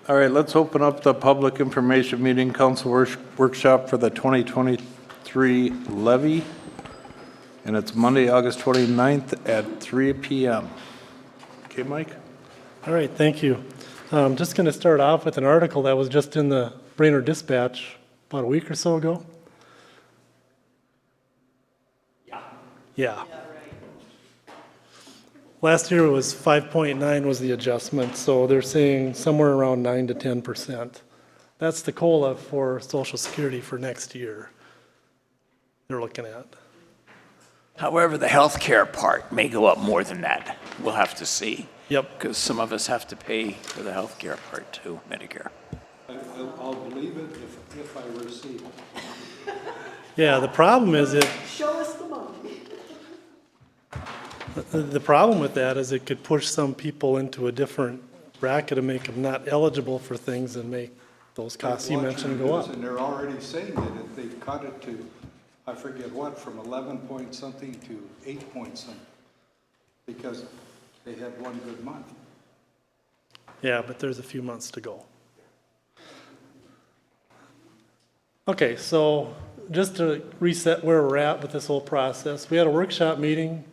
All right, let's open up the public information meeting, council workshop for the 2023 levy. And it's Monday, August 29th at 3 p.m. Okay, Mike? All right, thank you. I'm just going to start off with an article that was just in the Brainerd Dispatch about a week or so ago. Yeah. Last year it was 5.9 was the adjustment, so they're saying somewhere around 9 to 10%. That's the COLA for Social Security for next year they're looking at. However, the health care part may go up more than that. We'll have to see. Yep. Because some of us have to pay for the health care part too, Medicare. I'll believe it if I receive it. Yeah, the problem is Show us the money. the problem with that is it could push some people into a different bracket and make them not eligible for things and make those costs you mentioned go up. And they're already saying that if they've cut it to, I forget what, from 11 point something to 8 point something, because they had one good month. Yeah, but there's a few months to go. Okay, so just to reset where we're at with this whole process, we had a workshop meeting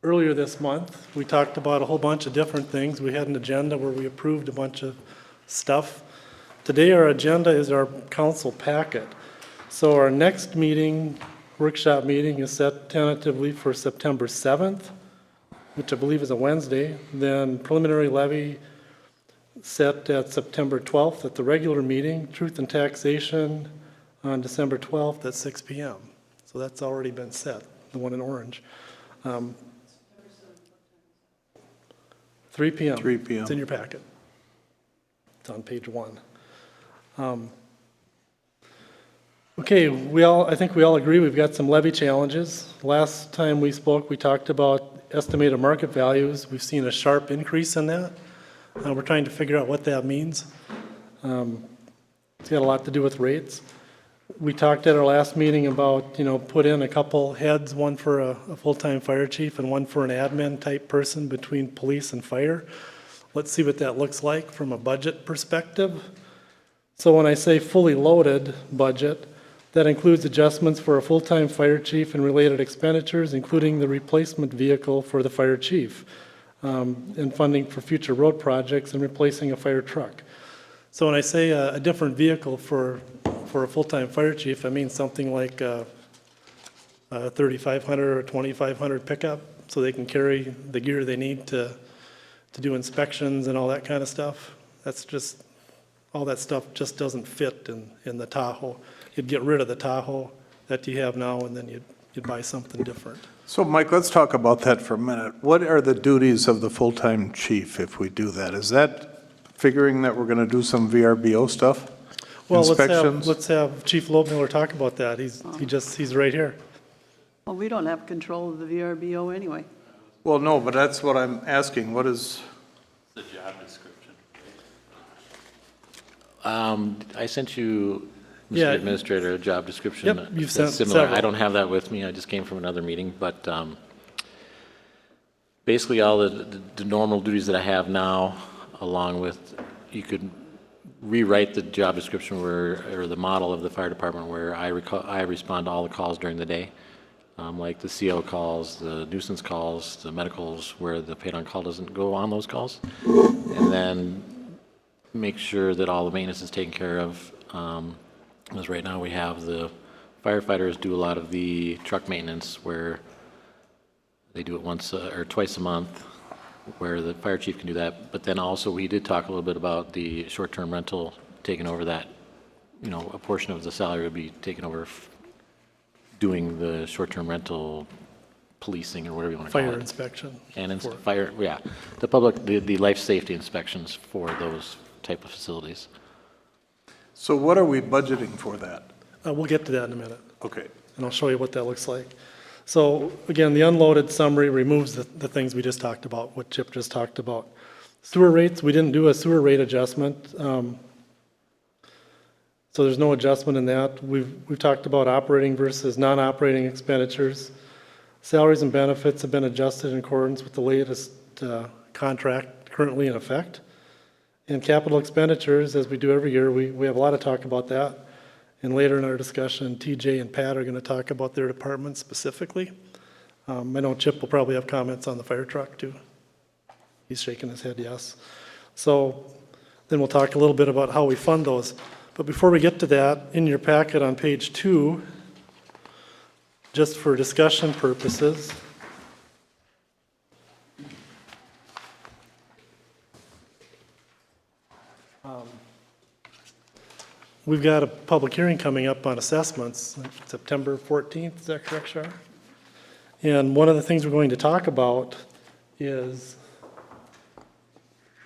earlier this month. We talked about a whole bunch of different things. We had an agenda where we approved a bunch of stuff. Today our agenda is our council packet. So our next meeting, workshop meeting, is set tentatively for September 7th, which I believe is a Wednesday. Then preliminary levy set at September 12th at the regular meeting. Truth and taxation on December 12th at 6 p.m. So that's already been set, the one in orange. 3 p.m. 3 p.m. It's in your packet. It's on page 1. Okay, I think we all agree we've got some levy challenges. Last time we spoke, we talked about estimated market values. We've seen a sharp increase in that. We're trying to figure out what that means. It's got a lot to do with rates. We talked at our last meeting about, put in a couple heads, one for a full-time fire chief and one for an admin type person between police and fire. Let's see what that looks like from a budget perspective. So when I say fully loaded budget, that includes adjustments for a full-time fire chief and related expenditures, including the replacement vehicle for the fire chief, and funding for future road projects and replacing a fire truck. So when I say a different vehicle for a full-time fire chief, I mean something like a 3500 or 2500 pickup, so they can carry the gear they need to do inspections and all that kind of stuff. That's just, all that stuff just doesn't fit in the Tahoe. You'd get rid of the Tahoe that you have now, and then you'd buy something different. So Mike, let's talk about that for a minute. What are the duties of the full-time chief if we do that? Is that figuring that we're going to do some VRBO stuff? Well, Inspections? let's have Chief Lobmiller talk about that. He's right here. Well, we don't have control of the VRBO anyway. Well, no, but that's what I'm asking. What is? The job description. I sent you, Mr. Yeah. Administrator, a job description. Yep, you've that's sent similar. several. I don't have that with me. I just came from another meeting, but basically all the normal duties that I have now, along with, you could rewrite the job description or the model of the fire department where I respond to all the calls during the day, like the CO calls, the nuisance calls, the medicals where the paid on call doesn't go on those calls, and then make sure that all the maintenance is taken care of. Because right now we have the firefighters do a lot of the truck maintenance where they do it once or twice a month, where the fire chief can do that. But then also we did talk a little bit about the short-term rental taking over that, a portion of the salary would be taken over doing the short-term rental policing or whatever you want to call it. Fire inspection. And the life safety inspections for those type of facilities. So what are we budgeting for that? We'll get to that in a minute, Okay. and I'll show you what that looks like. So again, the unloaded summary removes the things we just talked about, what Chip just talked about. Sewer rates, we didn't do a sewer rate adjustment. So there's no adjustment in that. We've talked about operating versus non-operating expenditures. Salaries and benefits have been adjusted in accordance with the latest contract currently in effect. And capital expenditures, as we do every year, we have a lot of talk about that. And later in our discussion, TJ and Pat are going to talk about their department specifically. I know Chip will probably have comments on the fire truck too. He's shaking his head yes. So then we'll talk a little bit about how we fund those. But before we get to that, in your packet on page 2, just for discussion purposes, we've got a public hearing coming up on assessments, September 14th, is that correct, Shar? And one of the things we're going to talk about is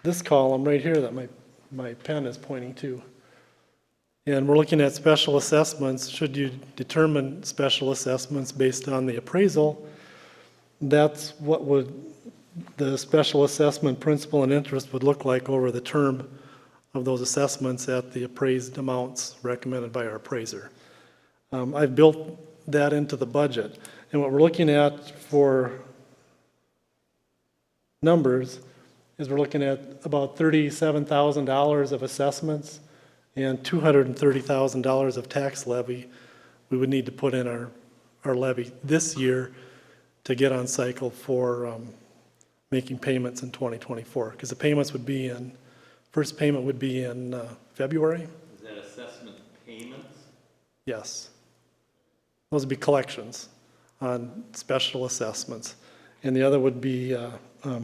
this column right here that my pen is pointing to. And we're looking at special assessments. Should you determine special assessments based on the appraisal, that's what would the special assessment principal and interest would look like over the term of those assessments at the appraised amounts recommended by our appraiser. I've built that into the budget. And what we're looking at for numbers is we're looking at about $37,000 of assessments and $230,000 of tax levy we would need to put in our levy this year to get on cycle for making payments in 2024. Because the payments would be in, first payment would be in February. Is that assessment payments? Yes. Those would be collections on special assessments. And the other would be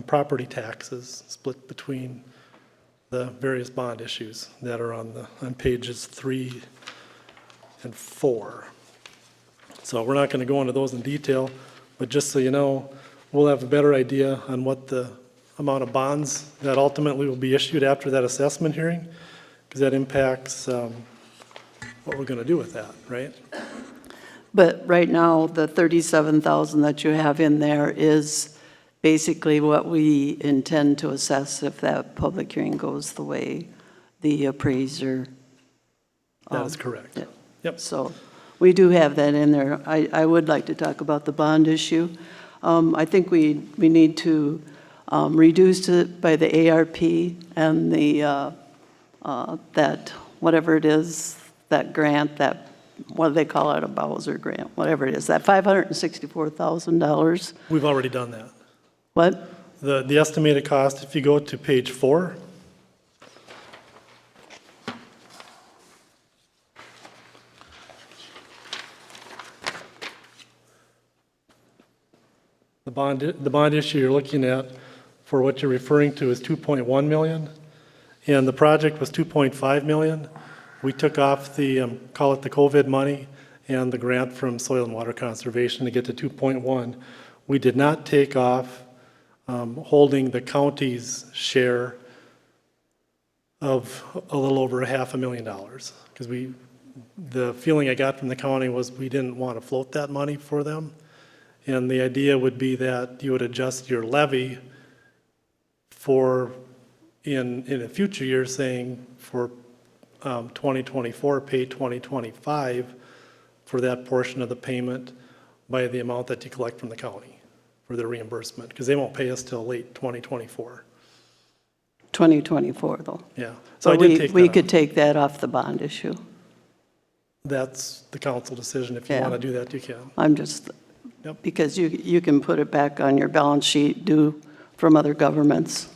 property taxes split between the various bond issues that are on pages 3 and 4. So we're not going to go into those in detail, but just so you know, we'll have a better idea on what the amount of bonds that ultimately will be issued after that assessment hearing, because that impacts what we're going to do with that, right? But right now, the 37,000 that you have in there is basically what we intend to assess if that public hearing goes the way the appraiser. That is correct. Yeah. Yep. So we do have that in there. I would like to talk about the bond issue. I think we need to reduce it by the ARP and the, that, whatever it is, that grant, that, what do they call it, a Bowser grant, whatever it is, that $564,000. We've already done that. What? The estimated cost, if you go to page 4, the bond issue you're looking at for what you're referring to is 2.1 million, and the project was 2.5 million. We took off the, call it the COVID money, and the grant from Soil and Water Conservation to get to 2.1. We did not take off holding the county's share of a little over $500,000, because the feeling I got from the county was we didn't want to float that money for them. And the idea would be that you would adjust your levy for, in a future year, saying for 2024, pay 2025 for that portion of the payment by the amount that you collect from the county for the reimbursement, because they won't pay us till late 2024. 2024, though. Yeah. So I But did take that we off. could take that off the bond issue. That's the council decision. If you Yeah. want to do that, you can. I'm just, Yep. because you can put it back on your balance sheet due from other governments.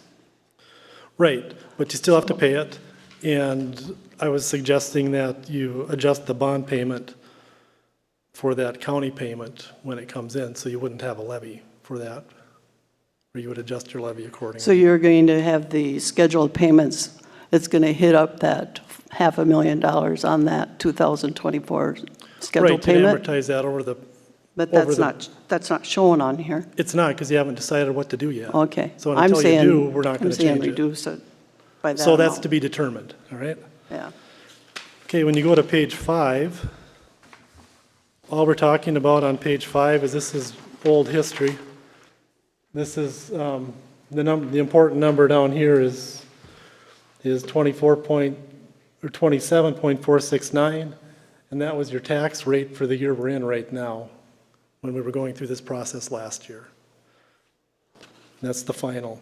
Right, but you still have to pay it. And I was suggesting that you adjust the bond payment for that county payment when it comes in, so you wouldn't have a levy for that, or you would adjust your levy accordingly. So you're going to have the scheduled payments, it's going to hit up that $500,000 on that 2024 scheduled Right, to payment? amortize that over the, But over that's not shown on here. it's not, because you haven't decided what to do yet. Okay. So I'm until you saying- do, we're not going I'm to saying change it. reduce it by that So that's amount. to be determined, all right? Yeah. Okay, when you go to page 5, all we're talking about on page 5 is this is old history. This is, the important number down here is 27.469, and that was your tax rate for the year we're in right now, when we were going through this process last year. That's the final.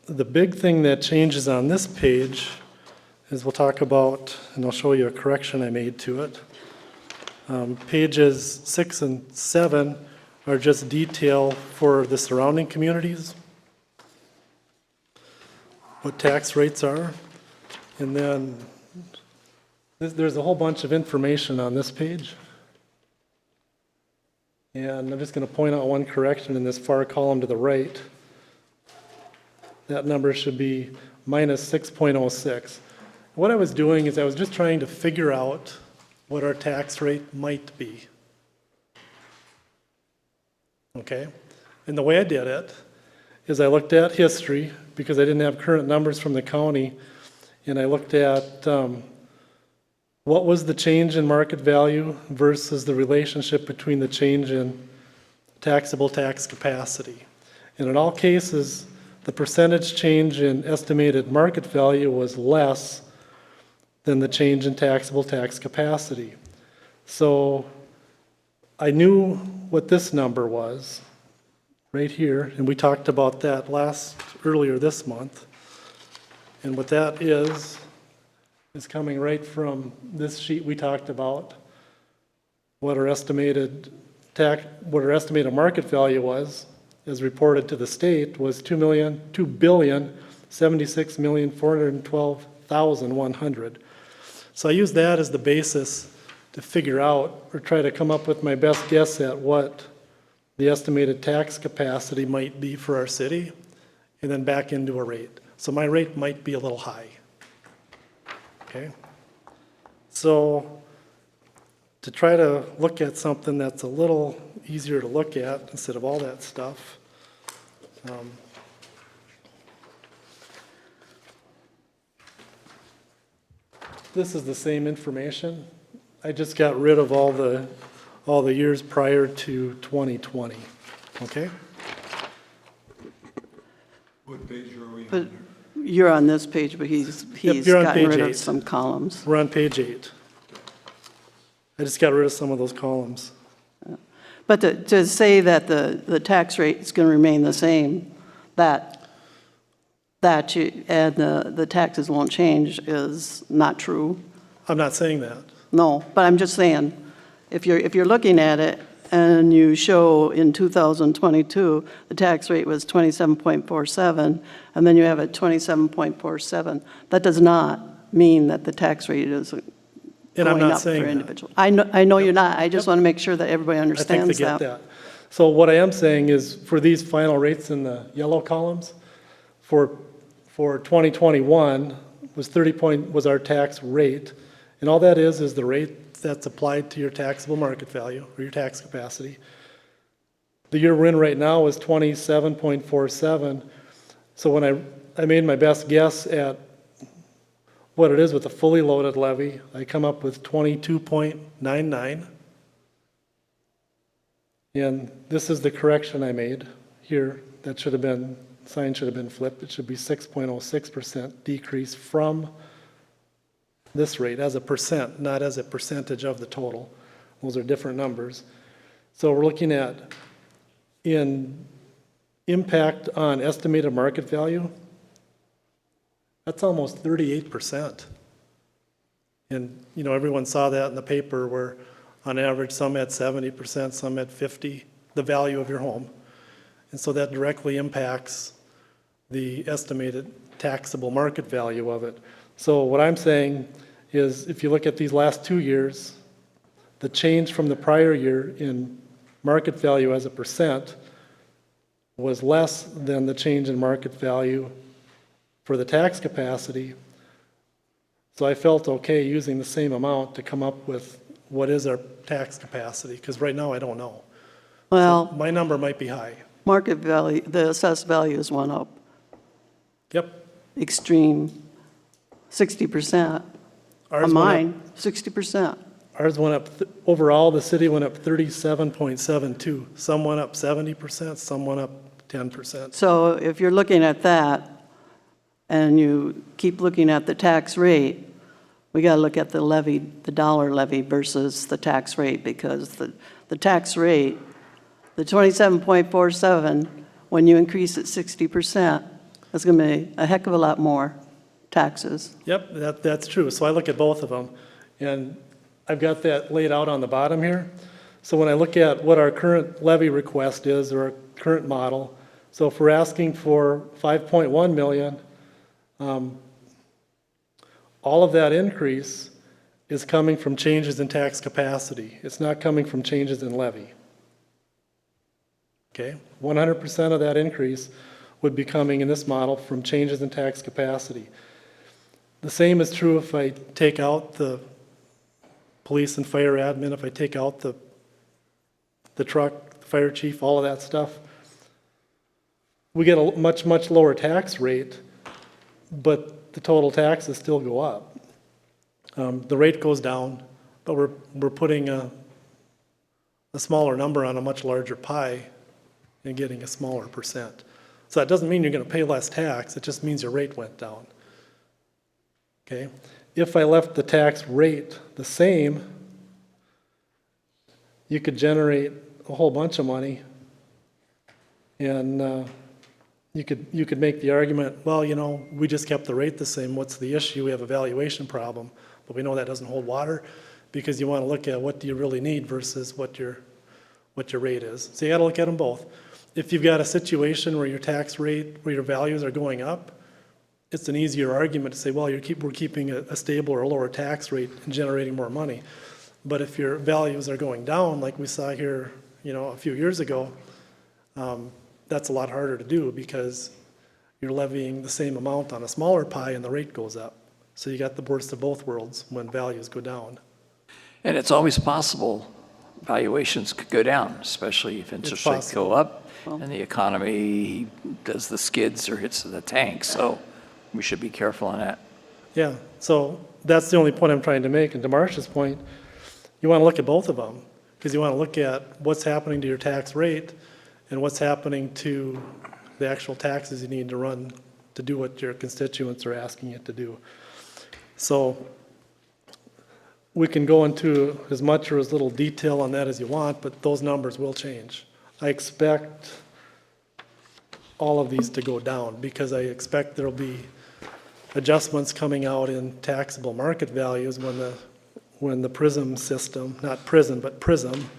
The big thing that changes on this page is we'll talk about, and I'll show you a correction I made to it. Pages 6 and 7 are just detail for the surrounding communities, what tax rates are. And then there's a whole bunch of information on this page. And I'm just going to point out one correction in this far column to the right. That number should be minus 6.06. What I was doing is I was just trying to figure out what our tax rate might be. Okay? And the way I did it is I looked at history because I didn't have current numbers from the county, and I looked at what was the change in market value versus the relationship between the change in taxable tax capacity. And in all cases, the percentage change in estimated market value was less than the change in taxable tax capacity. So I knew what this number was right here, and we talked about that earlier this month. And what that is coming right from this sheet we talked about, what our estimated market value was, as reported to the state, was $2,076,412,100. So I use that as the basis to figure out or try to come up with my best guess at what the estimated tax capacity might be for our city, and then back into a rate. So my rate might be a little high. Okay? So to try to look at something that's a little easier to look at instead of all that stuff, this is the same information. I just got rid of all the years prior to 2020. Okay? What page are we But on? you're on this page, but he's you're on gotten page rid of 8. some columns. We're on page 8. I just got rid of some of those columns. But to say that the tax rate is going to remain the same, and the taxes won't change is not true. I'm not saying that. No, but I'm just saying, if you're looking at it and you show in 2022, the tax rate was 27.47, and then you have it 27.47, that does not mean that the tax rate is And I'm going not up for saying that. individual. I know you're not. I just want to make sure that everybody I think they understands get that. that. So what I am saying is for these final rates in the yellow columns, for 2021 was our tax rate. And all that is the rate that's applied to your taxable market value or your tax capacity. The year we're in right now is 27.47. So when I made my best guess at what it is with a fully loaded levy, I come up with 22.99. And this is the correction I made here. That should have been, sign should have been flipped. It should be 6.06% decrease from this rate as a percent, not as a percentage of the total. Those are different numbers. So we're looking at in impact on estimated market value, that's almost 38%. And, everyone saw that in the paper where on average, some at 70%, some at 50%, the value of your home. And so that directly impacts the estimated taxable market value of it. So what I'm saying is if you look at these last 2 years, the change from the prior year in market value as a percent was less than the change in market value for the tax capacity. So I felt okay using the same amount to come up with what is our tax capacity, because right now I don't know. Well, My number might be high. market value, the assessed values went up Yep. extreme, 60%. Ours On went up- mine, 60%. Ours went up, overall, the city went up 37.72. Some went up 70%, some went up 10%. So if you're looking at that, and you keep looking at the tax rate, we got to look at the levy, the dollar levy versus the tax rate, because the tax rate, the 27.47, when you increase it 60%, That's going to be a heck of a lot more taxes. Yep, that's true. So I look at both of them, and I've got that laid out on the bottom here. So when I look at what our current levy request is, or our current model, so if we're asking for 5.1 million, all of that increase is coming from changes in tax capacity. It's not coming from changes in levy. Okay, 100% of that increase would be coming in this model from changes in tax capacity. The same is true if I take out the police and fire admin, if I take out the truck, the fire chief, all of that stuff. We get a much, much lower tax rate, but the total taxes still go up. The rate goes down, but we're putting a smaller number on a much larger pie and getting a smaller percent. So that doesn't mean you're going to pay less tax, it just means your rate went down. Okay? If I left the tax rate the same, you could generate a whole bunch of money, and you could make the argument, well, you know, we just kept the rate the same, what's the issue? We have a valuation problem. But we know that doesn't hold water, because you want to look at what do you really need versus what your rate is. So you got to look at them both. If you've got a situation where your tax rate, where your values are going up, it's an easier argument to say, well, we're keeping a stable or a lower tax rate and generating more money. But if your values are going down, like we saw here, you know, a few years ago, that's a lot harder to do, because you're levying the same amount on a smaller pie and the rate goes up. So you got the worst of both worlds when values go down. And it's always possible valuations could go down, especially if interest rates go up and the economy does the skids or hits the tank. So we should be careful on that. Yeah, so that's the only point I'm trying to make. And to Marcia's point, you want to look at both of them, because you want to look at what's happening to your tax rate and what's happening to the actual taxes you need to run to do what your constituents are asking you to do. So we can go into as much or as little detail on that as you want, but those numbers will change. I expect all of these to go down, because I expect there'll be adjustments coming out in taxable market values when the PRISM system, not PRISM, but PRISM,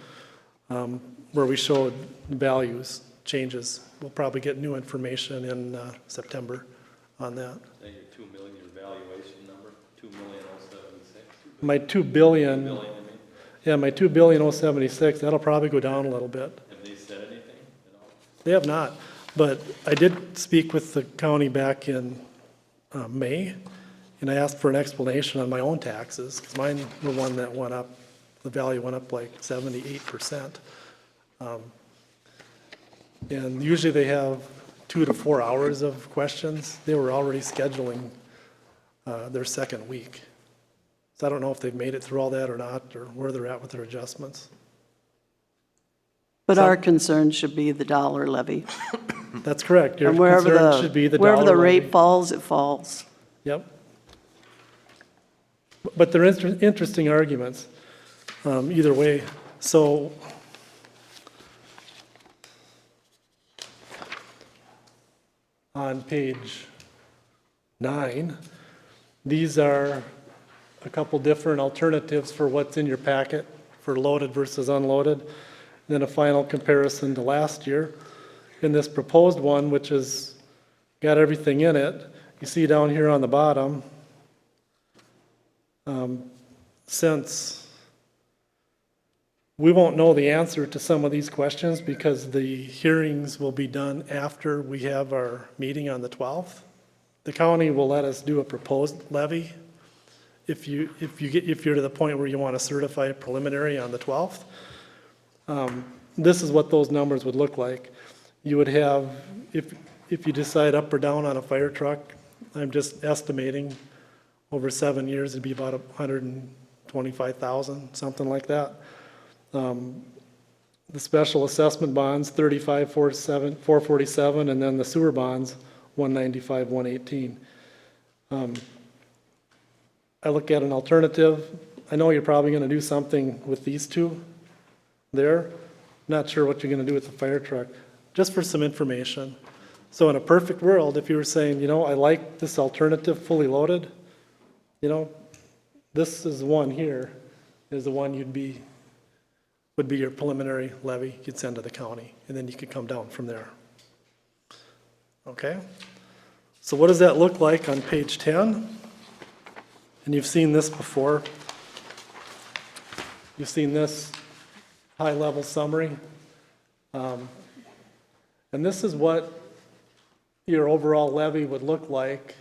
where we showed values changes. We'll probably get new information in September on that. Your 2 million, your valuation number, 2,076,000. My 2 billion, I mean, yeah, my 2,076,000, that'll probably go down a little bit. have they said anything at all? They have not, but I did speak with the county back in May, and I asked for an explanation on my own taxes, because mine were one that went up, the value went up like 78%. And usually they have 2 to 4 hours of questions. They were already scheduling their second week. So I don't know if they've made it through all that or not, or where they're at with their adjustments. But our concern should be the dollar levy. That's correct. Your And wherever concern should be the wherever dollar the rate levy. falls, it falls. Yep. But they're interesting arguments, either way. So on page 9, these are a couple different alternatives for what's in your packet for loaded versus unloaded, then a final comparison to last year. In this proposed one, which has got everything in it, you see down here on the bottom, since we won't know the answer to some of these questions because the hearings will be done after we have our meeting on the 12th, the county will let us do a proposed levy if you're to the point where you want to certify a preliminary on the 12th. This is what those numbers would look like. You would have, if you decide up or down on a fire truck, I'm just estimating over 7 years, it'd be about 125,000, something like that. The special assessment bonds, 35,447, and then the sewer bonds, 195, 118. I look at an alternative. I know you're probably going to do something with these two there. Not sure what you're going to do with the fire truck. Just for some information, So in a perfect world, if you were saying, I like this alternative fully loaded, this is one here, is the one would be your preliminary levy you'd send to the county, and then you could come down from there. Okay? So what does that look like on page 10? And you've seen this before. You've seen this high-level summary. And this is what your overall levy would look like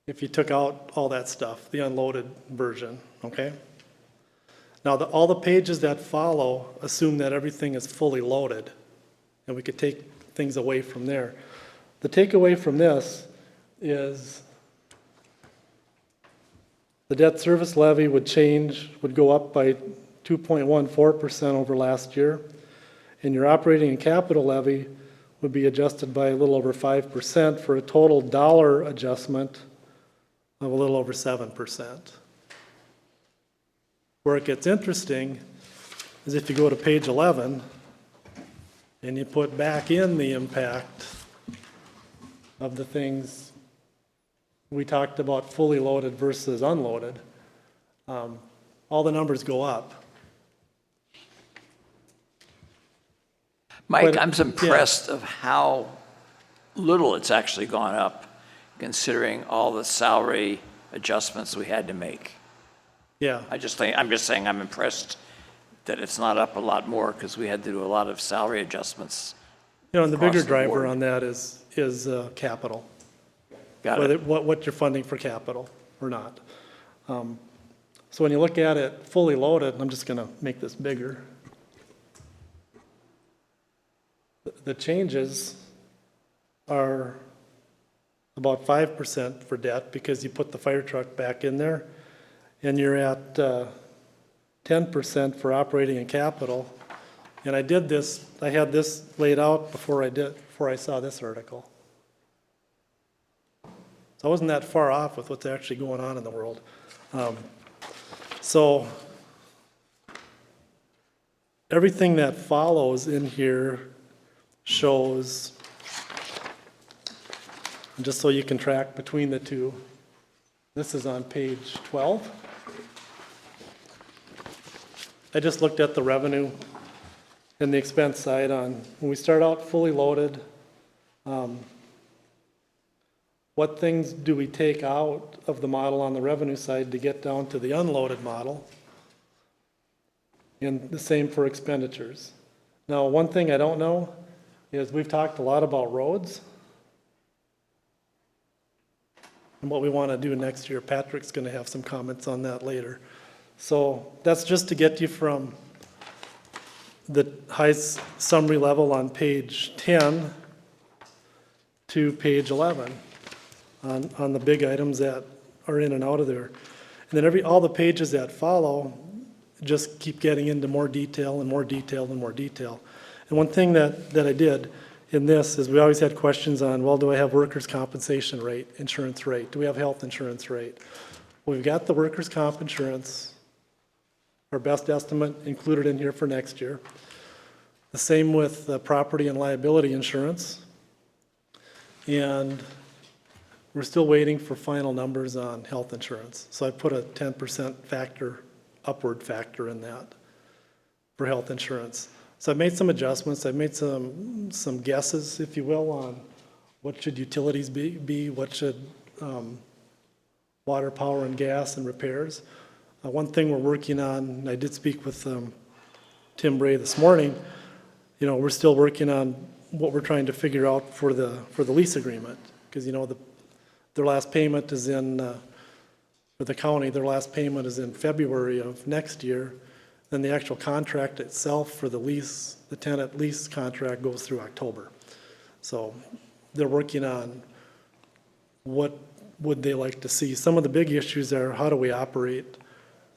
if you took out all that stuff, the unloaded version, okay? Now, all the pages that follow assume that everything is fully loaded, and we could take things away from there. The takeaway from this is the debt service levy would go up by 2.14% over last year, and your operating and capital levy would be adjusted by a little over 5% for a total dollar adjustment of a little over 7%. Where it gets interesting is if you go to page 11 and you put back in the impact of the things we talked about, fully loaded versus unloaded, all the numbers go up. Mike, But- I'm impressed of how little it's actually gone up, considering all the salary adjustments we had to make. Yeah, I'm just saying I'm impressed that it's not up a lot more, because we had to do a lot of salary adjustments. and the bigger across the driver board. on that is capital. Got Whether, it? what you're funding for capital or not. So when you look at it fully loaded, I'm just gonna make this bigger. The changes are about 5% for debt because you put the fire truck back in there, and you're at 10% for operating and capital. And I had this laid out before I saw this article. So I wasn't that far off with what's actually going on in the world. So everything that follows in here shows, just so you can track between the two, this is on page 12. I just looked at the revenue and the expense side on, when we start out fully loaded, what things do we take out of the model on the revenue side to get down to the unloaded model? And the same for expenditures. Now, one thing I don't know is we've talked a lot about roads and what we want to do next year. Patrick's going to have some comments on that later. So that's just to get you from the high summary level on page 10 to page 11 on the big items that are in and out of there. And then all the pages that follow just keep getting into more detail and more detail and more detail. And one thing that I did in this is we always had questions on, well, do I have workers' compensation rate, insurance rate? Do we have health insurance rate? We've got the workers' comp insurance, our best estimate included in here for next year. The same with the property and liability insurance. And we're still waiting for final numbers on health insurance. So I put a 10% upward factor in that for health insurance. So I've made some adjustments. I've made some guesses, if you will, on what should utilities be, what should water, power, and gas and repairs. One thing we're working on, and I did speak with Tim Bray this morning, we're still working on what we're trying to figure out for the lease agreement. Because, their last payment is in, for the county, their last payment is in February of next year. Then the actual contract itself for the lease, the tenant lease contract goes through October. So they're working on what would they like to see. Some of the big issues are how do we operate?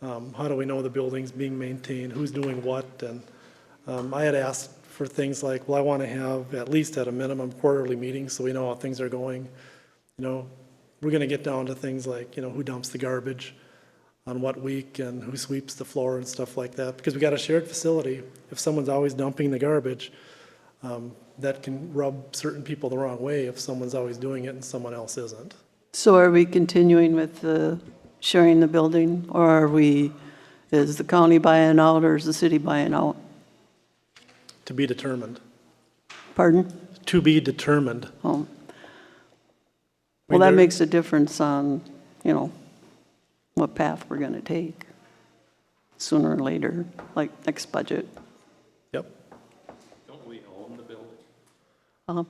How do we know the building's being maintained? Who's doing what? And I had asked for things like, well, I want to have at least at a minimum quarterly meetings so we know how things are going. We're going to get down to things like, who dumps the garbage on what week and who sweeps the floor and stuff like that. Because we got a shared facility. If someone's always dumping the garbage, that can rub certain people the wrong way if someone's always doing it and someone else isn't. So are we continuing with the sharing the building, or is the county buying out, or is the city buying out? To be determined. Pardon? To be determined. Oh. I mean, Well, that there- makes a difference on, what path we're gonna take sooner or later, like next budget. Yep. Don't we own the building? Um,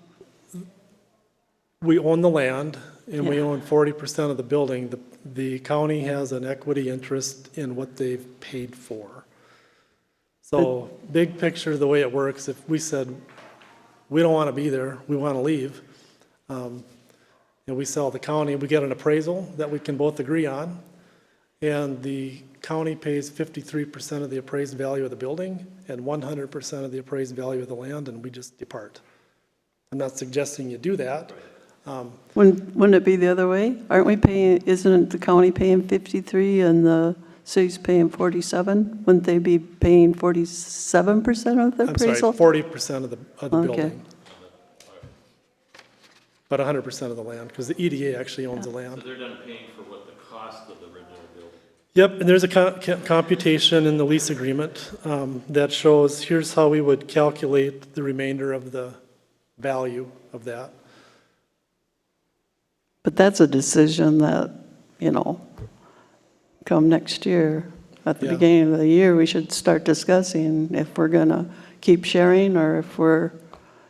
We own the land, and we Yeah. own 40% of the building. The county has an equity interest in what they've paid for. So, big picture, the way it works, if we said, we don't want to be there, we want to leave, and we sell the county, we get an appraisal that we can both agree on, and the county pays 53% of the appraised value of the building and 100% of the appraised value of the land, and we just depart. I'm not suggesting you do that. Wouldn't it be the other way? Aren't we paying, isn't the county paying 53 and the city's paying 47? Wouldn't they be paying 47% of the I'm sorry, appraisal? 40% of the Okay. building. But 100% of the land, because the EDA actually owns the land. So they're done paying for what the cost of the original building. Yep, and there's a computation in the lease agreement that shows, here's how we would calculate the remainder of the value of that. But that's a decision that, come next year, at the Yeah. beginning of the year, we should start discussing if we're gonna keep sharing, or if we're,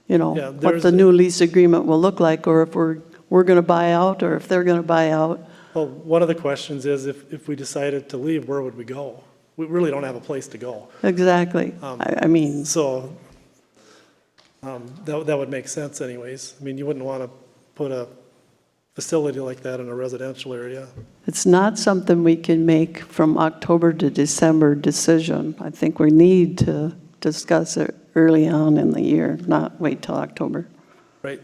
Yeah, what there's the a- new lease agreement will look like, or if we're gonna buy out, or if they're gonna buy out. Well, one of the questions is, if we decided to leave, where would we go? We really don't have a place to go. Exactly. I mean, So that would make sense anyways. I mean, you wouldn't want to put a facility like that in a residential area. it's not something we can make from October to December decision. I think we need to discuss it early on in the year, not wait till October. Right.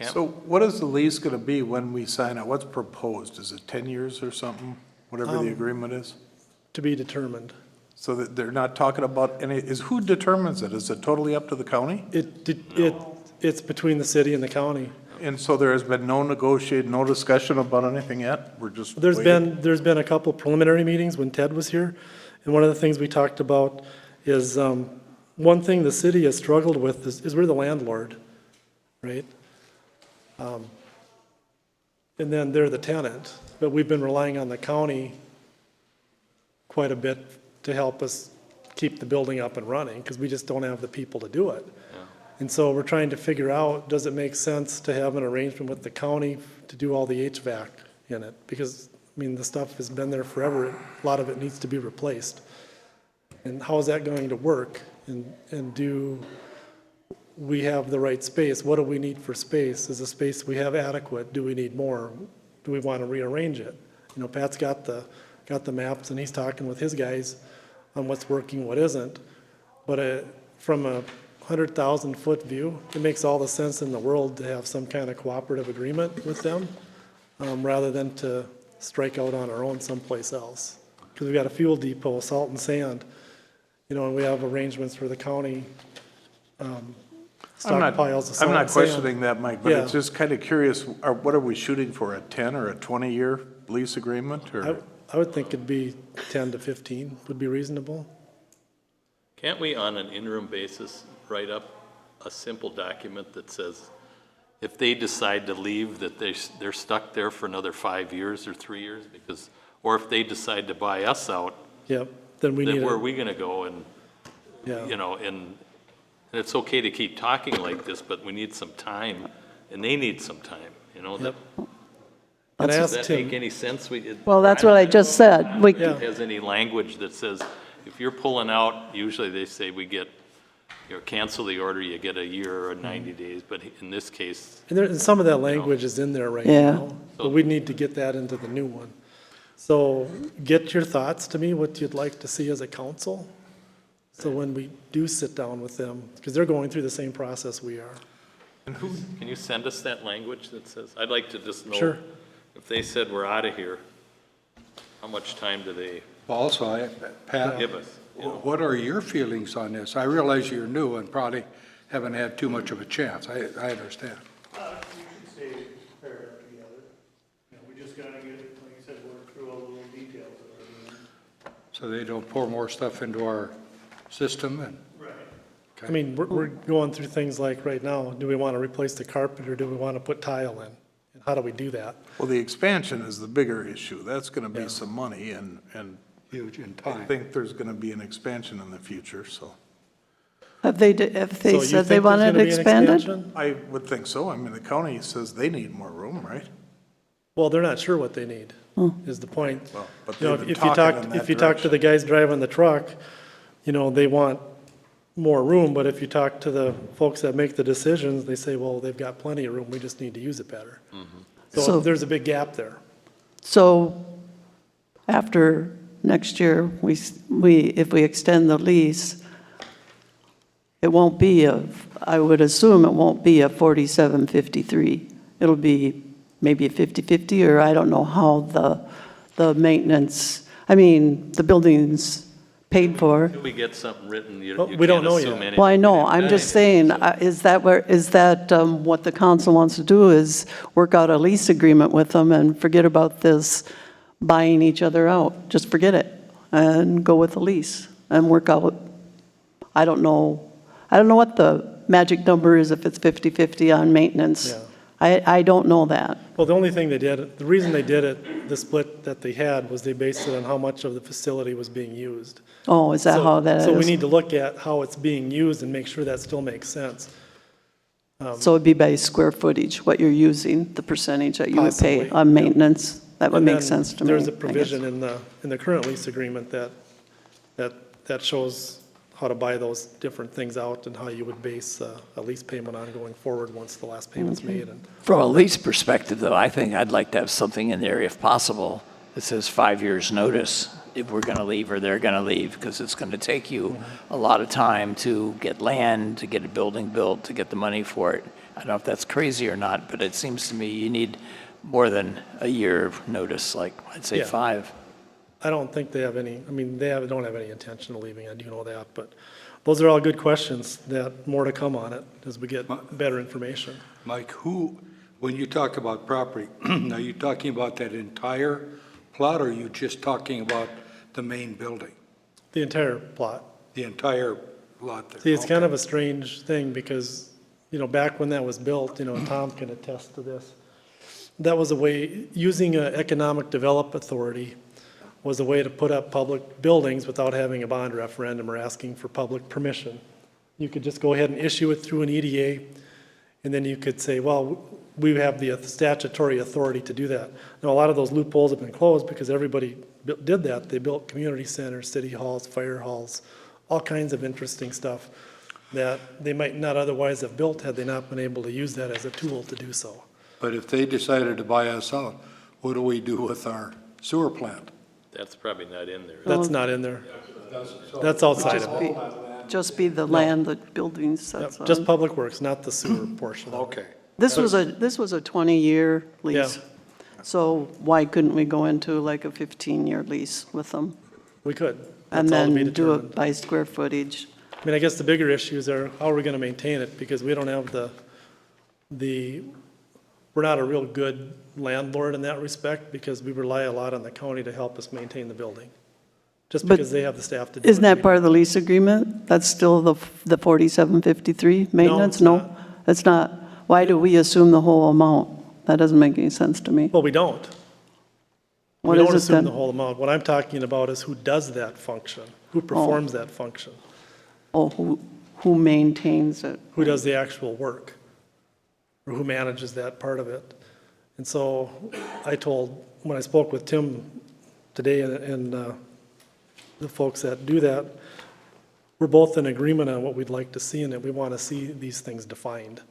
So what is the lease going to be when we sign it? What's proposed? Is it 10 years or something, whatever the agreement is? To be determined. So that they're not talking about who determines it? Is it totally up to the county? It's between the city and the county. And so there has been no discussion about anything yet? We're just waiting? There's been a couple preliminary meetings when Ted was here, and one of the things we talked about is, one thing the city has struggled with is we're the landlord, right? And then they're the tenant, but we've been relying on the county quite a bit to help us keep the building up and running, because we just don't have the people to do it. And so we're trying to figure out, does it make sense to have an arrangement with the county to do all the HVAC in it? Because, I mean, the stuff has been there forever, a lot of it needs to be replaced. And how is that going to work? And do we have the right space? What do we need for space? Is the space we have adequate? Do we need more? Do we want to rearrange it? Pat's got the maps, and he's talking with his guys on what's working, what isn't. But from a 100,000-foot view, it makes all the sense in the world to have some kind of cooperative agreement with them, rather than to strike out on our own someplace else. Because we've got a fuel depot, salt and sand, and we have arrangements for the county stockpiles of salt I'm not and sand. questioning that, Mike, but Yeah. it's just kind of curious, what are we shooting for, a 10 or a 20-year lease agreement? Or I would think it'd be 10 to 15 would be reasonable. Can't we, on an interim basis, write up a simple document that says, if they decide to leave, that they're stuck there for another 5 years or 3 years? Because, or if they decide to buy us out, Yep, then we then need where are a, we gonna go? And, yeah. and it's okay to keep talking like this, but we need some time, and they need some time, that. And I Does asked that make Tim, any sense? Well, that's what I just said. If it has any language that says, if you're pulling out, usually they say we get, cancel the order, you get a year or 90 days, but in this case, and some of that language is in there right Yeah. now, but we need to get that into the new one. So get your thoughts to me, what you'd like to see as a council. So when we do sit down with them, because they're going through the same process we are. can you send us that language that says, I'd like to just know. Sure. If they said we're out of here, how much time do they Also, Pat, give us? what are your feelings on this? I realize you're new and probably haven't had too much of a chance. I understand. We should stay paired up together. You know, we just gotta get, like you said, work through all the little details of everything. So they don't pour more stuff into our system and. Right. Okay. I mean, we're going through things like right now, do we want to replace the carpet or do we want to put tile in? And how do we do that? Well, the expansion is the bigger issue. That's going to be some money, and Huge in I time. think there's going to be an expansion in the future, so. Have they So you said they think there's wanted gonna it be an expanded? expansion? I would think so. I mean, the county says they need more room, right? Well, they're not sure what they need, is the point. Well, but You know, they've been if you talking talk, in that if you talk to the guys driving the truck, you know, they want more room, but if you talk to the folks that make the decisions, they say, well, they've got plenty of room, we just need to use it better. So So- there's a big gap there. So after next year, if we extend the lease, it won't be I would assume it won't be a 4753. It'll be maybe a 50/50, or I don't know how the maintenance, I mean, the building's paid for. Till we get something written, you Well, you we don't can't know assume yet. anything. Well, I know, I'm just saying, is that what the council wants to do, is work out a lease agreement with them and forget about this buying each other out? Just forget it and go with the lease and work out, I don't know what the magic number is, if it's 50/50 on maintenance. Yeah. I don't know that. Well, the only thing they did, the reason they did it, the split that they had, was they based it on how much of the facility was being used. Oh, is that So- how that is? So we need to look at how it's being used and make sure that still makes sense. So it'd be by square footage, what you're using, the percentage that you would pay Possibly, on maintenance? That would And make then sense to me. There's a I guess. provision in the current lease agreement that shows how to buy those different things out and how you would base a lease payment on going forward once the last payment's made. And From a lease perspective, though, I think I'd like to have something in there, if possible, that says 5 years' notice if we're going to leave or they're going to leave, because it's going to take you a lot of time to get land, to get a building built, to get the money for it. I don't know if that's crazy or not, but it seems to me you need more than a year of notice, like I'd say Yeah. 5. I don't think they have any, I mean, don't have any intention of leaving, I do know that, but those are all good questions, that more to come on it as we get better information. Mike, when you talk about property, are you talking about that entire plot, or are you just talking about the main building? The entire plot. The entire lot there? See, it's kind of a strange thing because, you know, back when that was built, you know, and Tom can attest to this, that was a way, using an economic development authority was a way to put up public buildings without having a bond referendum or asking for public permission. You could just go ahead and issue it through an EDA, and then you could say, well, we have the statutory authority to do that. Now, a lot of those loopholes have been closed because everybody did that. They built community centers, city halls, fire halls, all kinds of interesting stuff that they might not otherwise have built had they not been able to use that as a tool to do so. But if they decided to buy us out, what do we do with our sewer plant? That's probably not in there. That's not in there. That's outside of it. Just be the land, the buildings, Yep, that's all. just public works, not the sewer portion of it. Okay. This was a 20-year lease. So why couldn't we go into like a 15-year lease with them? We could. And That's all to be then do determined. it by square footage? I mean, I guess the bigger issues are how are we gonna maintain it, because we don't have we're not a real good landlord in that respect, because we rely a lot on the county to help us maintain the building. Just But because they have the staff to do it. Isn't that part of the lease agreement? That's still the 4753 maintenance? it's No, not. it's not. Why do we assume the whole amount? That doesn't make any sense to me. Well, we don't. What We don't is it assume the then? whole amount. What I'm talking about is who does that function, who performs that function, Oh, who maintains it? who does the actual work, or who manages that part of it. And so when I spoke with Tim today and the folks that do that, we're both in agreement on what we'd like to see in it. We want to see these things defined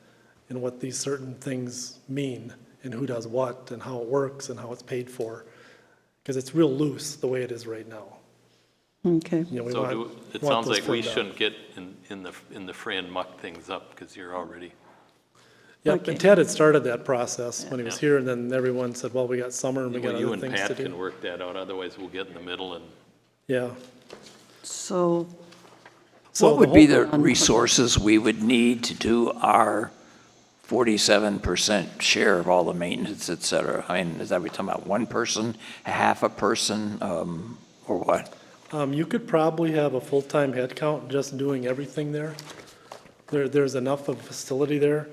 and what these certain things mean and who does what and how it works and how it's paid for. Because it's real loose the way it is right now. Okay. You know, we So want- it want sounds those like we firmed up. shouldn't get in the fray and muck things up, because you're already, Yep, Okay. and Ted had started that process when he was here, and then everyone said, well, we got summer and we got you other and things to Pat can do. work that out, otherwise we'll get in the middle and Yeah, So So What would be whole- the resources we would need to do our 47% share of all the maintenance, et cetera? I mean, is that we talking about one person, half a person, or what? You could probably have a full-time head count just doing everything there. There's enough of a facility there,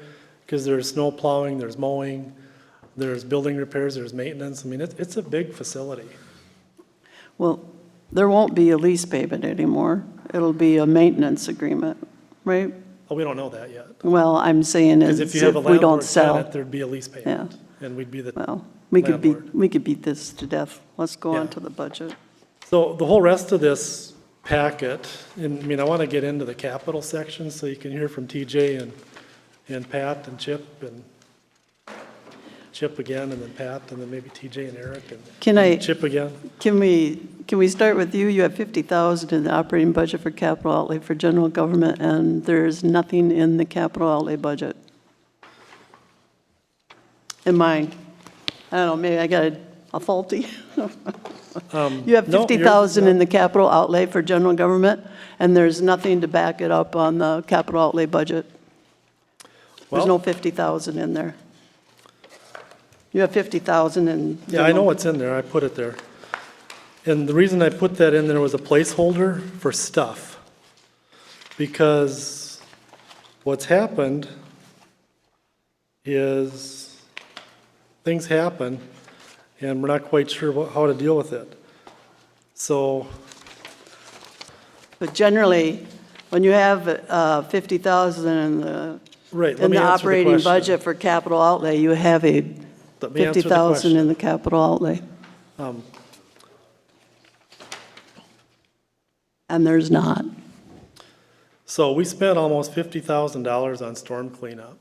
because there's snow plowing, there's mowing, there's building repairs, there's maintenance. I mean, it's a big facility. Well, there won't be a lease payment anymore. It'll be a maintenance agreement, right? Oh, we don't know that yet. Well, I'm saying Because is if you have a if we don't landlord sell, tenant, there'd be a lease payment, and we'd be the well, we could landlord. beat this to death. Let's go on Yeah. to the budget. So the whole rest of this packet, and I mean, I want to get into the capital section so you can hear from TJ and Pat and Chip again, and then Pat, and then maybe TJ and Eric, Can I- and Chip again. Can we start with you? You have 50,000 in the operating budget for capital outlay for general government, and there's nothing in the capital outlay budget. In mine. I don't know, maybe I got a faulty. You have no, 50,000 you're- in the capital outlay for general government, and there's nothing to back it up on the capital outlay budget. There's Well- no 50,000 in there. You have 50,000 in. Yeah, I know what's in there, I put it there. And the reason I put that in there was a placeholder for stuff. Because what's happened is things happen, and we're not quite sure how to deal with it. So, But generally, when you have 50,000 in the, right, let in me the answer the operating question. budget for capital outlay, you have a Let me answer the 50,000 in question. the capital outlay. Um, And there's not. So we spent almost $50,000 on storm cleanup.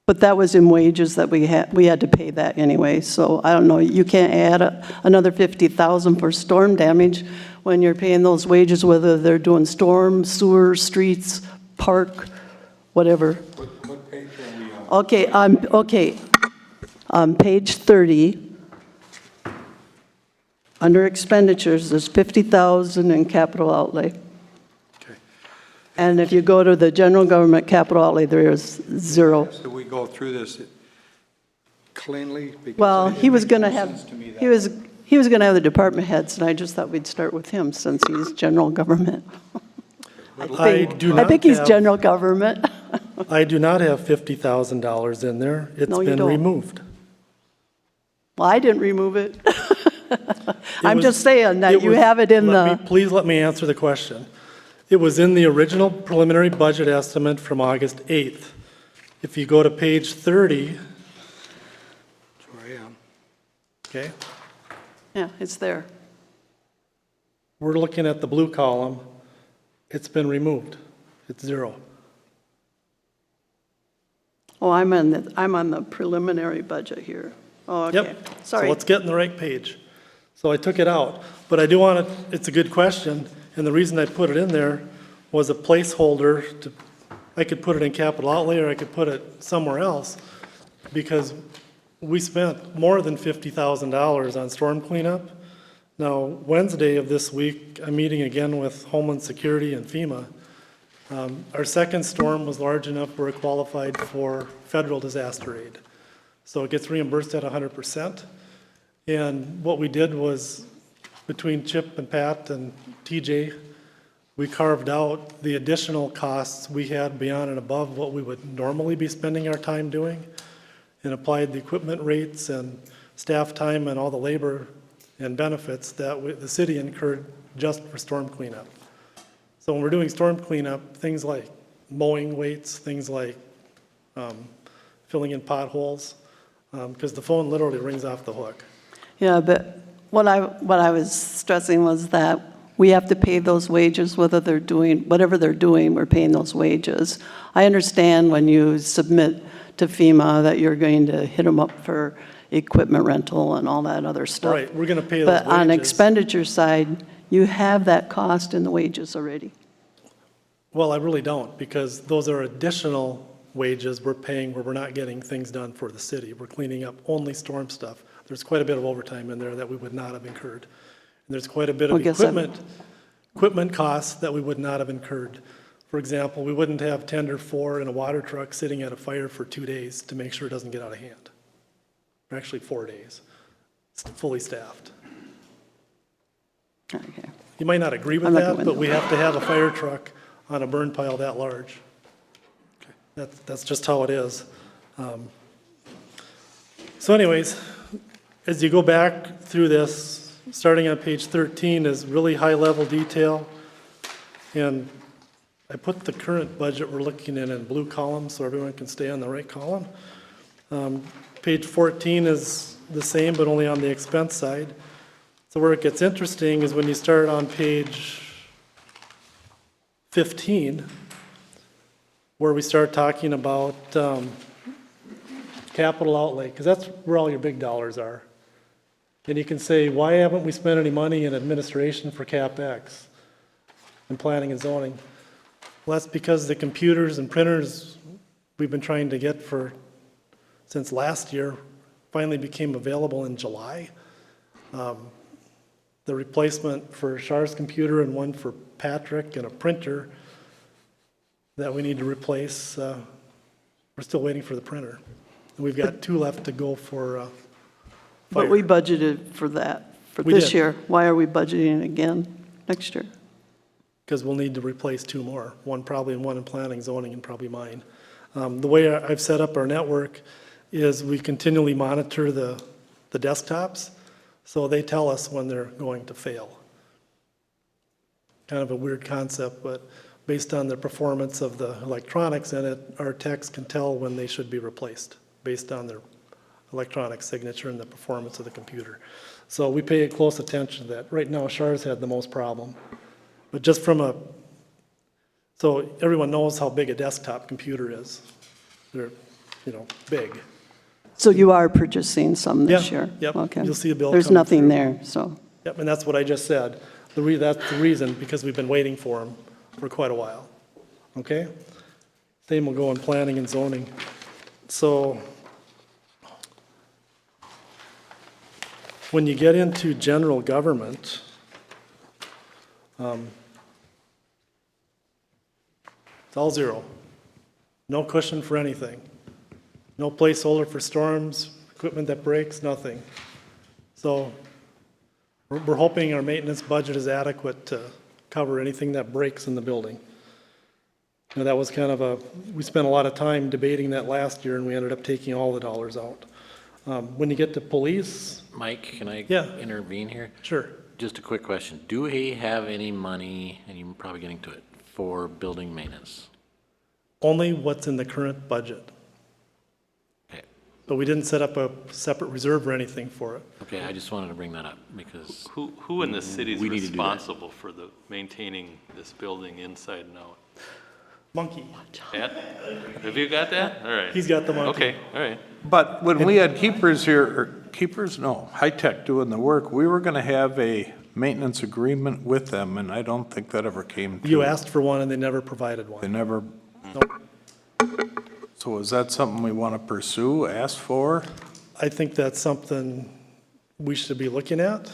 But that was in wages that we had to pay that anyway, so I don't know, you can't add another 50,000 for storm damage when you're paying those wages, whether they're doing storm, sewer, streets, park, whatever. What page are we on? Okay, on page 30, under expenditures, there's 50,000 in capital outlay. Okay. And if you go to the general government capital outlay, there is zero. So we go through this cleanly? Because Well, it he was makes going to no have, sense to me that he was going to have the department heads, and I just thought we'd start with him since he's general government. I do not I think he's have- general government. I do not have $50,000 in there. It's No, you been don't. removed. Well, I didn't remove it. I'm was- just saying that you was- have it in let me- the, Please let me answer the question. It was in the original preliminary budget estimate from August 8th. If you go to page 30, That's where I am. okay, yeah, it's there. we're looking at the blue column. It's been removed. It's zero. Oh, I'm on the preliminary budget here. Oh, okay. Yep. So Sorry. let's get in the right page. So I took it out, but I do want to, it's a good question, and the reason I put it in there was a placeholder to, I could put it in capital outlay or I could put it somewhere else, because we spent more than $50,000 on storm cleanup. Now, Wednesday of this week, I'm meeting again with Homeland Security and FEMA. Our second storm was large enough where it qualified for federal disaster aid. So it gets reimbursed at 100%. And what we did was, between Chip and Pat and TJ, we carved out the additional costs we had beyond and above what we would normally be spending our time doing, and applied the equipment rates and staff time and all the labor and benefits that the city incurred just for storm cleanup. So when we're doing storm cleanup, things like mowing weights, things like filling in potholes, because the phone literally rings off the hook. Yeah, but what I was stressing was that we have to pay those wages, whether they're doing, whatever they're doing, we're paying those wages. I understand when you submit to FEMA that you're going to hit them up for equipment rental and all that other stuff. Right, we're going to pay those But on wages. expenditure side, you have that cost in the wages already. Well, I really don't, because those are additional wages we're paying where we're not getting things done for the city. We're cleaning up only storm stuff. There's quite a bit of overtime in there that we would not have incurred. And there's quite a bit of Well, guess I'm- equipment equipment costs that we would not have incurred. For example, we wouldn't have tender 4 in a water truck sitting at a fire for 2 days to make sure it doesn't get out of hand. Or actually 4 days, it's fully staffed. Okay. You might not agree with I'm not that, going but there. we have to have a fire truck on a burn pile that large. That's just how it is. So anyways, as you go back through this, starting on page 13 is really high-level detail. And I put the current budget we're looking at in blue columns so everyone can stay on the right column. Page 14 is the same, but only on the expense side. So where it gets interesting is when you start on page 15, where we start talking about capital outlay, because that's where all your big dollars are. And you can say, why haven't we spent any money in administration for CapEx and planning and zoning? Well, that's because the computers and printers we've been trying to get since last year finally became available in July. The replacement for Char's computer and one for Patrick and a printer that we need to replace, we're still waiting for the printer. And we've got 2 left to go for But fire. we budgeted for that for We this did. year. Why are we budgeting again next year? Because we'll need to replace 2 more, one in planning, zoning, and probably mine. The way I've set up our network is we continually monitor the desktops, so they tell us when they're going to fail. Kind of a weird concept, but based on the performance of the electronics in it, our techs can tell when they should be replaced, based on their electronic signature and the performance of the computer. So we pay close attention to that. Right now, Char's had the most problem. But just so everyone knows how big a desktop computer is. They're, big. So you are purchasing some this Yeah, year? yep. Okay. You'll see a bill There's coming nothing through. there, so. Yep, and that's what I just said. That's the reason, because we've been waiting for them for quite a while. Okay? Same will go in planning and zoning. So when you get into general government, it's all zero. No cushion for anything. No placeholder for storms, equipment that breaks, nothing. So we're hoping our maintenance budget is adequate to cover anything that breaks in the building. That was we spent a lot of time debating that last year, and we ended up taking all the dollars out. When you get to police, Mike, can I Yeah. intervene here? sure. Just a quick question. Do we have any money, and you're probably getting to it, for building maintenance? Only what's in the current budget. Okay, But we didn't set up a separate reserve or anything for it. okay, I just wanted to bring that up because Who in the city is We need to do that. responsible for maintaining this building inside and out? Monkey, Pat, have you got that? All right. he's got the monkey. Okay, all right. But when we had High Tech doing the work, we were gonna have a maintenance agreement with them, and I don't think that ever came to. You asked for one and they never provided They one. never, Nope. so is that something we wanna pursue, ask for? I think that's something we should be looking at.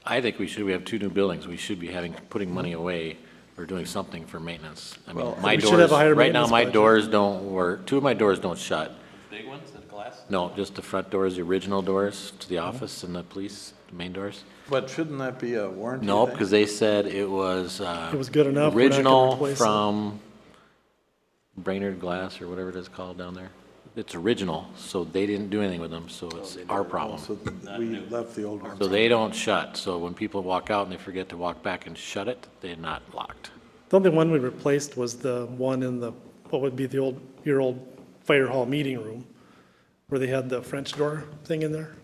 I think we have 2 new buildings. We should be putting money away or doing something for maintenance. I mean, my we should have doors, a higher right now, maintenance my budget. doors don't work. 2 of my doors don't shut. Big ones and glass? No, just the front doors, the original doors to the office and the police, the main doors. But shouldn't that be a warranty No, thing? because they said it was It was good enough, we're not gonna original replace it. from Brainerd Glass or whatever it is called down there. It's original, so they didn't do anything with them, so it's our problem. So we left the old ones. So they don't shut, so when people walk out and they forget to walk back and shut it, they're not locked. The only one we replaced was the one in what would be your old fire hall meeting room, where they had the French door thing in there.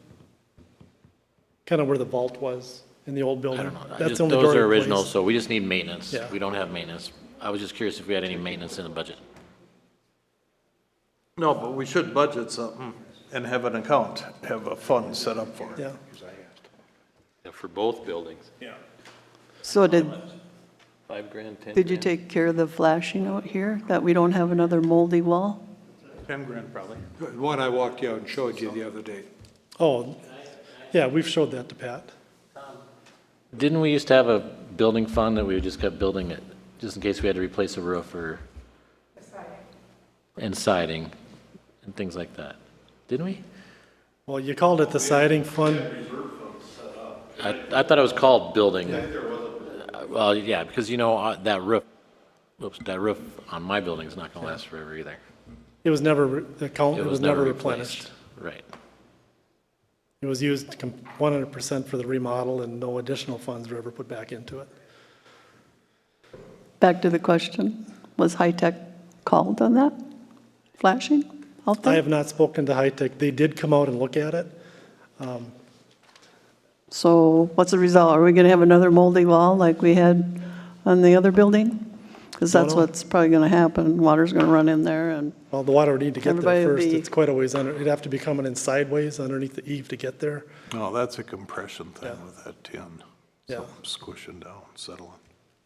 Kind of where the vault was in the old building. I don't know. That's the only door Those are we original, replaced. so we just need maintenance. Yeah. We don't have maintenance. I was just curious if we had any maintenance in the budget. No, but we should budget something and have an account, have a fund set up for it. Yeah. Yeah, for both buildings. Yeah. So did $5,000, $10,000? you take care of the flashing out here, that we don't have another moldy wall? 10 grand probably. The one I walked out and showed you the other day. Oh, yeah, we've showed that to Pat. Didn't we used to have a building fund that we just kept building it, just in case we had to replace a roof or. And siding and things like that. Didn't we? Well, you called it the siding fund. I thought it was called building. Well, yeah, because that roof on my building is not gonna last forever either. It was never, the account, it was never replenished. Right. It was used 100% for the remodel, and no additional funds were ever put back into it. Back to the question, was High Tech called on that? Flashing out I there? have not spoken to High Tech. They did come out and look at it. So what's the result? Are we going to have another moldy wall like we had on the other building? Because that's Don't know. what's probably going to happen. Water's going to run in there and, Well, the water would need to get Everybody there would first. be- It's quite a ways under, it'd have to be coming in sideways underneath the eave to get there. No, that's a compression thing Yeah. with that tin. Yeah. Something squishing down, settling.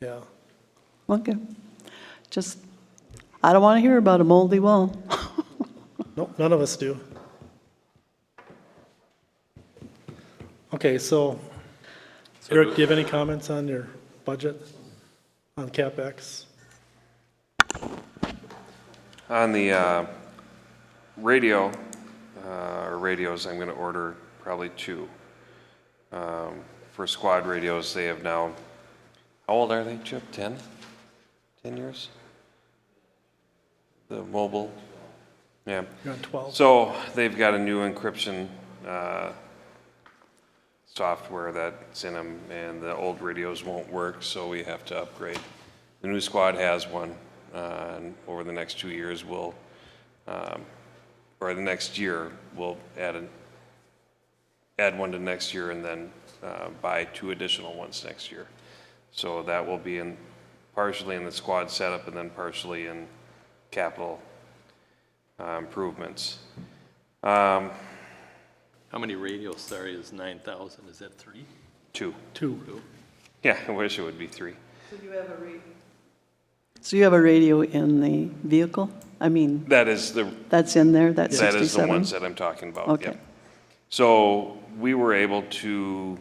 Yeah. okay. Just, I don't want to hear about a moldy wall. Nope, none of us do. Okay, so Eric, do you have any comments on your budget, on CapEx? On the radio, or radios, I'm going to order probably 2. For squad radios, they have now, how old are they, Chip? 10? 10 years? The mobile? Yeah. You're on 12. So they've got a new encryption software that's in them, and the old radios won't work, so we have to upgrade. The new squad has one, and over the next 2 years, we'll, or the next year, we'll add one to next year, and then buy 2 additional ones next year. So that will be partially in the squad setup, and then partially in capital improvements. How many radios, sorry, is 9,000? Is that 3? 2. 2. Yeah, I wish it would be 3. So you have a radio in the vehicle? I mean, That is the that's in there, that 67? That is the ones that I'm talking about, Okay. yeah. So we were able to,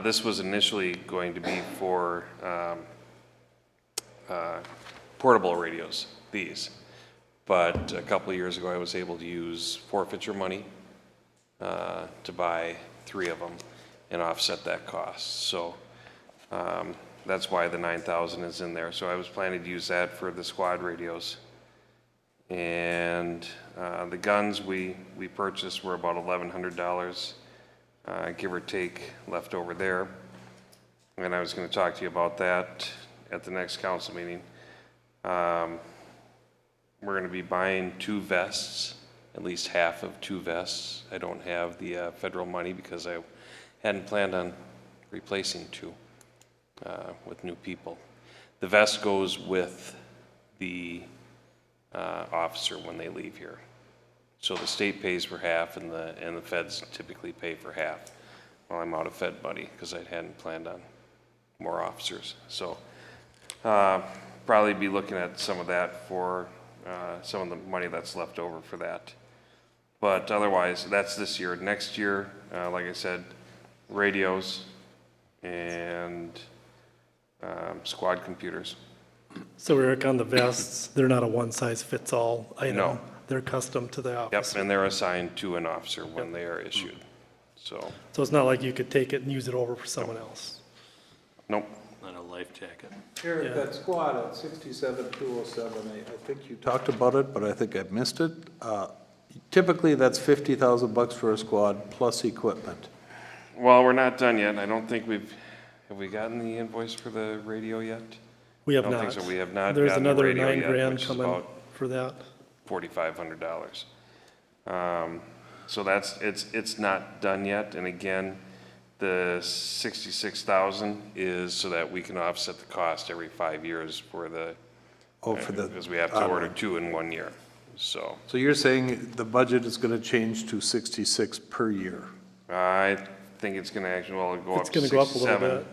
this was initially going to be for portable radios, these. But a couple of years ago, I was able to use forfeiture money to buy 3 of them and offset that cost. So that's why the 9,000 is in there. So I was planning to use that for the squad radios. And the guns we purchased were about $1,100, give or take, left over there. And I was going to talk to you about that at the next council meeting. We're going to be buying 2 vests, at least half of 2 vests. I don't have the federal money because I hadn't planned on replacing 2 with new people. The vest goes with the officer when they leave here. So the state pays for half and the feds typically pay for half. Well, I'm out of Fed money because I hadn't planned on more officers. So probably be looking at some of that for some of the money that's left over for that. But otherwise, that's this year. Next year, like I said, radios and squad computers. So Eric, on the vests, they're not a one-size-fits-all item. No. They're custom to the Yep, officer. and they're assigned to an officer when they are issued. So, So it's not like you could take it and use it over for someone else. nope. On a life jacket. Eric, Yeah. that squad at 67,207, I think you talked about it, but I think I missed it. Typically, that's $50,000 for a squad plus equipment. Well, we're not done yet. I don't think have we gotten the invoice for the radio yet? We have I don't not. think so. We have not There's gotten the another radio yet, $9,000 which is coming about for that. $4,500. So it's not done yet. And again, the 66,000 is so that we can offset the cost every 5 years for the, because we have to order 2 in 1 year. So So you're saying the budget is going to change to 66 per year? I think it's going to actually, well, go up It's to going to go up a little 67. bit.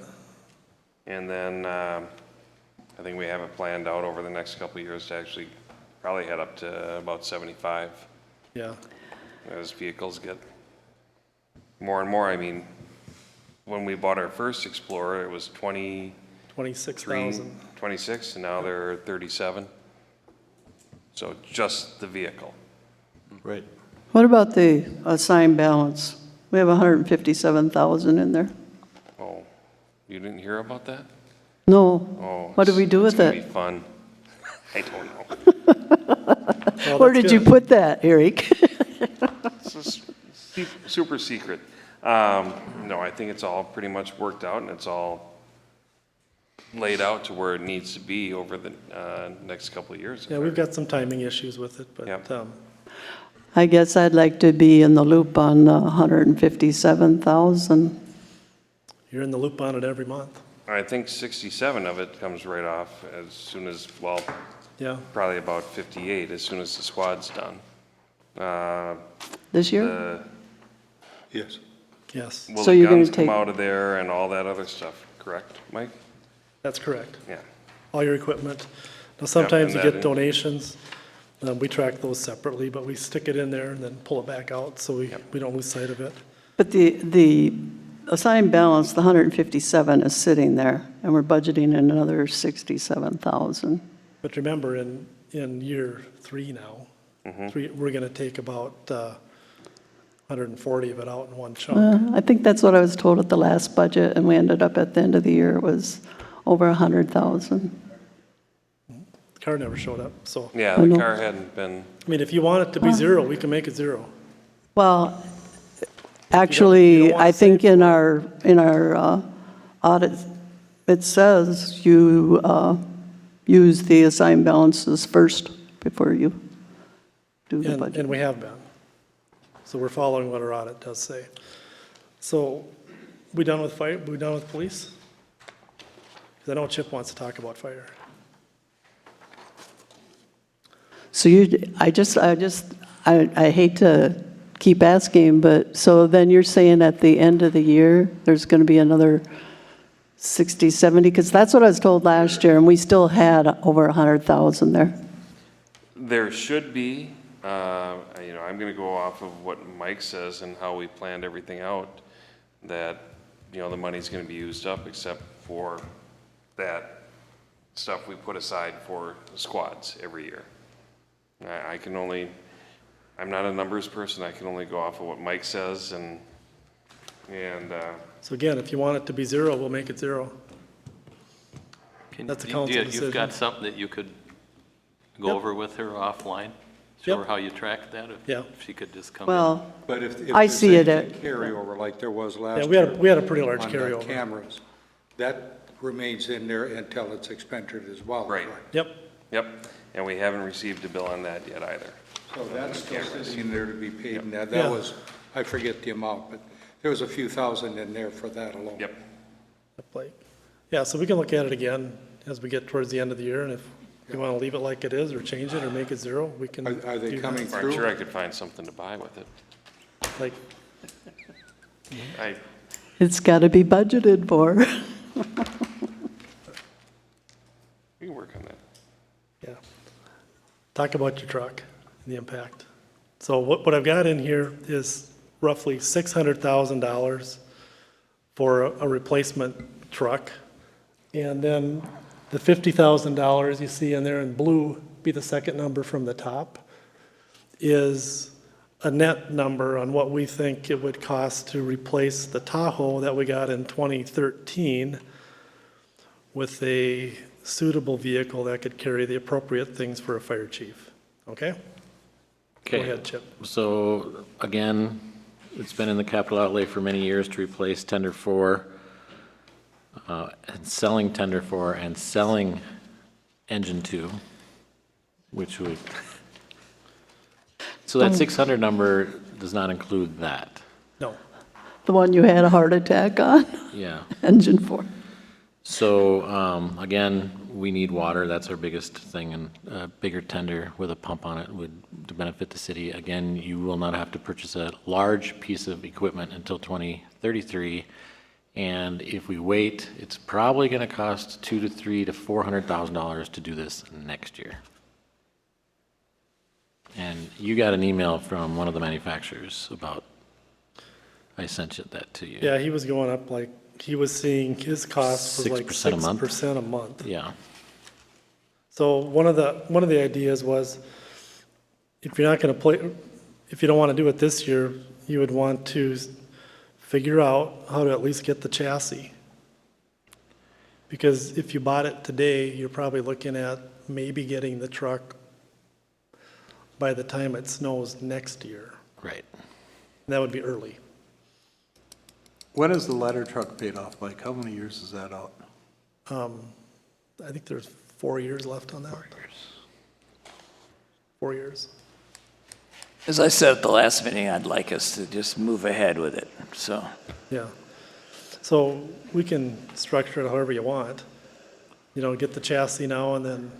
And then I think we have it planned out over the next couple of years to actually probably head up to about 75 Yeah. as vehicles get more and more. I mean, when we bought our first Explorer, it was 23, 26,000. 26, and now they're 37. So just the vehicle. Right. What about the assigned balance? We have 157,000 in there. Oh, you didn't hear about that? No. Oh. What do we do with It's it? gonna be fun. I don't know. Well, Where that's did you good. put that, Eric? It's just super secret. No, I think it's all pretty much worked out and it's all laid out to where it needs to be over the next couple of years. Yeah, we've got some timing issues with it, Yep. but, I guess I'd like to be in the loop on 157,000. you're in the loop on it every month. I think 67 of it comes right off as soon as, well, Yeah, probably about 58 as soon as the squad's done. This year? The- Yes. yes, Will So the you're gonna guns come take- out of there and all that other stuff, correct, Mike? that's correct. Yeah. All your equipment. Now, sometimes you and that get is- donations. We track those separately, but we stick it in there and then pull it back out so we don't lose sight of it. But the assigned balance, the 157 is sitting there, and we're budgeting in another 67,000. But remember, in year 3 now, we're going to take about 140 of it out in one chunk. I think that's what I was told at the last budget, and we ended up at the end of the year, it was over 100,000. The car never showed up, so, Yeah, I the know. car hadn't been, I mean, if you want it to be zero, we can make it zero. Well, you actually, don't wanna I think save in our audit, it says you use the assigned balances first before you do the budget. And we have been. So we're following what our audit does say. So, we done with fire, we done with police? 'Cause I know Chip wants to talk about fire. So I hate to keep asking, but so then you're saying at the end of the year, there's going to be another 60, 70? Because that's what I was told last year, and we still had over 100,000 there. there should be, I'm gonna go off of what Mike says and how we planned everything out, that, the money's gonna be used up except for that stuff we put aside for squads every year. I can only, I'm not a numbers person, I can only go off of what Mike says and, So again, if you want it to be zero, we'll make it zero. Can- That's a do you- council You've decision. got something that you could go Yep. over with her offline? Show her Yep. how you track that? Yeah. If she could just come in. Well, But if I there's see it anything at- carryover like there was last Yeah, year. we had a pretty large on the carryover. cameras, that remains in there until it's expended as well. Right. Yep, yep, and we haven't received a bill on that yet either. So that's still sitting there to be paid, and that Yeah. was, I forget the amount, but there was a few thousand in there for that alone. Yep, like, yeah, so we can look at it again as we get towards the end of the year, and if you want to leave it like it is, or change it, or make it zero, we can. Are they do that. coming I'm through? sure I could find something to buy with it. Like, it's got to be budgeted for. We can work on that. yeah. Talk about your truck and the impact. So what I've got in here is roughly $600,000 for a replacement truck. And then the $50,000 you see in there in blue, be the second number from the top, is a net number on what we think it would cost to replace the Tahoe that we got in 2013 with a suitable vehicle that could carry the appropriate things for a fire chief. Okay? Go Okay. ahead, Chip. So again, it's been in the capital outlay for many years to replace tender 4, and selling tender 4 and selling engine 2, which would, so that 600 number does not include that. No. The one you had a heart attack on, Yeah. engine 4. So, again, we need water, that's our biggest thing, and a bigger tender with a pump on it would benefit the city. Again, you will not have to purchase a large piece of equipment until 2033, and if we wait, it's probably gonna cost $200,000 to $300,000 to $400,000 to do this next year. And you got an email from one of the manufacturers about I sent you that to you. Yeah, he was going up like, he was seeing his cost was like 6% a month? 6% a month. Yeah, So one of the ideas was, if you're not gonna if you don't wanna do it this year, you would want to figure out how to at least get the chassis. Because if you bought it today, you're probably looking at maybe getting the truck by the time it snows next year. right. And that would be early. When is the ladder truck paid off? Like, how many years is that out? I think there's 4 years left on that. 4 years. As I said at the last meeting, I'd like us to just move ahead with it, so. Yeah. So we can structure it however you want. You know, get the chassis now and then,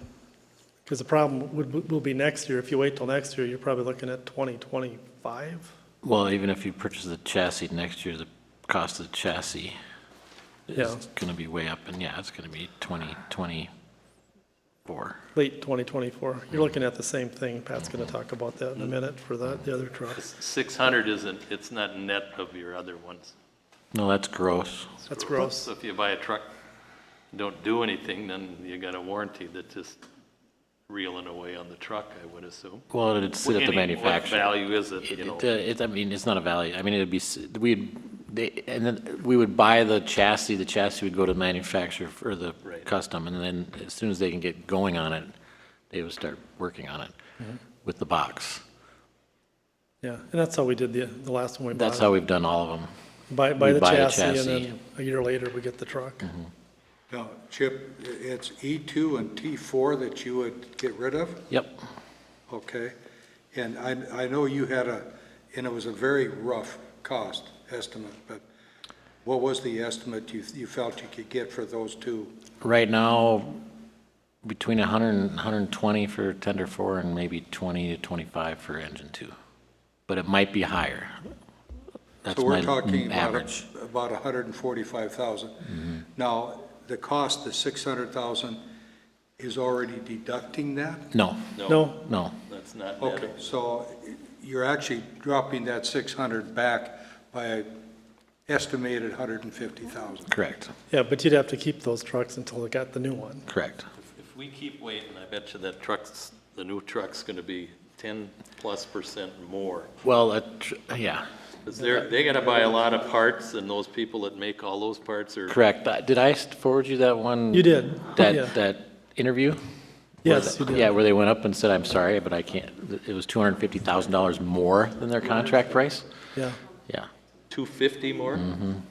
because the problem will be next year. If you wait till next year, you're probably looking at 2025. Well, even if you purchase the chassis next year, the cost of the chassis Yeah. is gonna be way up, and yeah, it's gonna be 2024. Late 2024. You're looking at the same thing. Pat's going to talk about that in a minute for the other trucks. 600 isn't, it's not net of your other ones. No, that's gross. That's gross. So if you buy a truck, don't do anything, then you got a warranty that's just reeling away on the truck, I would assume. Well, it'd sit at the What manufacturer. value is it, you know? I mean, it's not a value. I mean, it'd be, and then we would buy the chassis would go to the manufacturer for the Right. custom, and then as soon as they can get going on it, they would start working on it with the box. Yeah, and that's how we did the last one we bought. That's how we've done all of them. Buy we the buy the chassis and chassis. then a year later we get the truck. Now, Chip, it's E2 and T4 that you would get rid of? Yep. Okay. And I know you had and it was a very rough cost estimate, but what was the estimate you felt you could get for those two? Right now, between 100 and 120 for tender 4 and maybe 20 to 25 for engine 2. But it might be higher. That's So we're my talking average. about 145,000. Now, the cost, the 600,000, is already deducting that? No, No, no. That's not net. Okay, so you're actually dropping that 600 back by an estimated 150,000. Correct, yeah, but you'd have to keep those trucks until they got the new one. correct. If we keep waiting, I bet you that the new truck's gonna be 10+% more. Well, yeah, Because they gotta buy a lot of parts, and those people that make all those parts are. correct. Did I forward you that one? You did, yeah. That interview? Yes, you did. Yeah, where they went up and said, I'm sorry, but I can't, it was $250,000 more than their contract price? Yeah, Yeah, 250 more?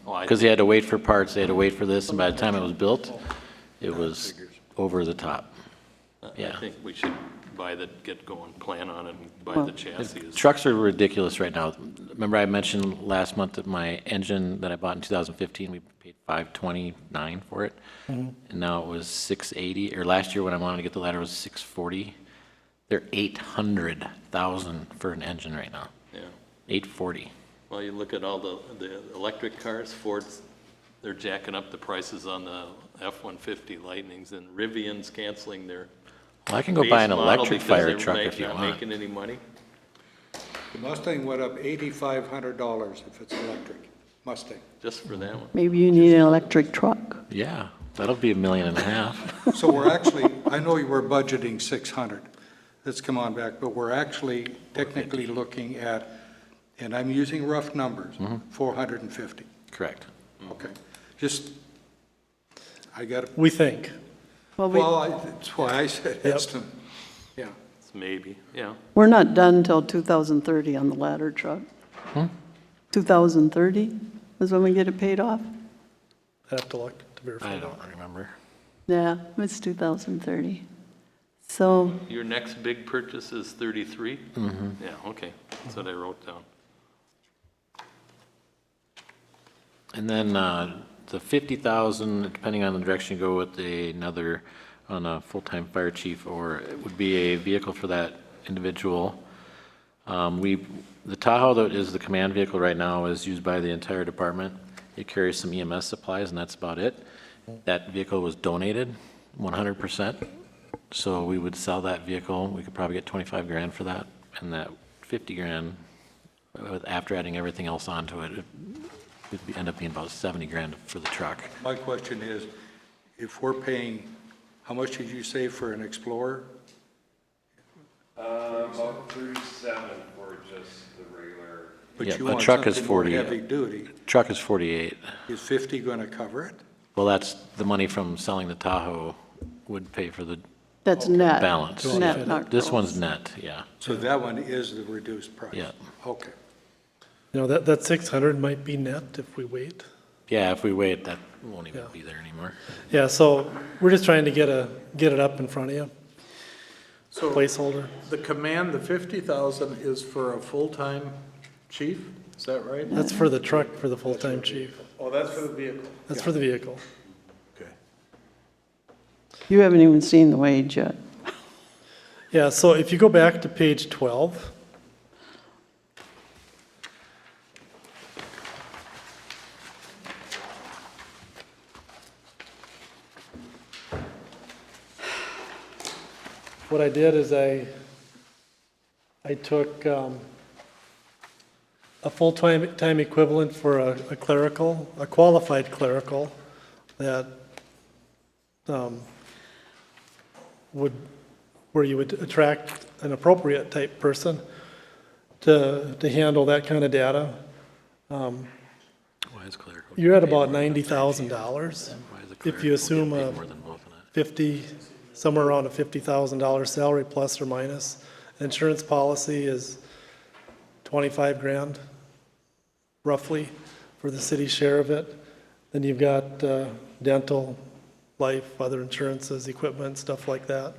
Oh, because they had to wait for parts, they had to wait for this, and by the time it was built, it was over the top. Yeah. I think we should get going, plan on it, and buy Well- the chassis. Trucks are ridiculous right now. Remember I mentioned last month that my engine that I bought in 2015, we paid $529 for it? And now it was $680, or last year when I wanted to get the ladder, it was $640. They're $800,000 for an engine right now, Yeah. $840. Well, you look at all the electric cars, Ford's, they're jacking up the prices on the F-150 Lightnings, and Rivian's canceling their Well, I can go base buy an model electric because fire they're truck if you not want. making any money. The Mustang went up $8,500 if it's electric, Mustang. Just for that one. Maybe you need an electric truck. Yeah, that'll be $1.5 million. So we're actually, I know you were budgeting 600. Let's come on back, but we're actually technically looking at, and I'm using rough numbers, 450. Correct. Okay. Just, I got to, we think. Well, that's why I said Yep. estimate. Yeah. It's maybe, yeah. we're not done until 2030 on the ladder truck. 2030 is when we get it paid off? I'd have to look to verify I that. don't remember. Yeah, it's 2030. So, Your next big purchase is 33? Yeah, okay, that's what I wrote down. And then the 50,000, depending on the direction you go with another, on a full-time fire chief, or it would be a vehicle for that individual. The Tahoe that is the command vehicle right now is used by the entire department. It carries some EMS supplies, and that's about it. That vehicle was donated 100%. So we would sell that vehicle. We could probably get 25 grand for that, and that 50 grand, after adding everything else onto it, It'd end up being about 70 grand for the truck. My question is, if we're paying, how much did you say for an Explorer? About 37 for just the regular. But Yeah, you a want truck is something more 40. heavy duty. Truck is 48. Is 50 going to cover it? Well, that's the money from selling the Tahoe would pay for the That's net. balance. Net, not This gross. one's net, yeah. So that one is the reduced price? Yeah. Okay. You know, that 600 might be net if we wait. Yeah, if we wait, that won't even Yeah. be there anymore. Yeah, so we're just trying to get it up in front of you, So placeholder. the command, the 50,000 is for a full-time chief, is that right? That's for the truck for the full-time chief. Oh, that's for the vehicle? That's for the vehicle. Okay. You haven't even seen the wage yet. Yeah, so if you go back to page 12, what I did is I took a full-time equivalent for a clerical, a qualified clerical that where you would attract an appropriate type person to handle that kind of data. Why is clerical? You're at about $90,000. Why is a If you clerical assume get paid a more than both of that? 50, somewhere around a $50,000 salary plus or minus. Insurance policy is 25 grand, roughly, for the city's share of it. Then you've got dental, life, other insurances, equipment, stuff like that.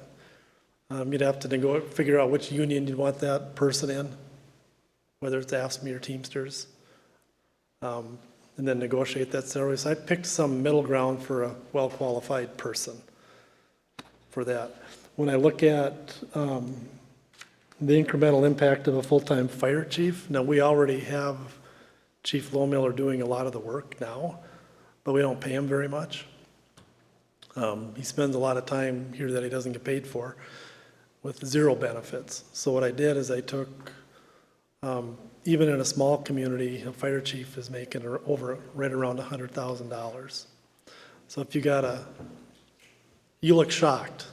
You'd have to figure out which union you'd want that person in, whether it's AFSCME or Teamsters, and then negotiate that salary. So I picked some middle ground for a well-qualified person for that. When I look at the incremental impact of a full-time fire chief, now we already have Chief Lohmiller doing a lot of the work now, but we don't pay him very much. He spends a lot of time here that he doesn't get paid for with zero benefits. So what I did is I took, even in a small community, a fire chief is making right around $100,000. So if you look shocked.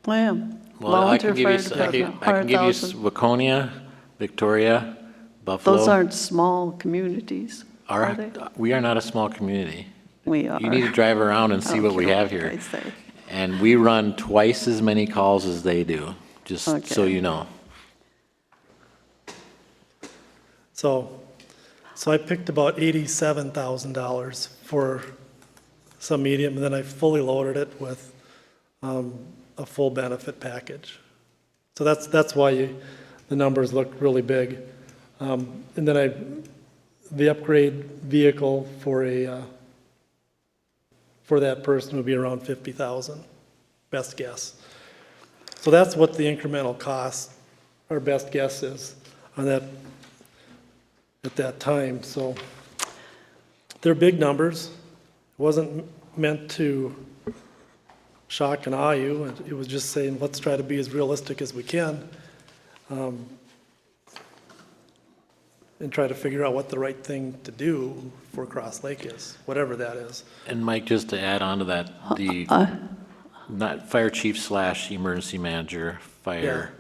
I am. Well, I can Volunteer give you, fire I department, can give you 100,000. Waconia, Victoria, Buffalo. Those aren't small communities, are they? We are not a small community. We are. You need to drive around and I see don't what we care have what here. they say. And we run twice as many calls as they do, just so Okay. you know. So I picked about $87,000 for some medium, and then I fully loaded it with a full benefit package. So that's why the numbers look really big. And then the upgrade vehicle for that person would be around 50,000, best guess. So that's what the incremental cost, our best guess is on that at that time. So they're big numbers. It wasn't meant to shock and awe you. It was just saying, let's try to be as realistic as we can, and try to figure out what the right thing to do for Cross Lake is, whatever that is. And Mike, just to add on to that, the, not fire chief / emergency manager, fire,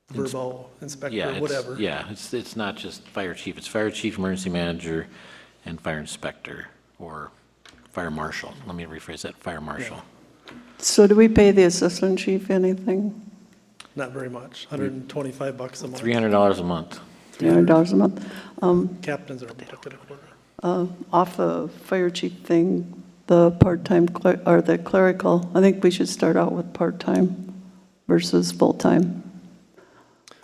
Verbo, inspector, yeah, whatever. it's not just fire chief, it's fire chief, emergency manager, and fire inspector, or fire marshal. Let me rephrase that, fire marshal. So do we pay the assistant chief anything? Not very much, $125 a month. $300 a month. $300 a month? Captains are booked at a quarter. Off the fire chief thing, the part-time, or the clerical, I think we should start out with part-time versus full-time.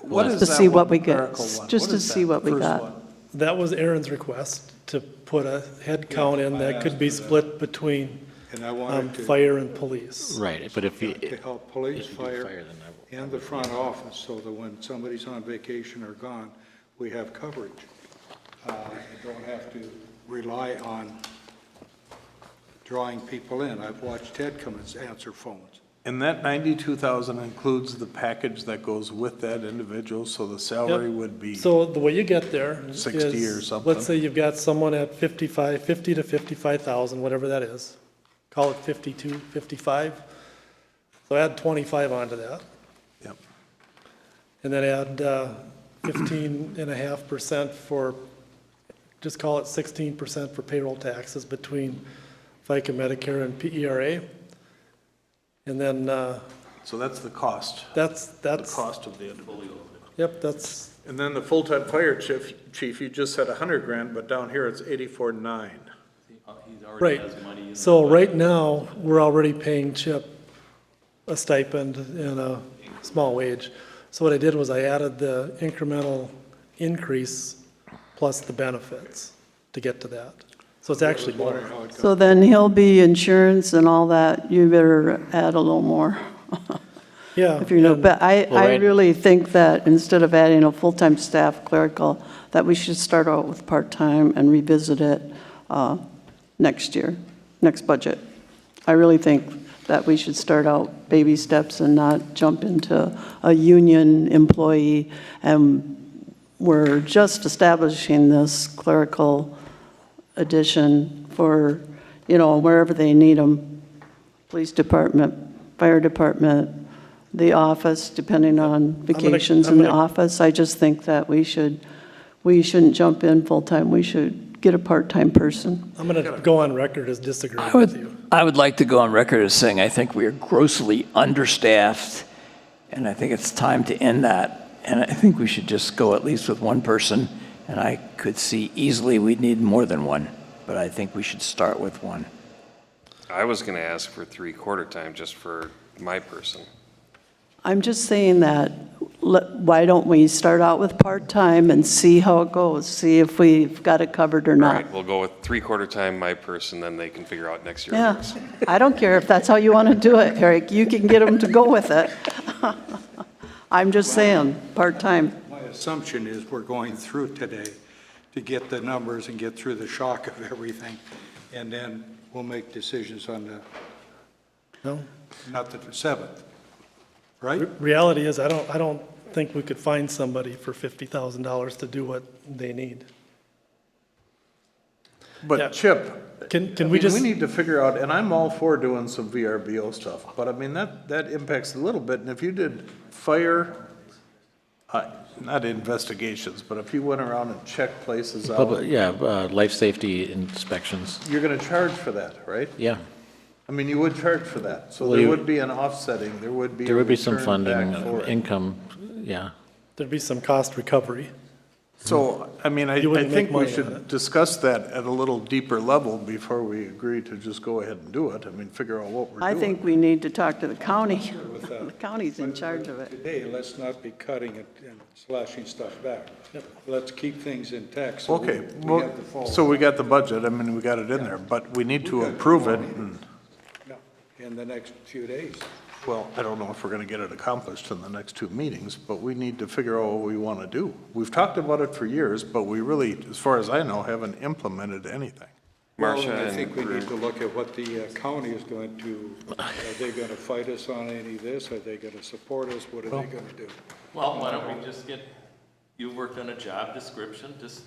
What is To that see one, what we the get, clerical one? just What to is see that what we first got. one? That was Aaron's request, to put a head count in that could be split between And I wanted to, fire and police. Right, but if you, to help police, if you do fire, fire, then I will. and the front office, so that when somebody's on vacation or gone, we have coverage. And don't have to rely on drawing people in. I've watched Ted come and answer phones. And that 92,000 includes the package that goes with that individual, so the salary would be, So the way you get there 60 is, or something. let's say you've got someone at 50 to 55,000, whatever that is. Call it 52, 55. So add 25 onto that. yep. And then add 15.5% for, just call it 16% for payroll taxes between FICA, Medicare, and PERA. And then So that's the cost, that's, the cost of the, yep, that's, and then the full-time fire chief, you just said 100 grand, but down here it's 84.9. He already right. has money in the So budget. right now, we're already paying Chip a stipend and a small wage. So what I did was I added the incremental increase plus the benefits to get to that. So it's actually more. So then he'll be insurance and all that, you better add a little more. Yeah. If you know, and- but I right. really think that instead of adding a full-time staff clerical, that we should start out with part-time and revisit it next year, next budget. I really think that we should start out baby steps and not jump into a union employee. And we're just establishing this clerical addition for, wherever they need them. Police department, fire department, the office, depending on vacations in the office. I just think that we shouldn't jump in full-time. We should get a part-time person. I'm going to go on record as disagreeing with you. I would like to go on record as saying I think we are grossly understaffed, and I think it's time to end that. And I think we should just go at least with one person, and I could see easily we'd need more than one, but I think we should start with one. I was going to ask for 3/4 time just for my person. I'm just saying that, why don't we start out with part-time and see how it goes? See if we've got it covered or All not. right, we'll go with 3/4 time my person, then they can figure out next year. Yeah, theirs. I don't care if that's how you want to do it, Eric. You can get them to go with it. I'm just saying, part-time. My assumption is we're going through today to get the numbers and get through the shock of everything, and then we'll make decisions on No? not the 7th, right? Reality is, I don't think we could find somebody for $50,000 to do what they need. Yeah. But Chip, Can I we mean, just, we need to figure out, and I'm all for doing some VRBO stuff, but I mean, that impacts a little bit, and if you did fire, not investigations, but if you went around and checked places out, Life safety inspections, you're gonna charge for that, right? yeah. I mean, you would charge for that, so Well, there you- would be an offsetting, there would be a There would be some return back funding, for it. income, yeah. there'd be some cost recovery. So, I mean, I You wouldn't think make we money on should it. discuss that at a little deeper level before we agree to just go ahead and do it. I mean, figure out what we're doing. I think we need to talk to the county. The county's in charge of it. Today, let's not be cutting it and slashing stuff back. Let's keep things intact, so we Okay, we well, have the full. so we got the budget, I mean, we got it in there, but we need to approve it, and, In the next few days. well, I don't know if we're gonna get it accomplished in the next 2 meetings, but we need to figure out what we wanna do. We've talked about it for years, but we really, as far as I know, haven't implemented anything. Marcia Well, I and think we Drew. need to look at what the county is going to, are they going to fight us on any of this? Are they going to support us? What are they going to do? Well, why don't we just get, you worked on a job description, just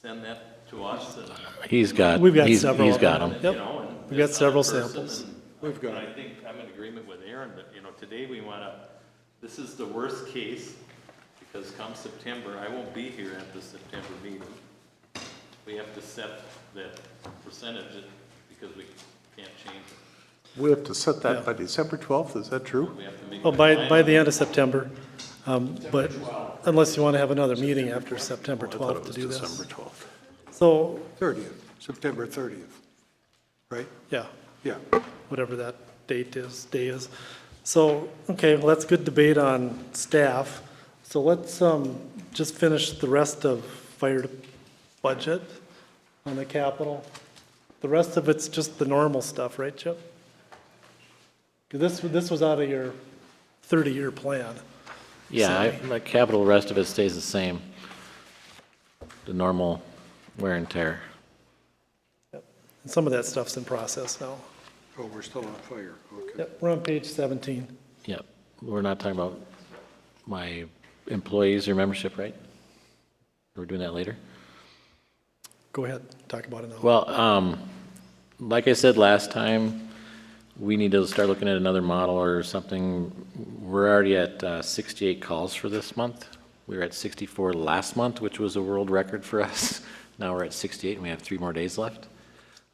send that to us and, He's got, We've got he's several he's of got them. them. you Yep. know, and. We've got this several other person, samples. and- We've got And it. I think I'm in agreement with Aaron that, today we want to, this is the worst case, because come September, I won't be here at the September meeting. We have to set that percentage because we can't change it. We have to set that by December 12th, is that true? We have to make. Oh, the by final. the end of September. But unless you want to have another meeting after September I thought it 12th to was do this. December 12th. So, 30th, September 30th, right? yeah, Yeah. whatever that day is. So, okay, well, that's good debate on staff. So let's just finish the rest of fire budget on the capital. The rest of it's just the normal stuff, right, Chip? 'Cause this was out of your 30-year plan. Yeah, the capital, rest of it stays the same. The normal wear and tear. And some of that stuff's in process now. Oh, we're still on fire, okay. Yep, we're on page 17. Yep, we're not talking about my employees or membership, right? We're doing that later? Go ahead, talk about it now. Well, like I said last time, we need to start looking at another model or something. We're already at 68 calls for this month. We were at 64 last month, which was a world record for us. Now we're at 68 and we have 3 more days left.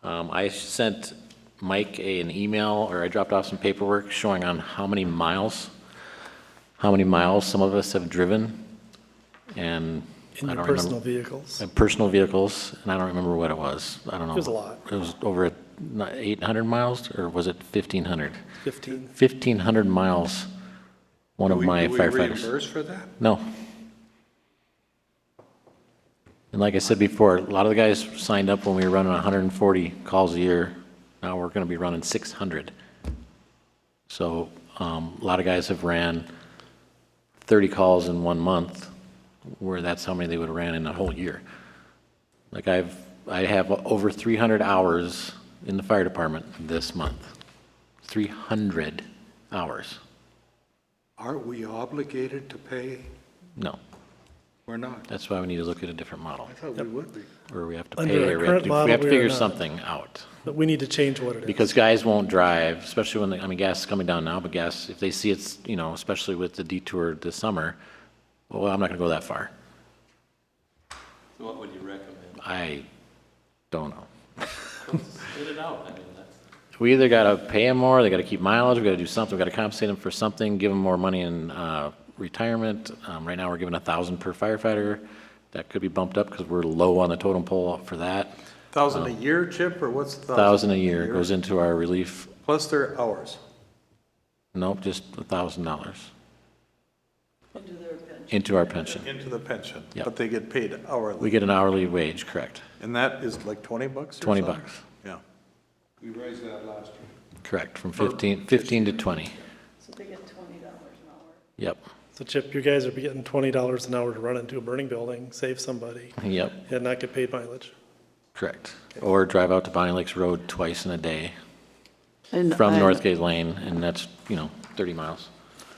I sent Mike an email, or I dropped off some paperwork showing on how many miles some of us have driven. And In I your don't personal remember. vehicles. Personal vehicles, and I don't remember what it was. I don't know. It was a lot. It was over 800 miles, or was it 1,500? 15. 1,500 miles, one of my Do we firefighters. reimburse for that? No. And like I said before, a lot of the guys signed up when we were running 140 calls a year. Now we're going to be running 600. So a lot of guys have ran 30 calls in 1 month, where that's how many they would have ran in a whole year. Like I have over 300 hours in the fire department this month. 300 hours. Aren't we obligated to pay? No, We're not. that's why we need to look at a different model, I thought we would be. where we have to Under pay, our or we current have model, to we are figure not. something out. But we need to change what it is. Because guys won't drive, especially when, I mean, gas is coming down now, but gas, if they see it's, you know, especially with the detour this summer, well, I'm not gonna go that far. So what would you recommend? I don't know. Split it out, I mean, that's. We either gotta pay them more, they gotta keep mileage, we gotta do something, we gotta compensate them for something, give them more money in, retirement. Right now, we're giving 1,000 per firefighter. That could be bumped up because we're low on the totem pole for that. 1,000 a year, Chip, or what's the 1,000 a year goes into our relief. Plus their hours. Nope, just $1,000. Into our pension. Into the pension. Yep. But they get paid hourly. We get an hourly wage, correct? And that is like 20 bucks or 20 something? bucks, Yeah. We raised that last year. correct, from 15 to 20. So they get $20 an hour. Yep, So Chip, you guys are getting $20 an hour to run into a burning building, save somebody, yep, and not get paid mileage. correct. Or drive out to Bonnie Lakes Road twice in a day And from I- Northgate Lane, and that's, 30 miles.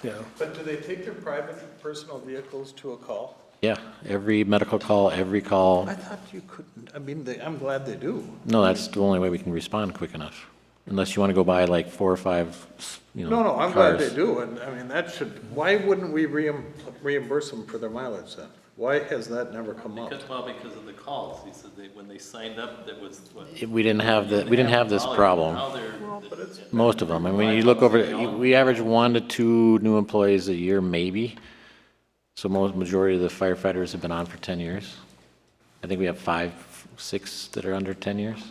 Yeah. But do they take their private personal vehicles to a call? Yeah, every medical call, every call. I thought you couldn't, I mean, I'm glad they do. No, that's the only way we can respond quick enough. Unless you want to go buy like 4 or 5, No, I'm glad they cars. do, and I mean, that should, why wouldn't we reimburse them for their mileage then? Why has that never come up? Because of the calls, he said when they signed up, that was what? We didn't have this volume. problem. Now they're, Most of them. I mean, you look over, we average 1 to 2 new employees a year, maybe. So majority of the firefighters have been on for 10 years. I think we have 5, 6 that are under 10 years.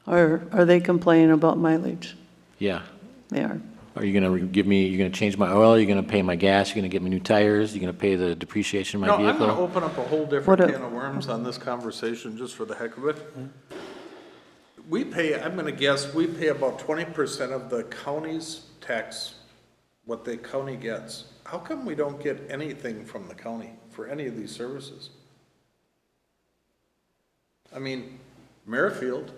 Are they complaining about mileage? Yeah. They are. Are you gonna you're gonna change my oil, you're gonna pay my gas, you're gonna get me new tires, you're gonna pay the depreciation of No, my I'm gonna vehicle? open up a whole What different a- can of worms on this conversation, just for the heck of it. We pay, I'm gonna guess, we pay about 20% of the county's tax, what the county gets. How come we don't get anything from the county for any of these services? I mean, Merrifield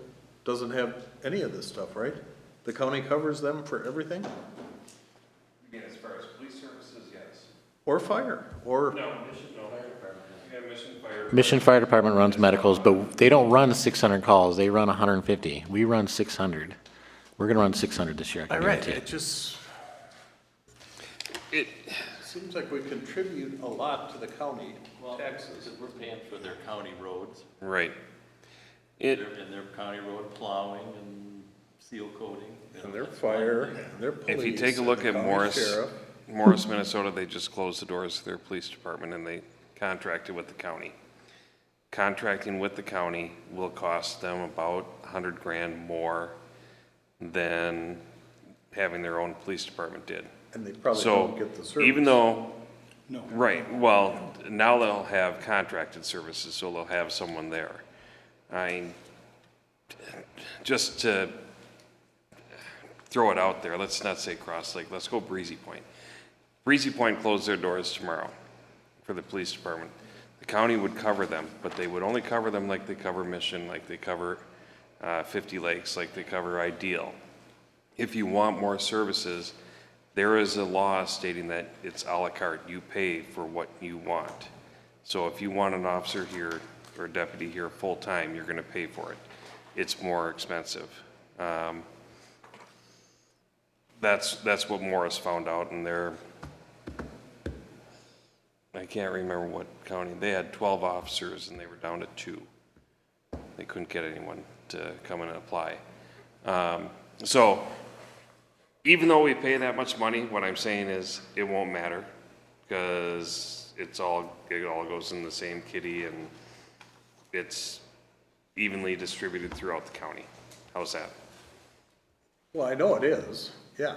doesn't have any of this stuff, right? The county covers them for everything? Again, as far as police services, yes. Or fire, or, No. Yeah, Mission Fire. Mission Fire Department runs medicals, but they don't run 600 calls, they run 150. We run 600. We're gonna run 600 this year, I all can right, guarantee it it. just seems like we contribute a lot to the county well, taxes. because we're paying for their county roads, Right. and their county road plowing and seal coating. And their fire, and their police. If you take a and look the at county sheriff. Morris, Minnesota, they just closed the doors to their police department and they contracted with the county. Contracting with the county will cost them about 100 grand more than having their own police department did. And they probably So don't get the service. even though, right, well, now they'll have contracted services, so they'll have someone there. Just to throw it out there, let's not say Cross Lake, let's go Breezy Point. Breezy Point closed their doors tomorrow for the police department. The county would cover them, but they would only cover them like they cover Mission, like they cover 50 Lakes, like they cover Ideal. if you want more services, there is a law stating that it's à la carte. You pay for what you want. So if you want an officer here or a deputy here full-time, you're gonna pay for it. It's more expensive. That's what Morris found out, and I can't remember what county, they had 12 officers and they were down to 2. They couldn't get anyone to come in and apply. So even though we pay that much money, what I'm saying is it won't matter because it all goes in the same kitty and it's evenly distributed throughout the county. How's that? Well, I know it is, yeah.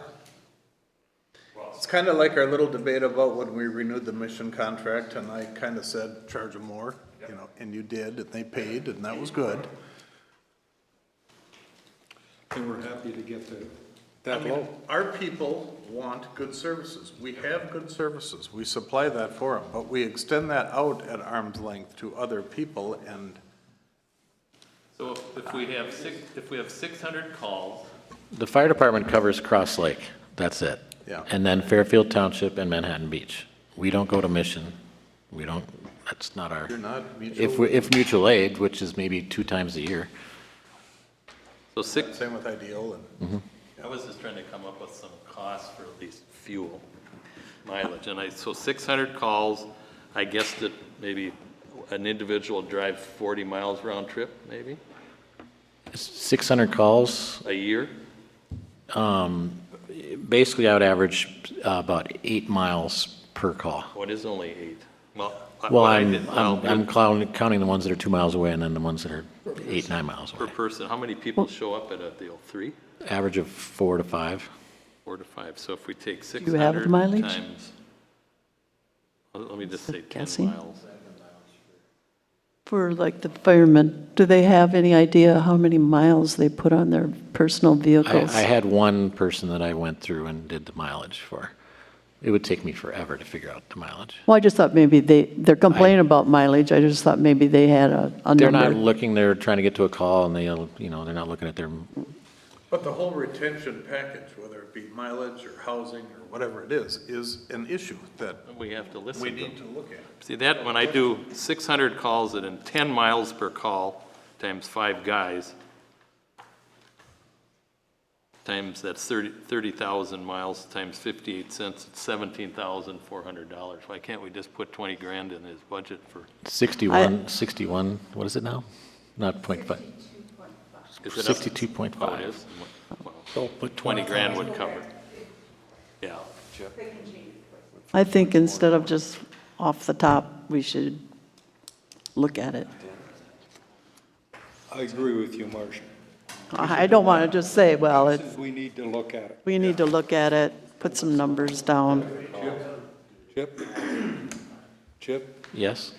It's kind of like our little debate about when we renewed the mission contract, and I kind of said, charge them more, you know, and you did, and they paid, and that was good. And we're happy to get I that mean, low. our people want good services. We have good services. We supply that for them, but we extend that out at arm's length to other people, and So if we have 600 calls, The fire department covers Cross Lake, that's it. Yeah. And then Fairfield Township and Manhattan Beach. We don't go to Mission, that's not our, you're not if mutual aid, which is maybe 2 times a year. so same with Ideal and. I was just trying to come up with some costs for at least fuel mileage, and so 600 calls, I guessed that maybe an individual drive 40 miles round trip, maybe, 600 calls, a year? basically I would average about 8 miles per call. What is only 8? Well, Well, what I did- I'm counting the ones that are 2 miles away and then the ones that are 8, 9 miles Per away. person, how many people show up at a deal? 3, Average of 4 to 5. 4 to 5? So if we take you 600 have the mileage? times, let me just say 10 Guessing? miles. For like the firemen, do they have any idea how many miles they put on their personal vehicles? I had one person that I went through and did the mileage for. It would take me forever to figure out the mileage. Well, I just thought maybe they're complaining about mileage. I just thought maybe they had a They're not number. looking, they're trying to get to a call and they're not looking at their, But the whole retention package, whether it be mileage or housing or whatever it is an issue that We have to listen we to them. need to look at. See, that, when I do 600 calls at 10 miles per call, times 5 guys, times that's 30,000 miles, times 58 cents, it's $17,400. Why can't we just put 20 grand in his budget for, 61, what is it now? Not .5, is it up? 62.5. Oh, it is? Well, 20 grand would cover it. Yeah. I think instead of just off the top, we should look at it. I agree with you, Marcia. I don't want to just say, well, We need to look at it. we need to look at it, put some numbers down. Chip, Yes?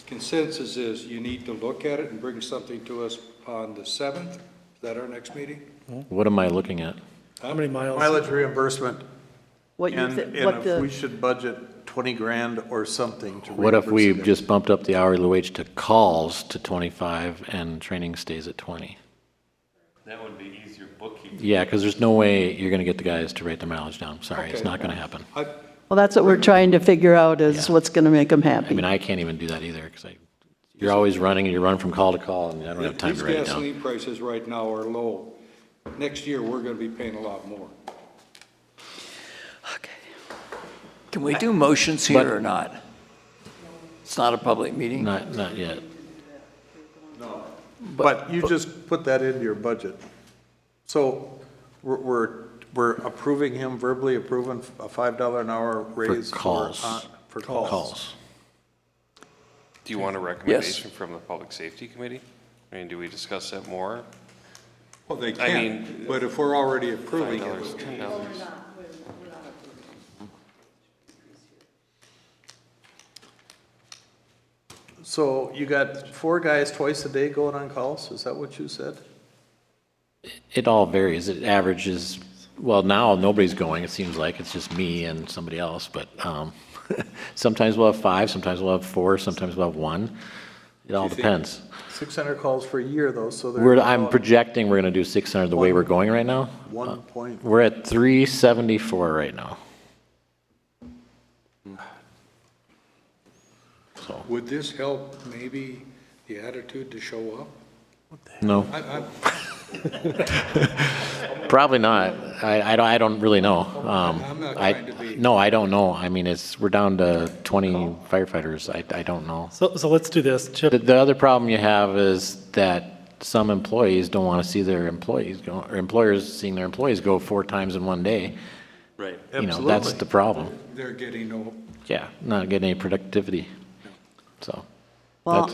consensus is you need to look at it and bring something to us on the 7th? Is that our next meeting? What am I looking at? How many miles? Mileage reimbursement, What you, and thi- what if we the, should budget 20 grand or something to. What if we reimburse it. just bumped up the hourly wage to calls to 25 and training stays at 20? That would be easier bookkeeping. Yeah, because there's no way you're going to get the guys to write their mileage down. Sorry, it's Okay. not going to happen. well, that's what we're trying to figure out is Yeah. what's going to make them I happy. mean, I can't even do that either because you're always running and you run from call to call and I don't have time These to write it down. gasoline prices right now are low. Next year, we're gonna be paying a lot more. Can we do motions here or not? It's not a public meeting. Not yet. But you just put that into your budget. So we're approving him, verbally approving a $5 an hour raise. calls. For calls. Calls. Do you want a recommendation from the Public Safety Committee? I mean, do we discuss that more? Well, they I can, mean, but if we're already approving $5, it, $10. So you got 4 guys twice a day going on calls? Is that what you said? It all varies. It averages, well, now nobody's going. It seems like it's just me and somebody else. But sometimes we'll have 5, sometimes we'll have 4, sometimes we'll have 1. It all you think? depends. 600 calls for a year, though, so they're. I'm about projecting we're gonna do 600 the way we're going right now. 1 point. We're at 374 right now. So, Would this help maybe the attitude to show up? no, I, probably not. I don't really know. I'm not trying to be- No, I don't know. I mean, we're down to 20 firefighters. I don't know. So let's do this. Chip, The other problem you have is that some employees don't want to see their employees go, or employers seeing their employees go 4 times in one day. Right. You know, that's Absolutely. the problem. they're getting no, Yeah, not getting any productivity. So, Well,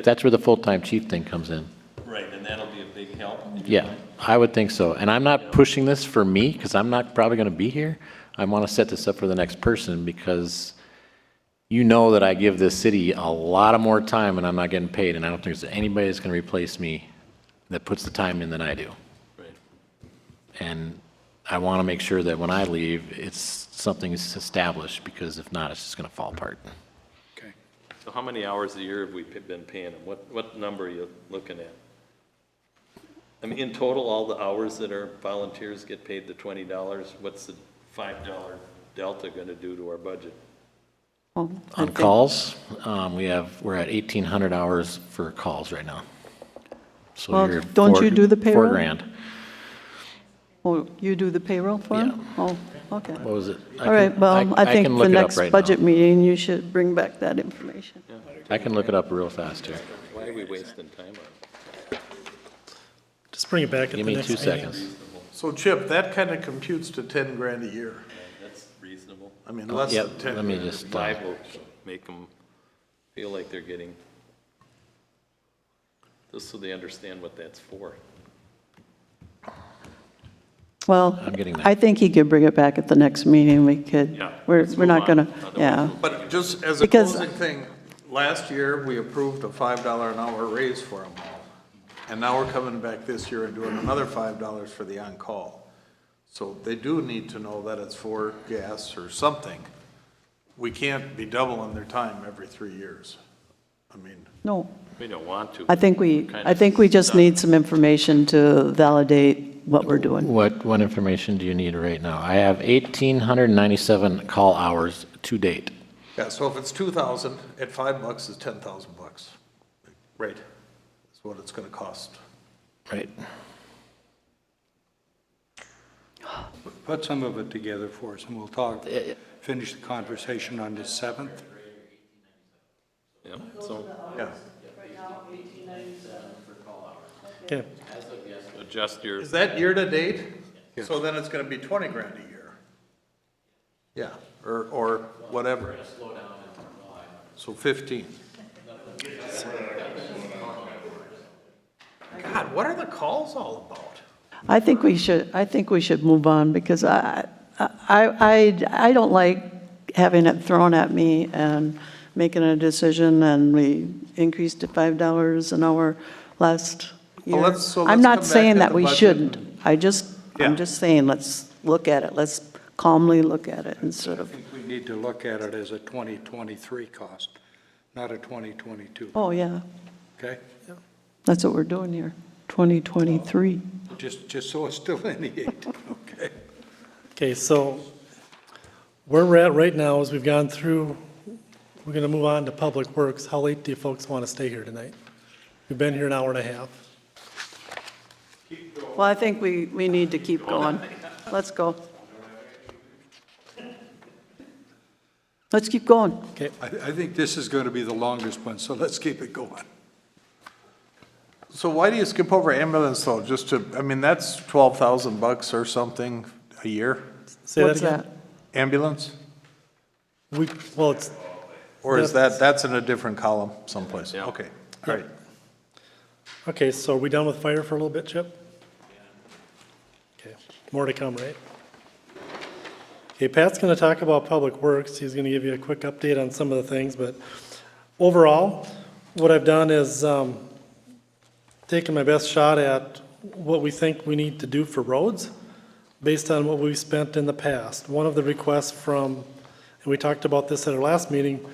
that's where the full-time chief thing comes in. Right, and that'll be a big help. Yeah, I would think so. And I'm not pushing this for me, because I'm not probably going to be here. I want to set this up for the next person, because you know that I give this city a lot of more time and I'm not getting paid, and I don't think there's anybody that's going to replace me that puts the time in than I do. Right. And I want to make sure that when I leave, it's something is established, because if not, it's just going to fall apart. okay. So how many hours a year have we been paying them? What number are you looking at? I mean, in total, all the hours that our volunteers get paid the $20, what's the $5 delta gonna do to our budget? well, I On think- calls, we're at 1,800 hours for calls right now. So Well, you're don't you do the payroll? $4,000. Oh, you do the payroll for them? Yeah. Oh, okay. What was it? All right, well, I think can the look it up next right budget now. meeting, you should bring back that information. I can look it up real fast here. Why are we wasting time on it? just bring it back at the Give me next 2 meeting. seconds. So Chip, that kind of computes to 10 grand a year. That's reasonable. I mean, less Yep, than 10. let me grand. just, Five will make them feel like they're getting, just so they understand what that's for. Well, I'm getting there. I think he could bring it back at the next meeting. We could, Yeah, we're let's we're not move on. gonna, Otherwise yeah. But just as a Because- closing thing, last year, we approved a $5 an hour raise for them all. And now we're coming back this year and doing another $5 for the on-call. So they do need to know that it's for gas or something. We can't be doubling their time every 3 years. I mean, No, We don't want to. I think we just need some information to validate what we're doing. What information do you need right now? I have 1,897 call hours to date. yeah, so if it's 2,000 at $5 is 10,000 bucks. Right, that's what it's gonna cost. Right. Put some of it together for us, and we'll talk, finish the conversation on the 7th. Yeah, so Yeah. Okay, adjust your, Is that year-to-date? So then it's gonna be 20 grand a year. Yeah, or whatever. So 15. God, what are the calls all about? I think we should move on, because I don't like having it thrown at me and making a decision, and we increased to $5 an hour last year. Well, so I'm let's not come back saying at that the we budget. shouldn't. I'm Yeah. just saying, let's look at it. Let's calmly look at it instead I of, think we need to look at it as a 2023 cost, not a 2022, oh, yeah, okay? that's what we're doing here, 2023. Just so it's delineated, okay? okay, so where we're at right now is we've gone through, we're gonna move on to Public Works. How late do you folks want to stay here tonight? We've been here an hour and a half. Well, I think we need to keep going. Let's go. Let's keep going. Okay, I think this is going to be the longest one, so let's keep it going. So why do you skip over ambulance though? Just to, I mean, that's 12,000 bucks or something a year? say that What's again? that? Ambulance? Well, it's, Or is that's in a different column someplace? Yeah. Okay, all right. okay, so are we done with fire for a little bit, Chip? Okay, more to come, right? Okay, Pat's gonna talk about Public Works. He's gonna give you a quick update on some of the things, but overall, what I've done is, taken my best shot at what we think we need to do for roads based on what we've spent in the past. One of the requests from, and we talked about this at our last meeting,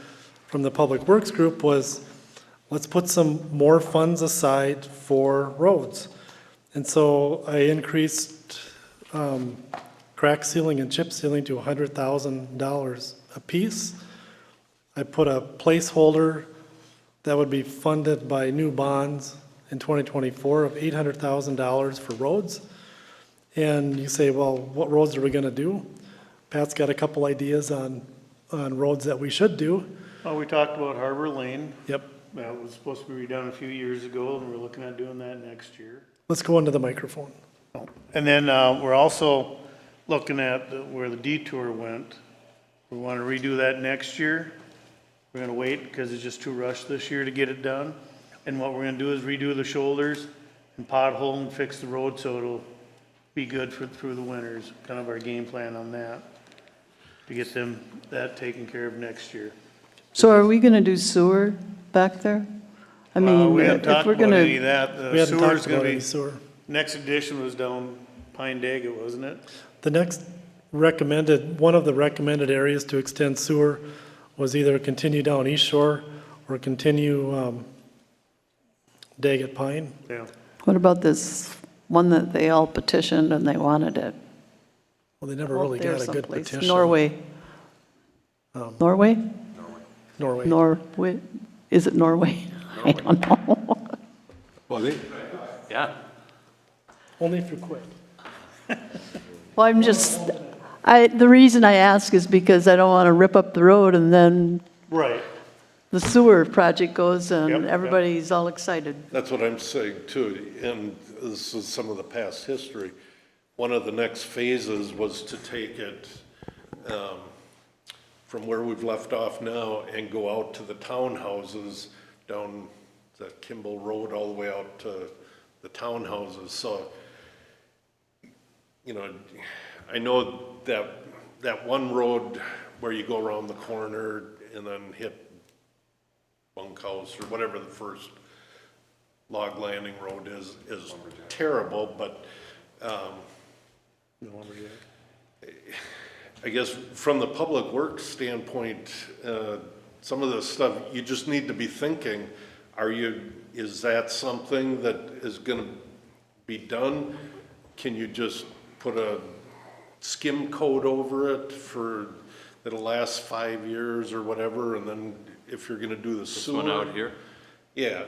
from the Public Works group was, let's put some more funds aside for roads. And so I increased crack sealing and chip sealing to $100,000 apiece. I put a placeholder that would be funded by new bonds in 2024 of $800,000 for roads. And you say, well, what roads are we going to do? Pat's got a couple ideas on roads that we should do. We talked about Harbor Lane. Yep. That was supposed to be redone a few years ago, and we're looking at doing that next year. Let's go into the microphone. And then we're also looking at where the detour went. We want to redo that next year. We're going to wait because it's just too rushed this year to get it done. And what we're going to do is redo the shoulders and pothole and fix the road so it'll be good through the winters. Kind of our game plan on that, to get that taken care of next year. So are we going to do sewer back there? I mean, We haven't if talked we're about going any of to, that. We The haven't sewer's talked going about to any be, sewer. next addition was down Pine Daggett, wasn't it? The next one of the recommended areas to extend sewer was either continue down East Shore or continue Daggett Pine. Yeah. what about this one that they all petitioned and they wanted it? Well, they never really There got a good someplace. petition. Norway. Norway? Norway. Norway, is it Norway? I don't know. Well, Yeah. Only if you quit. Well, the reason I ask is because I don't want to rip up the road and then Right. the sewer project goes Yep, and yep. everybody's all excited. That's what I'm saying too, and this is some of the past history. One of the next phases was to take it from where we've left off now and go out to the townhouses down the Kimball Road all the way out to the townhouses. So, you know, I know that one road where you go around the corner and then hit Bunkhouse or whatever the first log landing road is terrible, but I guess from the public works standpoint, some of the stuff, you just need to be thinking, is that something that is gonna be done? Can you just put a skim coat over it that'll last 5 years or whatever, and then if you're gonna do the This sewer. one out here? Yeah,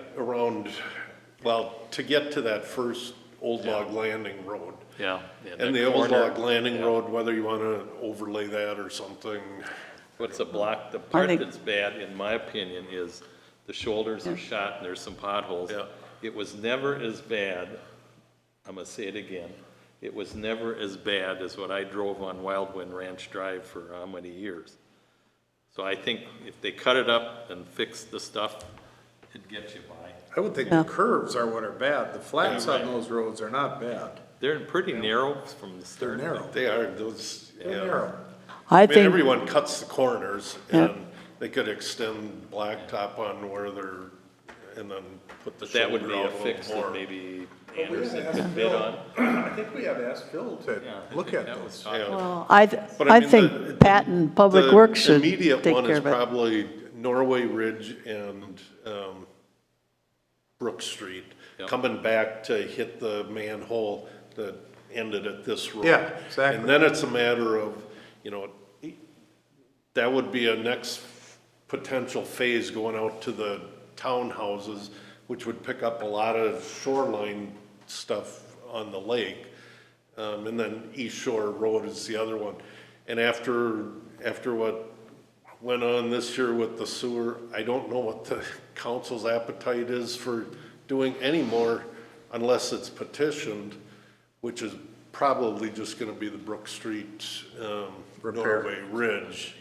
to get to that first old log landing road. Yeah. And that the old corner, log landing yeah. road, whether you wanna overlay that or something. What's the part think- that's bad, in my opinion, is the shoulders are shot and there's some potholes. Yeah. It was never as bad, I'm gonna say it again, it was never as bad as what I drove on Wildwind Ranch Drive for how many years? So I think if they cut it up and fix the stuff, it'd get you by. I would think Yeah. the curves are what are bad. The flats Yeah, on right. those roads are not bad. They're pretty narrow from the They're start. narrow. They are, those, They're yeah. narrow. I I mean, think, everyone cuts the corners, Yeah. and they could extend blacktop on where they're, and then put the But that would shoulder be out a a fix little that more. maybe Anderson could bid on. I think we have asked Phil to Yeah, I look think at that those. was talked Yeah. well, But I mean, think Pat and Public the Works should immediate take one care is of it. probably Norway Ridge and Brook Street, Yep. coming back to hit the manhole that ended at this road. Yeah, exactly. And then it's a matter of, that would be a next potential phase going out to the townhouses, which would pick up a lot of shoreline stuff on the lake. And then East Shore Road is the other one. And after what went on this year with the sewer, I don't know what the council's appetite is for doing any more unless it's petitioned, which is probably just gonna be the Brook Street, Repair. Norway Ridge.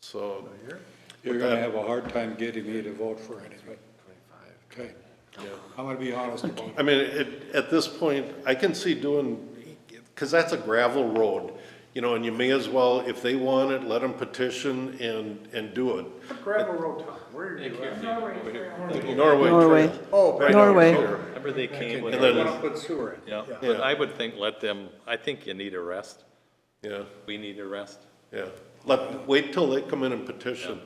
So, You're gonna have a hard time getting me to vote for anything. Okay. I'm gonna be honest about it. I mean, at this point, I can see doing, because that's a gravel road, and you may as well, if they want it, let them petition and do it. Gravel road, Tom, where are you at? Norway Norway. Trail. Oh, Right Norway. out here. Remember they came with, And then- Want to put sewer in. yeah, Yeah. but I would think let them, I think you need a rest. Yeah, We need a rest. yeah. Wait till they come in and petition,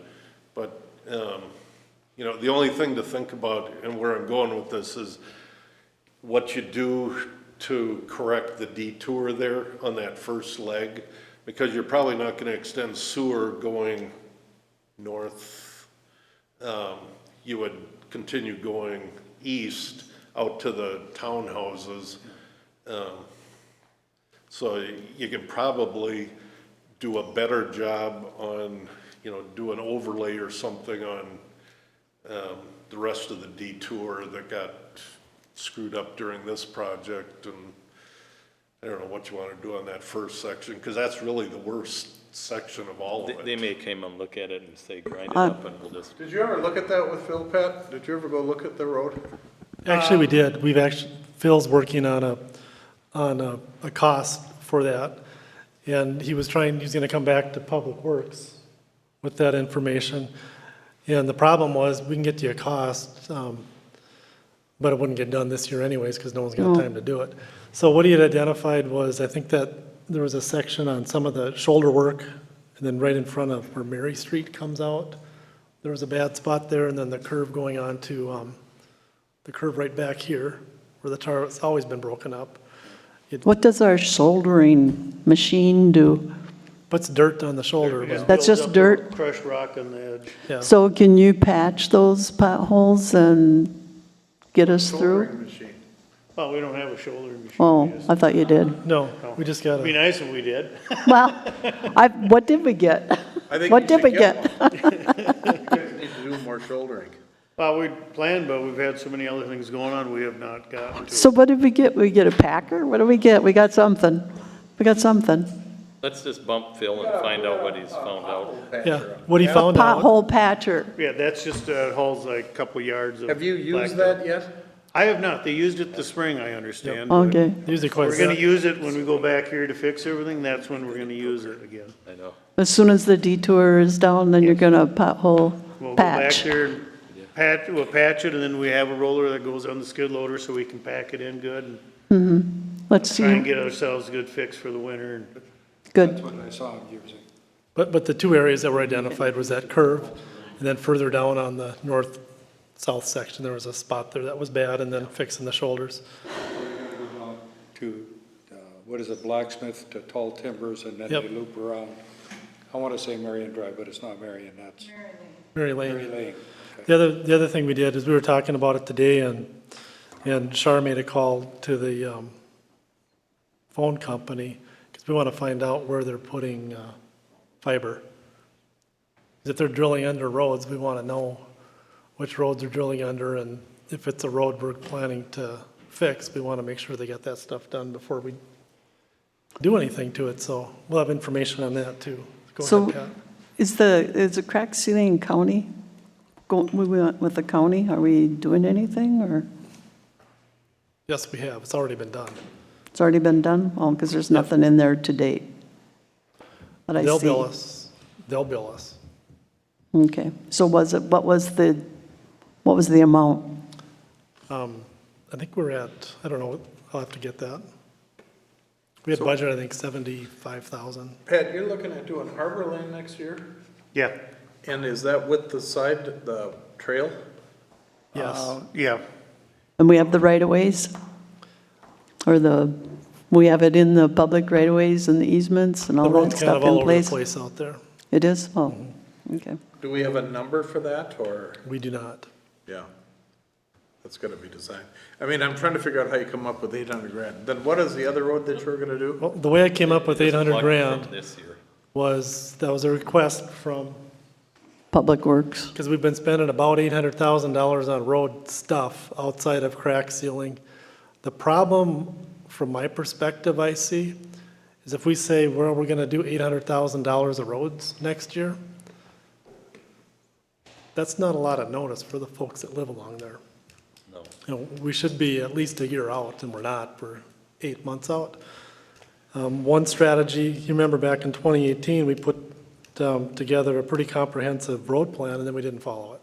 but, You know, the only thing to think about, and where I'm going with this, is what you do to correct the detour there on that first leg, because you're probably not gonna extend sewer going north. You would continue going east out to the townhouses. So you can probably do a better job on, you know, do an overlay or something on the rest of the detour that got screwed up during this project. And I don't know what you want to do on that first section, because that's really the worst section of all of it. They may come and look at it and say, grind it up, and we'll just. Did you ever look at that with Phil, Pat? Did you ever go look at the road? Actually, we did. We've actually, Phil's working on a cost for that. And he's gonna come back to Public Works with that information. And the problem was, we can get you a cost, but it wouldn't get done this year anyways, because no one's got time to do it. So what he had identified was, I think that there was a section on some of the shoulder work, and then right in front of where Mary Street comes out, there was a bad spot there, and then the curve going on to, the curve right back here, where the tar has always been broken up. It What does our shouldering machine do? puts dirt on the shoulder. It but- That's builds just up dirt? Crushed rock on the edge. Yeah. So can you patch those potholes and get us through? Shouldering machine. Well, we don't have a shouldering machine. Oh, We just- I thought you did. No, we just got It'd be to, nice if we did. Well, what did we get? I think What you did should we get get? You guys need to do more shouldering. Well, we planned, but we've had so many other things going on, we have not gotten to. So what did we get? We get a packer? What did we get? We got something. We got something. Let's just bump Phil and find out what he's found out. yeah, what he found out. Pothole patcher. Yeah, that's just, hauls like a couple yards of. Have you used blacktop. that yet? I have not. They used it this spring, I understand. but Okay. Usually quite We're a gonna bit. use it when we go back here to fix everything, that's when we're gonna use it again. I know. As soon as the detour is down, then you're gonna pothole We'll go back patch. there and we'll patch it, and then we have a roller that goes on the skid loader so we can pack it in good and Let's try and see. get ourselves a good fix for the winter. And Good. That's what I saw him using. But the two areas that were identified was that curve, and then further down on the north-south section, there was a spot there that was bad, and then fixing the shoulders. To, what is it, Blacksmith to Tall Timbers, and then Yep. they loop around. I want to say Marion Drive, but it's not Marion, that's Mary Mary Lane. Lane. The other thing we did is we were talking about it today, and Shar made a call to the phone company, because we want to find out where they're putting fiber. 'Cause if they're drilling under roads, we want to know which roads they're drilling under, and if it's a road we're planning to fix, we want to make sure they get that stuff done before we do anything to it, so we'll have information on that too. Go So- ahead, Pat. Is the crack ceiling county, we went with the county? Are we doing anything, or Yes, we have, it's already been done. it's already been done? Oh, because there's nothing in there to date. That I see. They'll bill us, they'll bill us. Okay, so what was the amount? I think we're at, I don't know, I'll have to get that. We had budget, I think, 75,000. Pat, you're looking at doing Harbor Lane next year? yeah, And is that with the side, the trail? Yes, yeah. And we have the right-of-ways? Or we have it in the public right-of-ways and the easements and the all that road's kind stuff of all in over the place? place out there. It is? Oh, okay. Do we have a number for that, or? We do not. Yeah, that's gotta be designed. I mean, I'm trying to figure out how you come up with 800 grand. Then what is the other road that you were gonna do? Well, the way I came up with 800 Plug grand from This year. was, that was a request from, Public Works. because we've been spending about $800,000 on road stuff outside of crack sealing. The problem, from my perspective, I see, is if we say, well, we're gonna do $800,000 of roads next year, that's not a lot of notice for the folks that live along there. No. You know, we should be at least a year out, and we're not, we're 8 months out. One strategy, you remember back in 2018, we put together a pretty comprehensive road plan, and then we didn't follow it.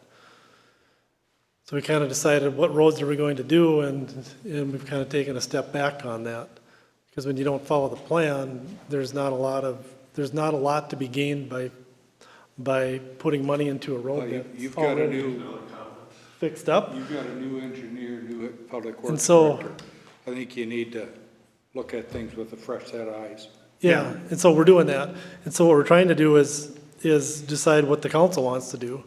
So we kind of decided what roads are we going to do, and we've kind of taken a step back on that. Because when you don't follow the plan, there's not a lot to be gained by putting money into a Well, road you- that's You've got a already. new, fixed up. You've got a new engineer, new public And works so- director. I think you need to look at things with a fresh set of eyes. Yeah, and so we're doing that. And so what we're trying to do is decide what the council wants to do.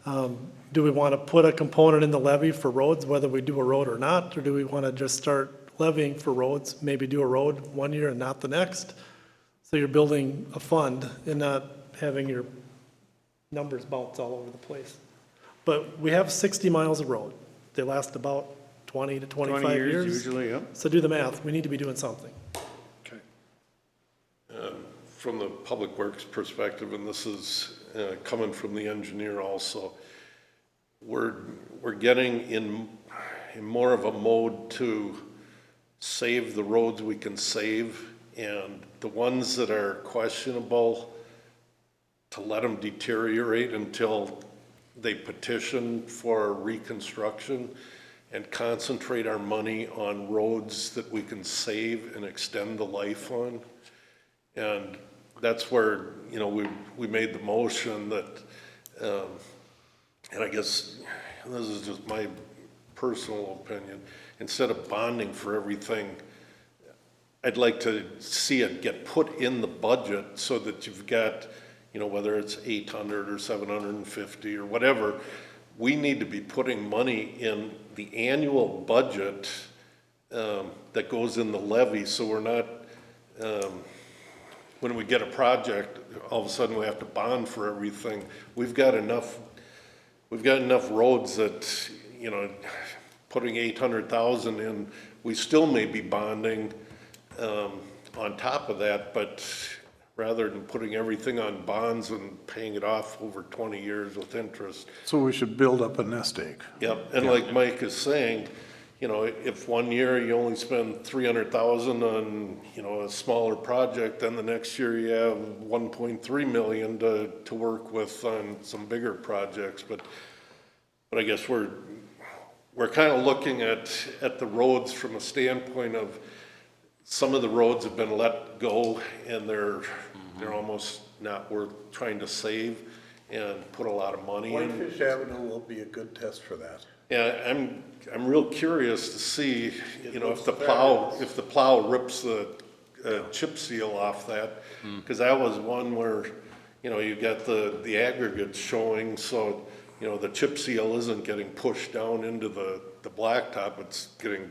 Do we want to put a component in the levy for roads, whether we do a road or not? Or do we want to just start levying for roads, maybe do a road one year and not the next? So you're building a fund and not having your numbers bounce all over the place. But we have 60 miles of road. They last about 20 to 25 20 years. years usually, yeah. So do the math. We need to be doing something. Okay. From the public works perspective, and this is coming from the engineer also, we're getting in more of a mode to save the roads we can save, and the ones that are questionable, to let them deteriorate until they petition for reconstruction, and concentrate our money on roads that we can save and extend the life on. And that's where, you know, we made the motion that, and I guess this is just my personal opinion, instead of bonding for everything, I'd like to see it get put in the budget so that you've got, you know, whether it's 800 or 750 or whatever, we need to be putting money in the annual budget that goes in the levy, so we're not, when we get a project, all of a sudden we have to bond for everything. We've got enough roads that, you know, putting 800,000 in, we still may be bonding on top of that, but rather than putting everything on bonds and paying it off over 20 years with interest. So we should build up a nest egg. Yep, and like Mike is saying, you know, if one year you only spend 300,000 on, you know, a smaller project, then the next year you have 1.3 million to work with on some bigger projects. But I guess we're kind of looking at the roads from a standpoint of, some of the roads have been let go and they're almost not worth trying to save and put a lot of money in. Whitefish Avenue will be a good test for that. Yeah, I'm real curious to see, you know, if the plow rips the chip seal off that, because that was one where, you know, you got the aggregates showing, so, you know, the chip seal isn't getting pushed down into the blacktop, it's getting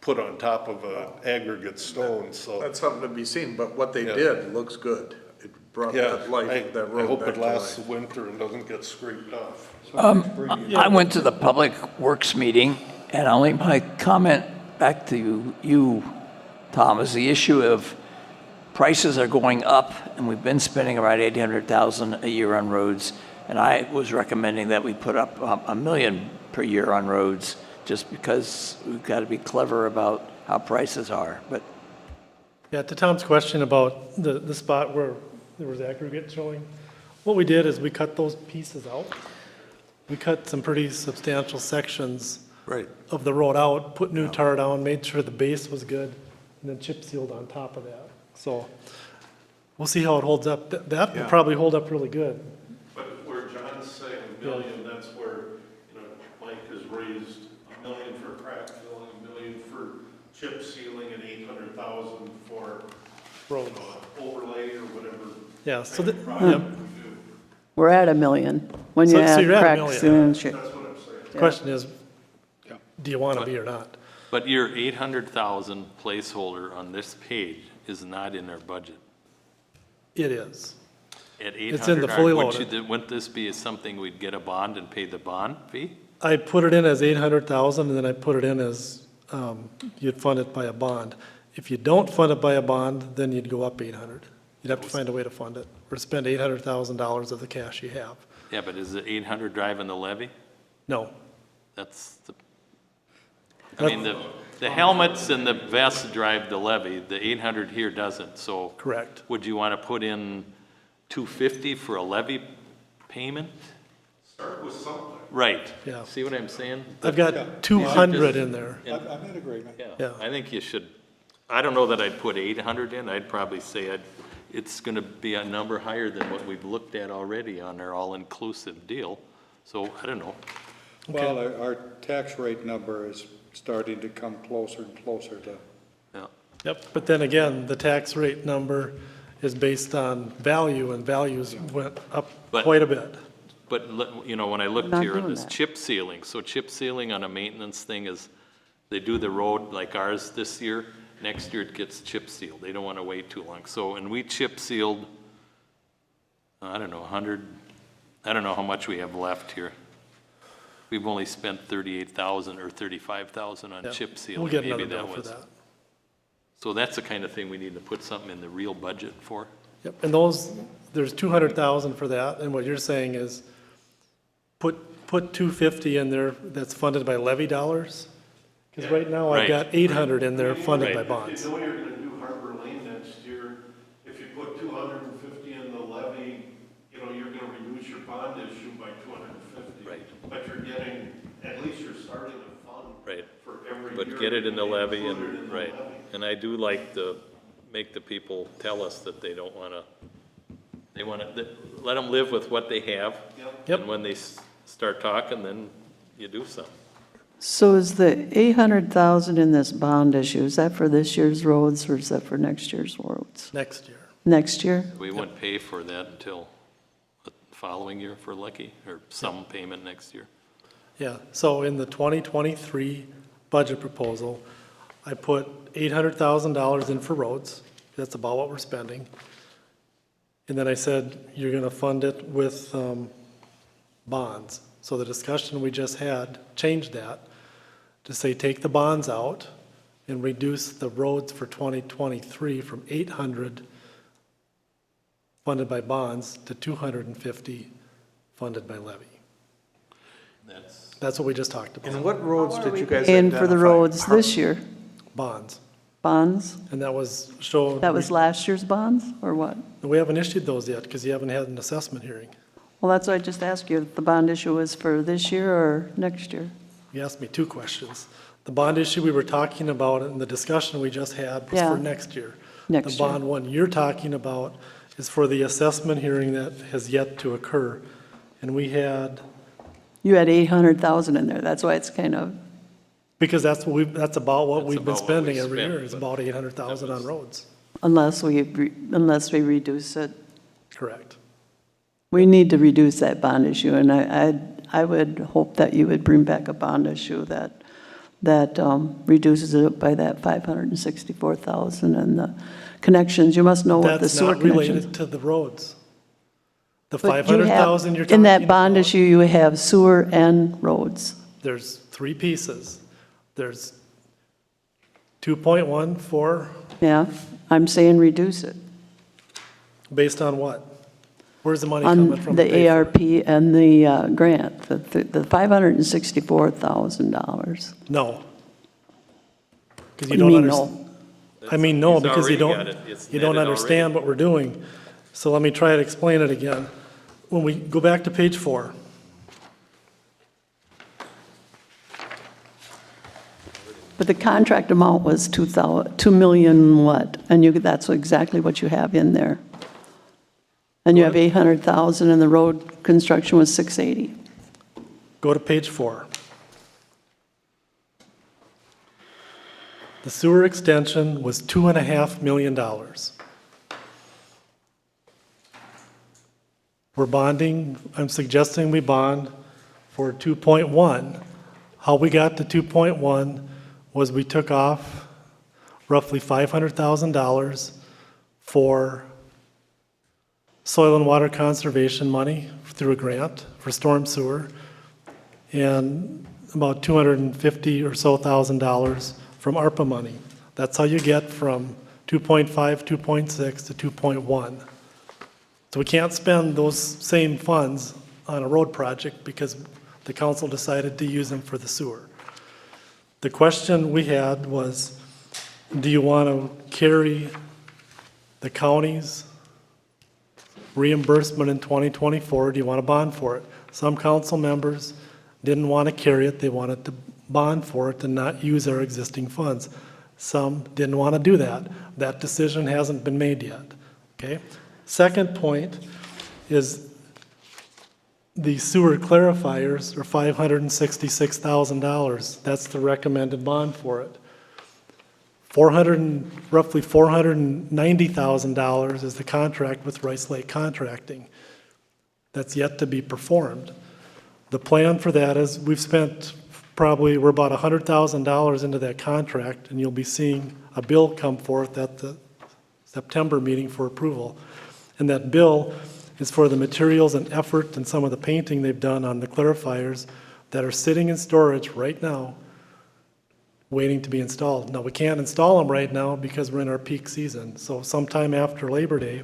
put on top of a aggregate stone, so. That's something to be seen, but what they Yeah. did looks good. It brought Yeah, that life, that I road hope back it to lasts life. the winter and doesn't get scraped off. I went to the Public Works meeting, and I'll leave my comment back to you, Tom, is the issue of prices are going up, and we've been spending about $800,000 a year on roads, and I was recommending that we put up $1 million per year on roads, just because we've got to be clever about how prices are, but Yeah, to Tom's question about the spot where there was aggregate showing, what we did is we cut those pieces out. We cut some pretty substantial sections Right. of the road out, put new tar down, made sure the base was good, and then chip sealed on top of that. So we'll see how it holds up. That will Yeah. probably hold up really good. But where John's saying $1 million, that's where, you know, Mike has raised $1 million for crack filling, $1 million for chip sealing, and 800,000 for Road. overlay or whatever. Yeah, so, yep. project we do. We're at $1 million when you So add you're at $1 crack million. seal and chip. That's what I'm saying. The question is, do you want to be or not? But your 800,000 placeholder on this page is not in our budget. It is. At It's in the 800, fully wouldn't this be something we'd get a bond and pay the bond fee? I put it in as 800,000, and then I put it in as, you'd fund it by a bond. If you don't fund it by a bond, then you'd go up 800. You'd have to find a way to fund it, or spend $800,000 of the cash you have. Yeah, but is the 800 driving the levy? No, That's the, I mean, the helmets and the vests drive the levy, the 800 here doesn't, so. correct. Would you want to put in 250 for a levy payment? Start with something. Right. Yeah. See what I'm saying? I've got 200 in there. I'm in agreement. Yeah, Yeah. I think you should, I don't know that I'd put 800 in, I'd probably say it's gonna be a number higher than what we've looked at already on our all-inclusive deal, so I don't know. Well, our tax rate number is starting to come closer and closer to, Yep, but then again, the tax rate number is based on value, and values went up But- quite a bit. But, you know, when I looked Not here at doing this that. chip sealing, so chip sealing on a maintenance thing is, they do the road like ours this year, next year it gets chip sealed. They don't want to wait too long. So, and we chip sealed, I don't know, 100, I don't know how much we have left here. We've only spent 38,000 or 35,000 on Yeah, chip sealing. We'll get Maybe another that bill for was. that. So that's the kind of thing we need to put something in the real budget for. Yep, and those, there's 200,000 for that, and what you're saying is put 250 in there that's funded by levy dollars? Because right now I've Right. got 800 in there funded by Right. bonds. If you know you're gonna do Harbor Lane next year, if you put 250 in the levy, you know, you're gonna reduce your bond issue by 250. Right. But you're getting, at least you're starting a fund. Right. For every year. But get it in the levy Included in and, the right. levy. And I do like to make the people tell us that they don't want to, they want to, let them live with what they have. Yep. And when they start talking, then you do something. So is the 800,000 in this bond issue, is that for this year's roads or is that for next year's roads? Next year. Next year? We wouldn't pay for that until the following year for Lucky, or some payment next year. Yeah, so in the 2023 budget proposal, I put $800,000 in for roads. That's about what we're spending. And then I said, you're going to fund it with bonds. So the discussion we just had changed that to say, take the bonds out and reduce the roads for 2023 from 800 funded by bonds to 250 funded by levy. That's what we just talked about, And what roads did you guys And for the identify? roads this year, bonds. bonds? And that was shown. That was last year's bonds, or what? We haven't issued those yet because you haven't had an assessment hearing. Well, that's what I just asked you, if the bond issue was for this year or next year? You asked me two questions. The bond issue we were talking about and the discussion we just had was Yeah. for next year. Next The year. bond one you're talking about is for the assessment hearing that has yet to occur. And we had, You had 800,000 in there, that's why it's kind of, because that's what that's about what That's we've been about what we spending every spent, year, is but about 800,000 on roads. unless we reduce it. Correct. We need to reduce that bond issue, and I would hope that you would bring back a bond issue that reduces it by that 564,000 and the connections, you must know what the That's sewer not connections. related to the roads. The But you have- 500,000 you're talking In that bond about, issue, you have sewer and roads. there's three pieces. There's 2.1 for, Yeah, I'm saying reduce it based on what? Where's the money coming on from? the to pay for it? ARP and the grant, the $564,000. No. Because What you do you don't mean, understand. I mean, no, He's because you already don't, got it. It's you don't netted understand what we're doing. So let me try to explain it again. When we go back to page 4. But the contract amount was 2 million what? And that's exactly what you have in there. And you have 800,000 and the road construction was 680. Go to page 4. The sewer extension was $2.5 million. We're bonding, I'm suggesting we bond for 2.1. How we got to 2.1 was we took off roughly $500,000 for soil and water conservation money through a grant for storm sewer, and about $250,000 or so from ARPA money. That's how you get from 2.5, 2.6 to 2.1. So we can't spend those same funds on a road project because the council decided to use them for the sewer. The question we had was, do you want to carry the county's reimbursement in 2024? Do you want to bond for it? Some council members didn't want to carry it. They wanted to bond for it and not use our existing funds. Some didn't want to do that. That decision hasn't been made yet, okay? Second point is The sewer clarifiers are $566,000. That's the recommended bond for it. Roughly $490,000 is the contract with Rice Lake Contracting. That's yet to be performed. The plan for that is we're about $100,000 into that contract, and you'll be seeing a bill come forth at the September meeting for approval. And that bill is for the materials and effort and some of the painting they've done on the clarifiers that are sitting in storage right now, waiting to be installed. Now, we can't install them right now because we're in our peak season. So sometime after Labor Day,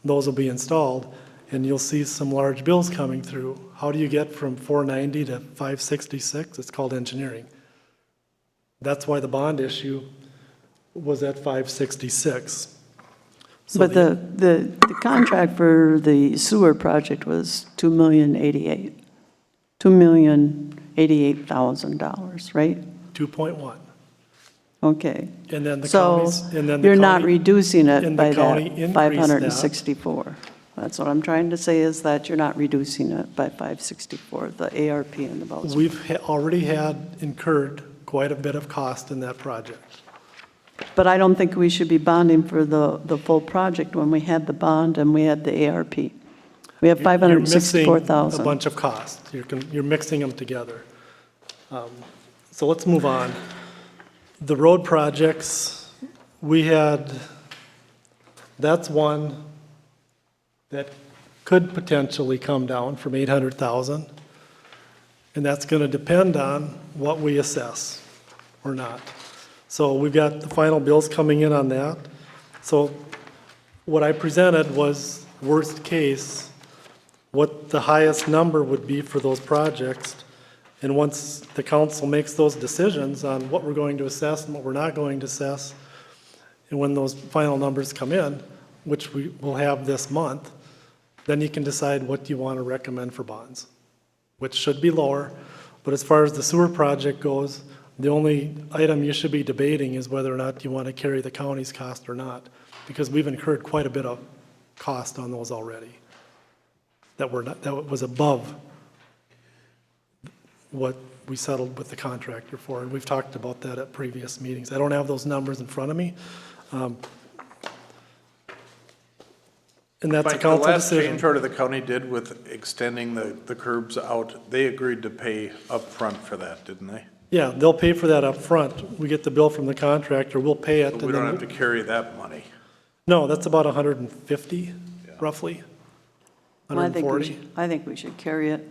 those will be installed, and you'll see some large bills coming through. How do you get from 490 to 566? It's called engineering. That's why the bond issue was at 566. So But the contract for the sewer project was $2,088,000, right? 2.1. Okay. And then the So counties, and then the you're not county- reducing it and by the that county increased that. 564. That's what I'm trying to say, is that you're not reducing it by 564, the ARP and the voucher. We've already had incurred quite a bit of cost in that project. But I don't think we should be bonding for the full project when we had the bond and we had the ARP. We have You're missing a 564,000. bunch of costs. You're mixing them together. So let's move on. The road projects, that's one that could potentially come down from 800,000. And that's going to depend on what we assess or not. So we've got the final bills coming in on that. So what I presented was worst case, what the highest number would be for those projects. And once the council makes those decisions on what we're going to assess and what we're not going to assess, and when those final numbers come in, which we will have this month, then you can decide what you want to recommend for bonds, which should be lower. But as far as the sewer project goes, the only item you should be debating is whether or not you want to carry the county's cost or not, because we've incurred quite a bit of cost on those already that was above what we settled with the contractor for, and we've talked about that at previous meetings. I don't have those numbers in front of me. And that's a Mike, council the last decision. change order the county did with extending the curbs out, they agreed to pay upfront for that, didn't they? Yeah, they'll pay for that up front. We get the bill from the contractor, we'll pay it. But and we don't then- have to carry that money. No, that's about 150, roughly. Well, I think we 140. should- I think we should carry it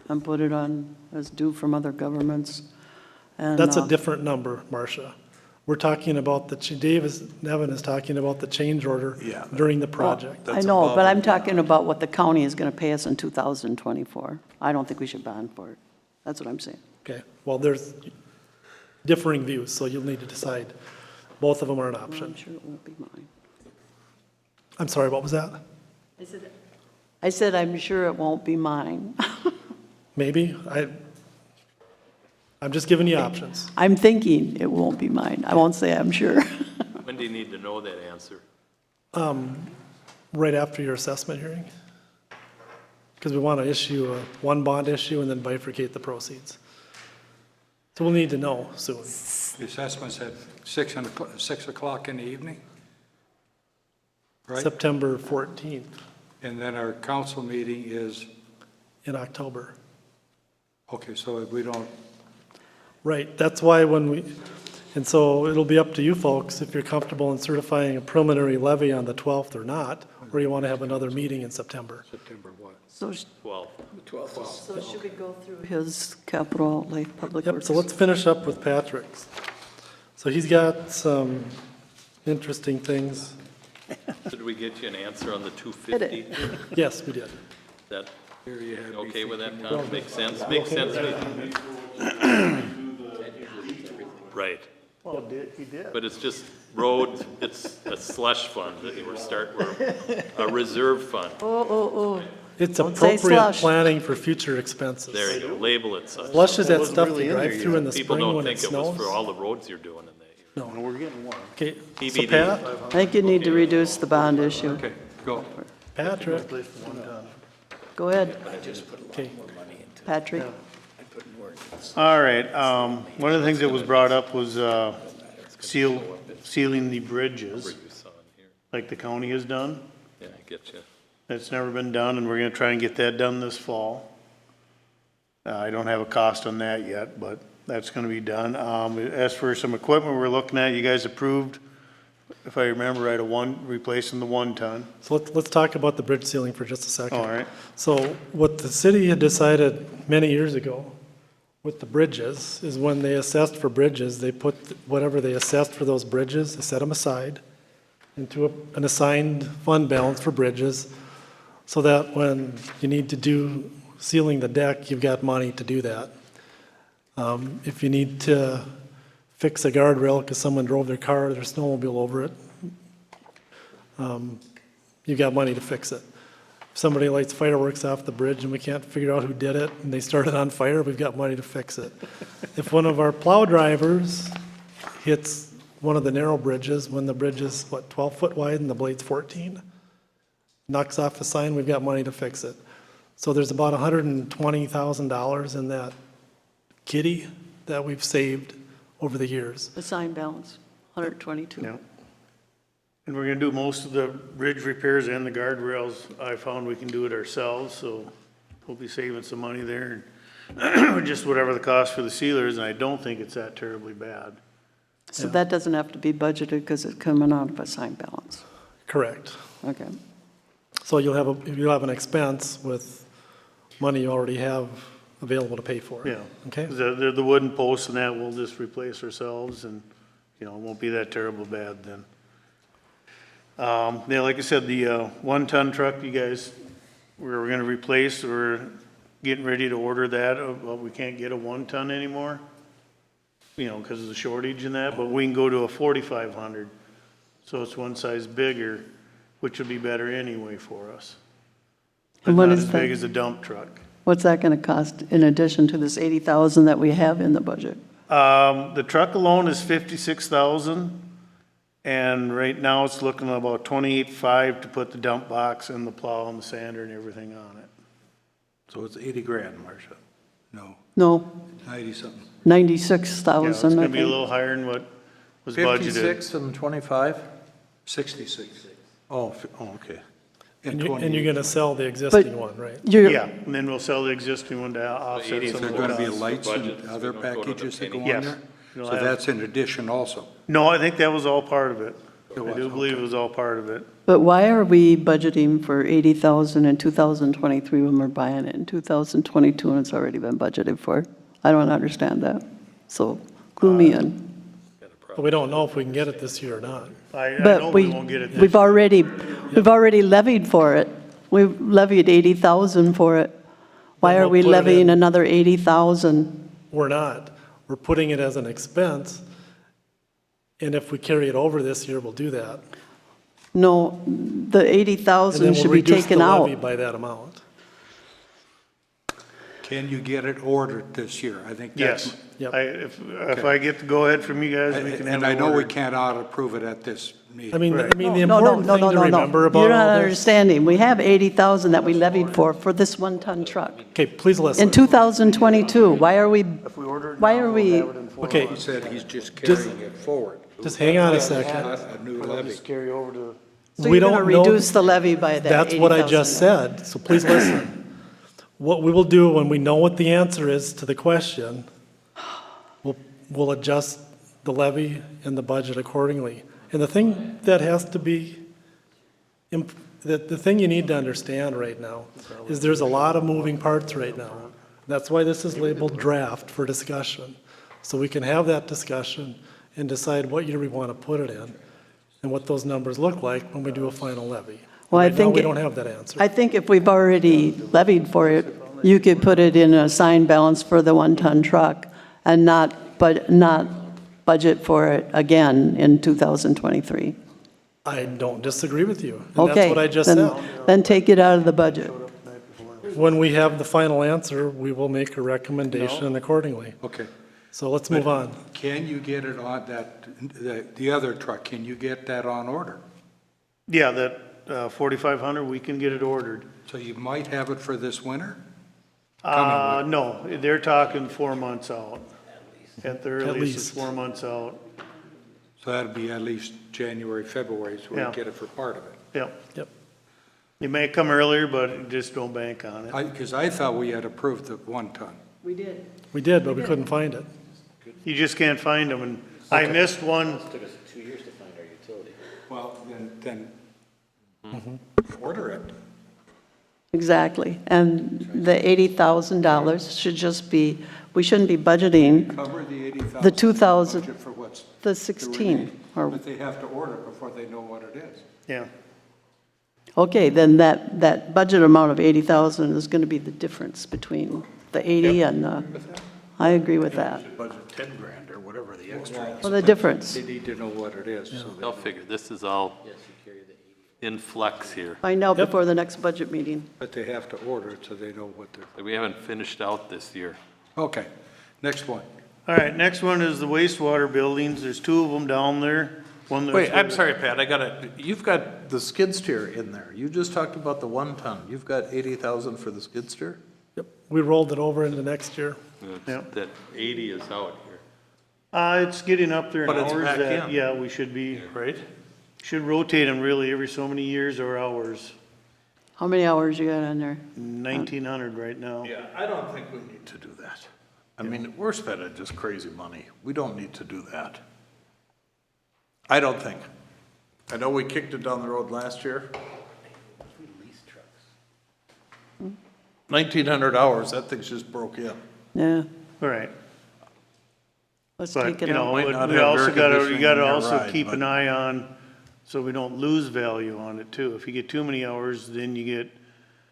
and put it on as due from other governments. And, That's a different number, Marcia. We're talking about Nevin is talking about the change order Yeah. during the well, project. I That's know, above but I'm and talking about what the county is going to pay us in 2024. I don't think we should bond for it. That's what I'm saying. Okay, well, there's differing views, so you'll need to decide. Both of them are an Well, I'm option. sure it won't be mine. I'm sorry, what was that? I said, I'm sure it won't be mine. Maybe? I'm just giving you options. I'm thinking it won't be mine. I won't say I'm sure. When do you need to know that answer? Right after your assessment hearing. Because we want to issue one bond issue and then bifurcate the proceeds. So we'll need to know soon. The assessment's at 6 o'clock in the evening? Right? September 14th And then our council meeting is, in October. okay, so if we don't, Right, that's why and so it'll be up to you folks if you're comfortable in certifying a preliminary levy on the 12th or not, or you want to have another meeting in September. September what? So Well, should we go through his capital outlay public Yep, works? so let's finish up with Patrick's. So he's got some interesting things. did we get you an answer on the 250? Yes, we did. That, Here you have okay with that, Tom? Makes sense? Makes sense to me. Right, Well, he did. but it's just road, it's a slush fund that we're a reserve fund. It's Don't say appropriate slush. planning for future expenses. There you go, label it such. Slush is that wasn't stuff really you in there drive through in the People spring don't when it think it was snows. for all the roads you're doing in there. No, we're getting one. Okay, so TBD. Pat, I think you need to reduce the bond issue. Okay, go. Patrick, Replace the one ton. Go ahead, Okay. Patrick. All right, one of the things that was brought up was, sealing the bridges, like the county has done. Yeah, I get you. That's never been done, and we're gonna try and get that done this fall. I don't have a cost on that yet, but that's gonna be done. As for some equipment we're looking at, you guys approved, if I remember right, replacing the 1-ton. So let's talk about the bridge ceiling for just a second. All right. So what the city had decided many years ago with the bridges is when they assessed for bridges, they put whatever they assessed for those bridges, they set them aside into an assigned fund balance for bridges, so that when you need to do sealing the deck, you've got money to do that. If you need to fix a guardrail because someone drove their car or their snowmobile over it, you've got money to fix it. If somebody lights fireworks off the bridge and we can't figure out who did it and they started on fire, we've got money to fix it. If one of our plow drivers hits one of the narrow bridges when the bridge is, 12 foot wide and the blade's 14, knocks off the sign, we've got money to fix it. So there's about $120,000 in that kitty that we've saved over the years. Assigned balance, 122. Yeah. And we're gonna do most of the bridge repairs and the guardrails. I found we can do it ourselves, so we'll be saving some money there. Just whatever the cost for the sealers, and I don't think it's that terribly bad. So that doesn't have to be budgeted because it's coming out of assigned balance. Correct. Okay. So you'll have an expense with money you already have available to pay for it. Yeah. Okay? The wooden posts and that we'll just replace ourselves, and, you know, it won't be that terrible bad then. Yeah, like I said, the 1-ton truck you guys, we're gonna replace, we're getting ready to order that. Well, we can't get a 1-ton anymore, you know, because of the shortage in that, but we can go to a 4,500. So it's one size bigger, which would be better anyway for us. But And what not is as big that? as a dump truck. What's that going to cost in addition to this 80,000 that we have in the budget? The truck alone is 56,000, and right now it's looking at about 28.5 to put the dump box and the plow and the sander and everything on it. So it's 80 grand, Marcia. No, No, 90-something. 96,000, Yeah, it's I gonna be a think. little higher than what was budgeted. 56 and 25? 66. Oh, okay. And you're going to sell the existing one, right? You're, Yeah, and then we'll sell the existing one to offset Is some there of going the to be costs. lights budget, and so other we don't go to the packages that go penny. on Yes. there? You'll So have- that's in addition also? No, I think that was all part of it. It I was, do believe okay. it was all part of it. but why are we budgeting for 80,000 in 2023 when we're buying it in 2022 and it's already been budgeted for? I don't understand that. So clue me in. But we don't know if we can get it this year or not. I know But we won't get it this we've already levied for it. We've levied 80,000 for it. Why Then are we'll we put it levying in. another 80,000? We're not. We're putting it as an expense, and if we carry it over this year, we'll do that. No, the And 80,000 then should we'll be reduce the taken out. levy by that amount. Can you get it ordered this year? I think that's. Yes. Yep. If I get the go-ahead from you guys, we can have And I it know we ordered. can't approve it at this meeting. I mean, Right. the No, no, important no, thing no, to no, no. remember about You're not all this. understanding. We have 80,000 that we levied for this one-ton truck. Okay, please listen. In 2022, why are we, If we order it why now, are we'll we- have it in 4 Okay. He months. said he's just carrying it forward, Just hang on a second. not a new We'll levy. just carry over to, so We you're going to don't know- reduce the levy by that 80,000? That's what I just said, so please listen. What we will do when we know what the answer is to the question, we'll adjust the levy and the budget accordingly. And the thing that has to be, the thing you need to understand right now is there's a lot of moving parts right now. That's why this is labeled draft for discussion. So we can have that discussion and decide what year we want to put it in and what those numbers look like when we do a final levy. Well, I Right now, think we it- don't have that answer. I think if we've already levied for it, you could put it in a assigned balance for the one-ton truck and not budget for it again in 2023. I don't disagree with you. And Okay. that's what I just then- said. Then take it out of the budget. When we have the final answer, we will make a recommendation accordingly. Okay. So let's move on. Can you get it on the other truck, can you get that on order? yeah, 4,500, we can get it ordered. So you might have it for this winter? No, they're talking 4 months out. At the earliest, it's least. 4 months out. So that'd be at least January, February, so we Yeah. get it for part of it. Yep. Yep. It may come earlier, but just don't bank on it. Because I thought we had approved the 1 ton. We did. We did, but we couldn't find it. You just can't find them, and I missed one. Took us 2 years to find our utility. Well, then order it. Exactly. And the $80,000 should just be, we shouldn't be budgeting Cover the 80,000. The 2,000 budget for what's the the 16, remaining. or, But they have to order it before they know what it is. Yeah. okay, then that budget amount of 80,000 is going to be the difference between the 80 and the, I agree with that. Budget 10 grand or whatever the extra is. Well, the difference. They need to know what it is. So They'll figure, this is all in flux here. Find out before the next budget meeting. But they have to order it so they know what they're, We haven't finished out this year. okay, next one. All right, next one is the wastewater buildings. There's 2 of them down there. One that's Wait, I'm sorry, Pat, you've got the skid steer in there. You just talked about the 1 ton. You've got 80,000 for the skid steer? Yep. We rolled it over into next year. Yep. That 80 is out here. It's getting up there in But it's hours back that, in. yeah, we should be, Right? should rotate them really every so many years or hours. How many hours you got on there? 1,900 right now. Yeah, I don't think we need to do that. I mean, we're spending just crazy money. We don't need to do that. I don't think. I know we kicked it down the road last year. 1,900 hours, that thing's just broke in. Yeah, All right. let's But, take it you know, out. Might not we have also air gotta, you conditioning gotta in your also ride, keep but- an eye on, so we don't lose value on it too. If you get too many hours, then you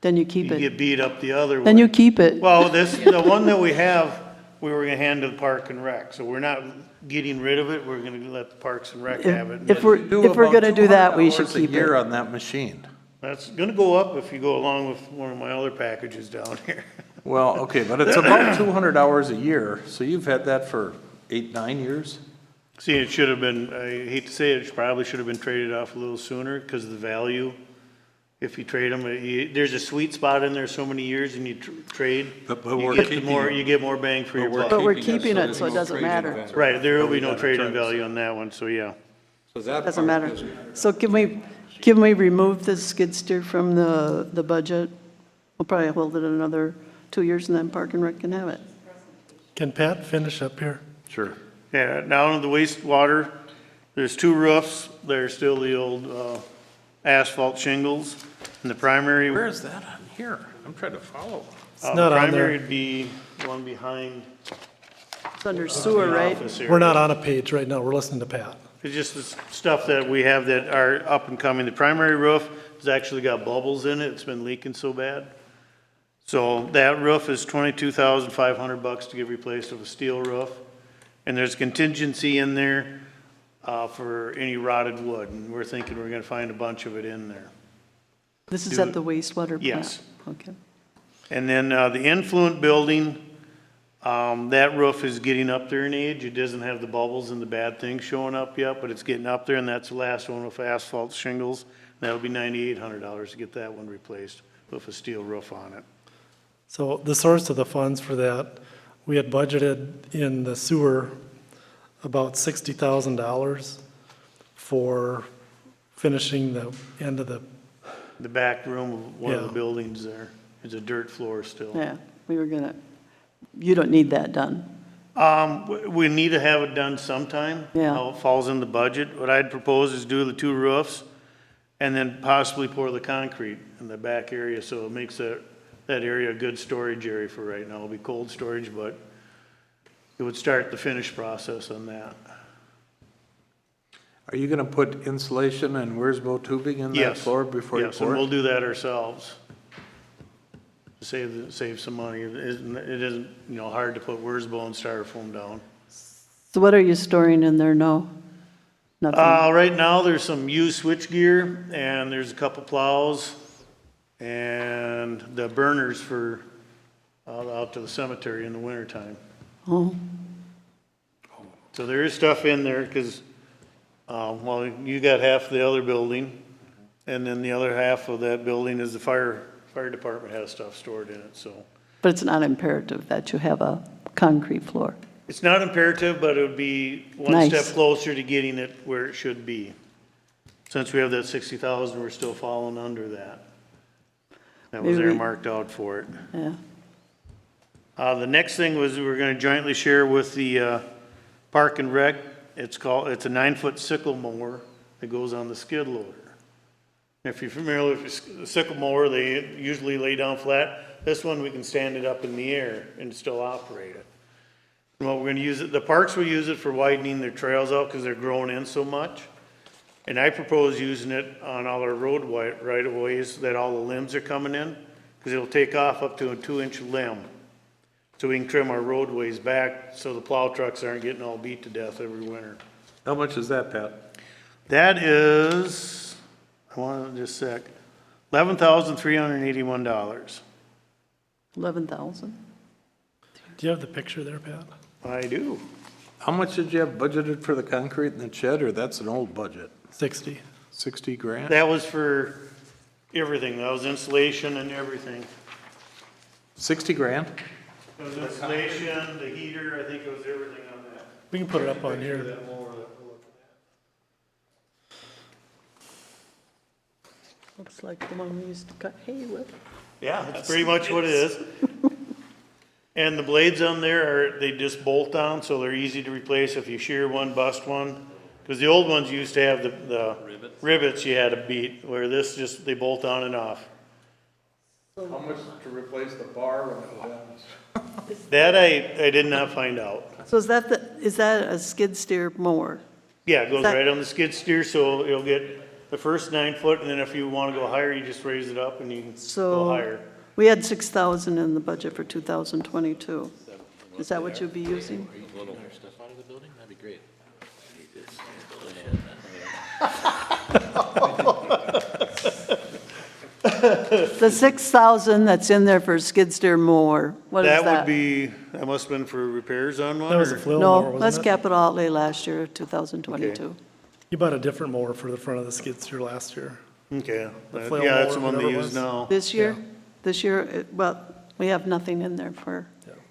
Then you keep it. get beat up the other way. Then you keep it. Well, the one that we have, we were gonna hand to the Park and Rec, so we're not getting rid of it, we're gonna let the Parks and Rec have it. If we're gonna do that, we should keep a year it. on that machine. That's gonna go up if you go along with one of my other packages down here. Well, okay, but it's about 200 hours a year, so you've had that for 8, 9 years? See, it should have been, I hate to say it, it probably should have been traded off a little sooner because of the value. If you trade them, there's a sweet spot in there so many years and you trade. But you we're get keeping more, it. you get more bang for your buck. But we're keeping it keeping so it, there's so it no doesn't trade-in matter. event. Right, there will be no gotta trade-in try to- value on that one, so yeah. So that Doesn't part matter. doesn't- So can we remove the skid steer from the budget? We'll probably hold it another 2 years and then Park and Rec can have it. Can Pat finish up here? Sure. Yeah, down in the wastewater, there's 2 roofs. They're still the old asphalt shingles. And the primary. Where is that on here? I'm trying to follow. It's not on Primary there. would be one behind It's under sewer, right? office area. We're not on a page right now. We're listening to Pat. It's just the stuff that we have that are up and coming. The primary roof has actually got bubbles in it. It's been leaking so bad. So that roof is $22,500 to get replaced with a steel roof. And there's contingency in there for any rotted wood. And we're thinking we're gonna find a bunch of it in there. This is at the wastewater plant? Yes. Okay. And then the influent building, that roof is getting up there in age. It doesn't have the bubbles and the bad things showing up yet, but it's getting up there, and that's the last one with asphalt shingles. That'll be $9,800 to get that one replaced with a steel roof on it. So the source of the funds for that, we had budgeted in the sewer about $60,000 for finishing the end of the, The back room of one of the Yeah. buildings there is a dirt floor still. Yeah, we were gonna, you don't need that done. We need to have it done sometime. Yeah. How it falls in the budget. What I'd propose is do the 2 roofs and then possibly pour the concrete in the back area, so it makes that area a good storage area for right now. It'll be cold storage, but it would start the finish process on that. Are you gonna put insulation and Wiersbo tubing in that Yes. floor before you Yes, and pour we'll it? do that ourselves. Save some money. It isn't, hard to put Wiersbo and styrofoam down. So what are you storing in there now? Nothing? Right now, there's some used switchgear, and there's a couple plows, and the burners for, out to the cemetery in the wintertime. Oh, So there is stuff in there, because, well, you got half the other building, And then the other half of that building is the fire department has stuff stored in it, so. But it's not imperative that you have a concrete floor. It's not imperative, but it would be one Nice. step closer to getting it where it should be. Since we have that 60,000, we're still falling under that. That was Maybe we- earmarked out for it. Yeah. The next thing was we're gonna jointly share with the, Park and Rec. It's a 9-foot sickle mower that goes on the skid loader. If you're familiar with the sickle mower, they usually lay down flat. This one, we can stand it up in the air and still operate it. And what we're gonna use it, the parks will use it for widening their trails out because they're growing in so much. And I propose using it on all our road right of ways that all the limbs are coming in, because it'll take off up to a 2-inch limb. So we can trim our roadways back so the plow trucks aren't getting all beat to death every winter. How much is that, Pat? That is, I want to just a sec, $11,381. 11,000. Do you have the picture there, Pat? I do. How much did you have budgeted for the concrete in the shed, or that's an old budget? 60. 60 grand? That was for everything. That was insulation and everything. 60 grand? It was insulation, the heater, I think it was everything on that. We can put it up on here. That mower that we're looking at. Looks like the one we used to cut hay with. Yeah, that's pretty much what it is. And the blades on there they just bolt on, so they're easy to replace if you shear one, bust one. Because the old ones used to have the rivets you had to beat, where this they bolt on and off. How much to replace the bar when it was? That I did not find out. So is that a skid steer mower? Yeah, it goes That- right on the skid steer, so it'll get the first 9 foot, and then if you want to go higher, you just raise it up and you can go So higher. we had 6,000 in the budget for 2022. Is that what you'll be using? Stuff out of the building, that'd be great. The 6,000 that's in there for skid steer mower, what is that? That would be, that must have been for repairs on one? That was a or- flail No, mower, that's wasn't it? capital outlay last year, 2022. You bought a different mower for the front of the skid steer last year. Okay, flail yeah, that's the mower, one they whatever it use was. now. This year? This year, well, we have nothing in there for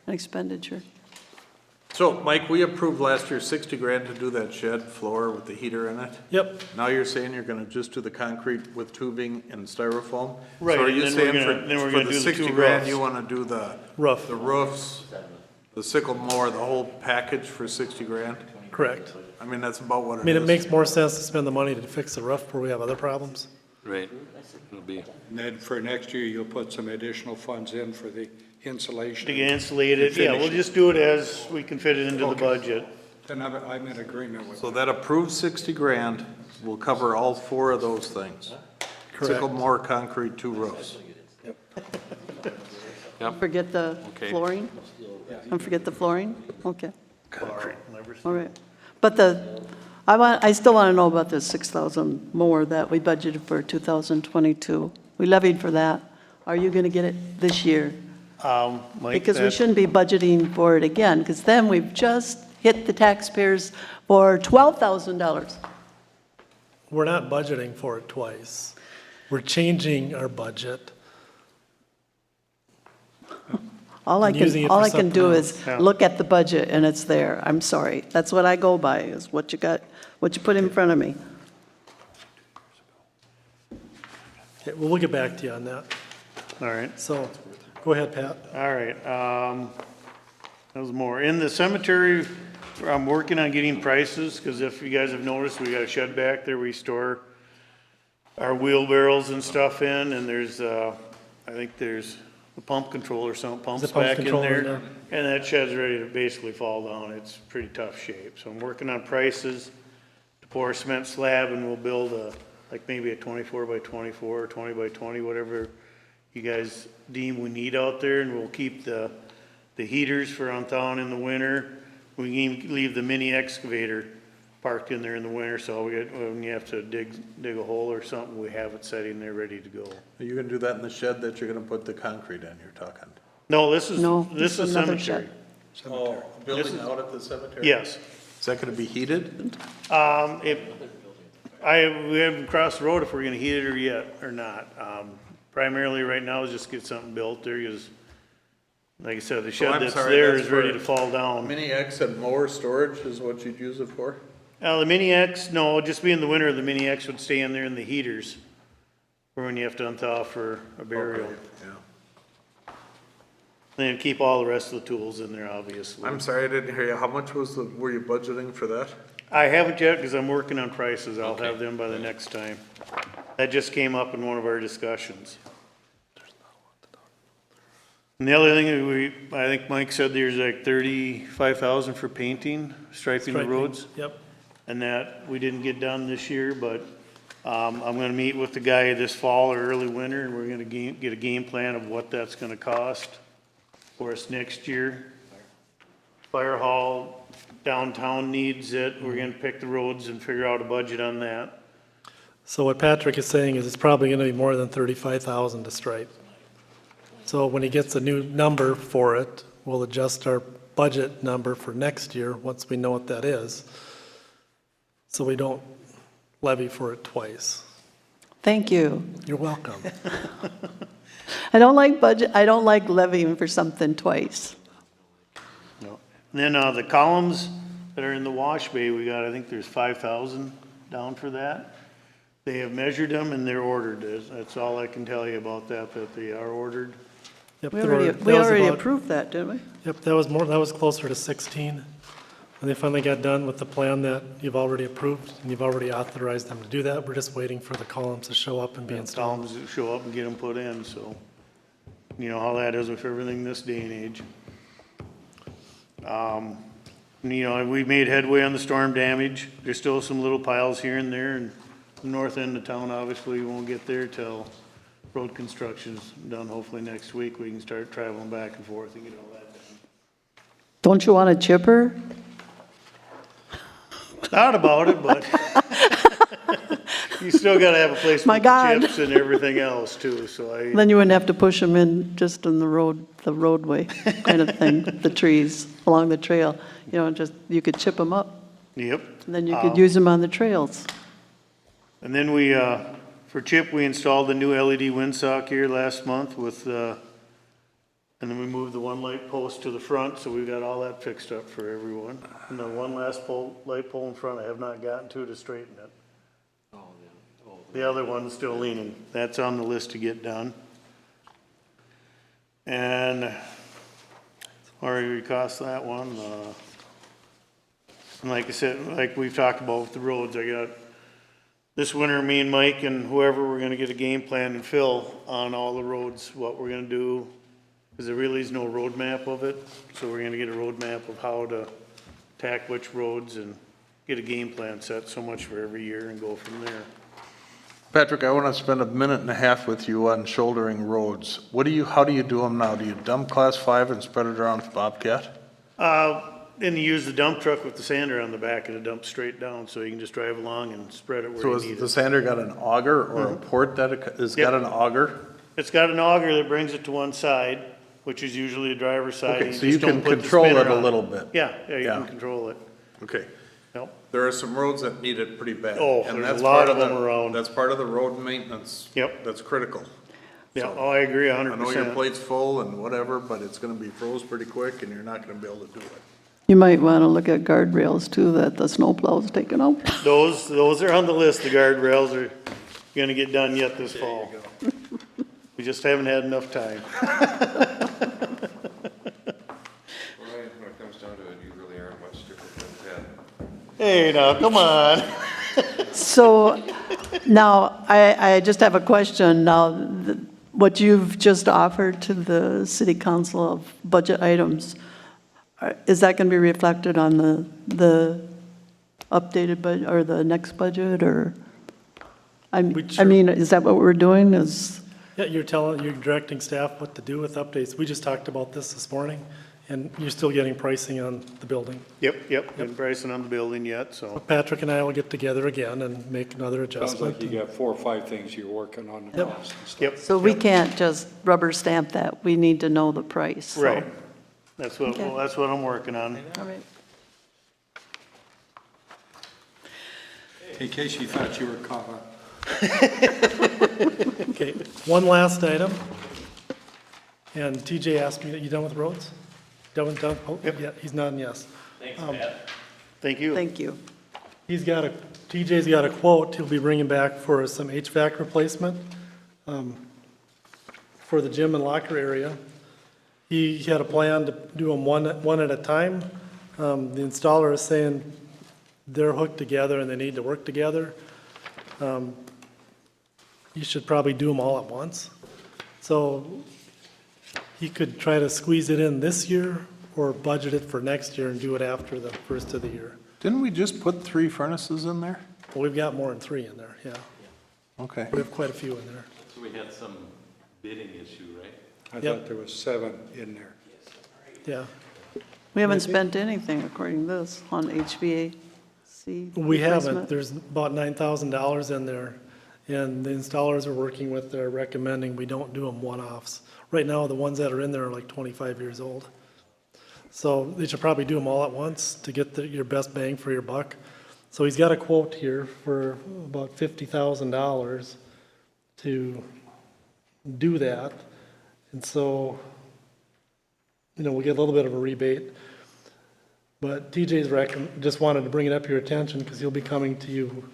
an expenditure. So, Mike, we approved last year 60 grand to do that shed floor with the heater in it. Yep. Now you're saying you're gonna just do the concrete with tubing and styrofoam? Right, So are and you then we're saying gonna- then we're for gonna the do the 60 two grand, roofs. you wanna do the Roof. the roofs, the sickle mower, the whole package for 60 grand? Correct. I mean, that's about what I it mean, it is. makes more sense to spend the money to fix the roof where we have other problems. Right. It'll be, And then for next year, you'll put some additional funds in for the insulation. To get insulated, yeah, we'll Finish. just do it as we can fit it into the Okay. budget. Then I'm in agreement with So that approved 60 grand will cover all 4 of those things. Sickle Correct. mower, concrete, 2 roofs. Forget the Okay. flooring? And forget the flooring? Okay, Concrete. all right. But I still want to know about the 6,000 more that we budgeted for 2022. We levied for that. Are you going to get it this year? Mike, Because we that- shouldn't be budgeting for it again, because then we've just hit the taxpayers for $12,000. We're not budgeting for it twice. We're changing our budget. All I And using can, it all for I can do something is else. Yeah. look at the budget and it's there. I'm sorry. That's what I go by, is what you got, what you put in front of me. Okay, well, we'll get back to you on that. All right. So, go ahead, Pat. All right, that was more. In the cemetery, I'm working on getting prices, because if you guys have noticed, we got a shed back there we store our wheelbarrows and stuff in, and there's, I think there's a pump control or something, pumps Is the pump back in controller in there. there? And that shed's ready to basically fall down. It's pretty tough shape. So I'm working on prices to pour a cement slab, and we'll build like maybe a 24 by 24 or 20 by 20, whatever you guys deem we need out there, and we'll keep the heaters for on thawing in the winter. We can even leave the mini excavator parked in there in the winter, so when you have to dig a hole or something, we have it set in there ready to go. Are you gonna do that in the shed that you're gonna put the concrete in, you're talking? No, this is No, this is another cemetery. Oh, building out at the cemetery? Yes. Is that gonna be heated? It, We haven't crossed the road if we're gonna heat it or yet, or not. Primarily right now is just get something built there, because, like I said, the shed I'm that's sorry, there that's is ready for- to fall down. Mini X and mower storage is what you'd use it for? The Mini X, no, just be in the winter, the Mini X would stay in there in the heaters, for when you have to unthaw for a burial. Okay, yeah. Then keep all the rest of the tools in there, obviously. I'm sorry, I didn't hear you. How much were you budgeting for that? I haven't yet, because I'm working on prices. I'll Okay. have them by the next time. That just came up in one of our discussions. And the other thing, I think Mike said there's like 35,000 for painting, striping the Striping. roads. Yep. And that we didn't get done this year, but, I'm gonna meet with the guy this fall or early winter, and we're gonna get a game plan of what that's gonna cost for us next year. Fire hall, downtown needs it. We're gonna pick the roads and figure out a budget on that. So what Patrick is saying is it's probably gonna be more than 35,000 to stripe. So when he gets a new number for it, we'll adjust our budget number for next year, once we know what that is. So we don't levy for it twice. Thank you. You're welcome. I don't like levying for something twice. No. And then, the columns that are in the wash bay, we got, I think there's 5,000 down for that. They have measured them and they're ordered. That's all I can tell you about that they are ordered. Yep, We there were- already, that we was already about- approved that, didn't we? Yep, that was closer to 16. When they finally got done with the plan that you've already approved, and you've already authorized them to do that, we're just waiting for the columns to show up and be installed. Columns that show up and get them put in, so. You know how that is with everything this day and age. You know, we made headway on the storm damage. There's still some little piles here and there, and the north end of town, obviously, won't get there till road construction's done. Hopefully next week, we can start traveling back and forth and get all that done. Don't you want a chipper? Thought about it, but you still gotta have a place to My put the God. chips and everything else too, so Then you wouldn't have to push them in just in the roadway kind of thing, the trees along the trail. You know, just, you could chip them up, yep. and then you could use them on the trails. And then we, for Chip, we installed the new LED windsock here last month with, and then we moved the one light post to the front, so we got all that fixed up for everyone. And the one last light pole in front, I have not gotten to straighten it. The other one's still leaning. That's on the list to get done. And already cost that one. And like I said, like we've talked about with the roads, I got, this winter, me and Mike and whoever, we're gonna get a game plan and Phil on all the roads, what we're gonna do. Because there really is no roadmap of it, so we're gonna get a roadmap of how to attack which roads and get a game plan set, so much for every year, and go from there. Patrick, I want to spend a minute and a half with you on shouldering roads. How do you do them now? Do you dump class 5 and spread it around Bobcat? Then you use the dump truck with the sander on the back and it dumps straight down, so you can just drive along and spread it where So you has need the it. sander got an auger or a port that has got an auger? It's got an auger that brings it to one side, which is usually the driver's side. Okay, and so you just don't can put the control spinner it a on. little bit. Yeah, you Yeah. can control it. Okay. Yep. There are some roads that need it pretty bad. Oh, and there's that's a lot part of the- them around. That's part of the road maintenance. Yep. That's critical. Yeah, oh, I agree I know your 100%. plate's full and whatever, but it's gonna be froze pretty quick and you're not gonna be able to do it. You might want to look at guardrails too, that the snowplow's taken out. Those are on the list. The guardrails are gonna get done yet this fall. We just haven't had enough time. When it comes down to it, you really aren't much different than Ted. Hey, now, come on. So now, I just have a question. Now, what you've just offered to the city council of budget items, is that going to be reflected on the updated budget or the next budget, or? I mean, is that what we're doing is? Yeah, you're directing staff what to do with updates. We just talked about this morning, and you're still getting pricing on the building. Yep, been pricing on the building yet, so. Patrick and I will get together again and make another Sounds adjustment. like you got 4 or 5 things you're working on. Yep. and stuff. Yep. So we can't just rubber stamp that. We need to know the price. so- Right. That's what, Okay. well, that's what I'm working on. All right. In case you thought you were caught up. Okay, one last item. And TJ asked me, you done with roads? Done? Oh, yeah, he's nodding yes. Thank you. Thank you. TJ's got a quote he'll be bringing back for some HVAC replacement for the gym and locker area. He had a plan to do them one at a time. The installer is saying they're hooked together and they need to work together. You should probably do them all at once. So he could try to squeeze it in this year or budget it for next year and do it after the first of the year. Didn't we just put 3 furnaces in there? Well, we've got more than 3 in there, yeah. Okay. We have quite a few in there. So we had some bidding issue, right? I Yep. thought there was 7 in there. Yeah. We haven't spent anything, according to this, on HVAC We haven't. replacement. There's about $9,000 in there. And the installers are working with, they're recommending we don't do them one-offs. Right now, the ones that are in there are like 25 years old. So they should probably do them all at once to get your best bang for your buck. So he's got a quote here for about $50,000 to do that. And so, we'll get a little bit of a rebate. But TJ's just wanted to bring it up to your attention because he'll be coming to you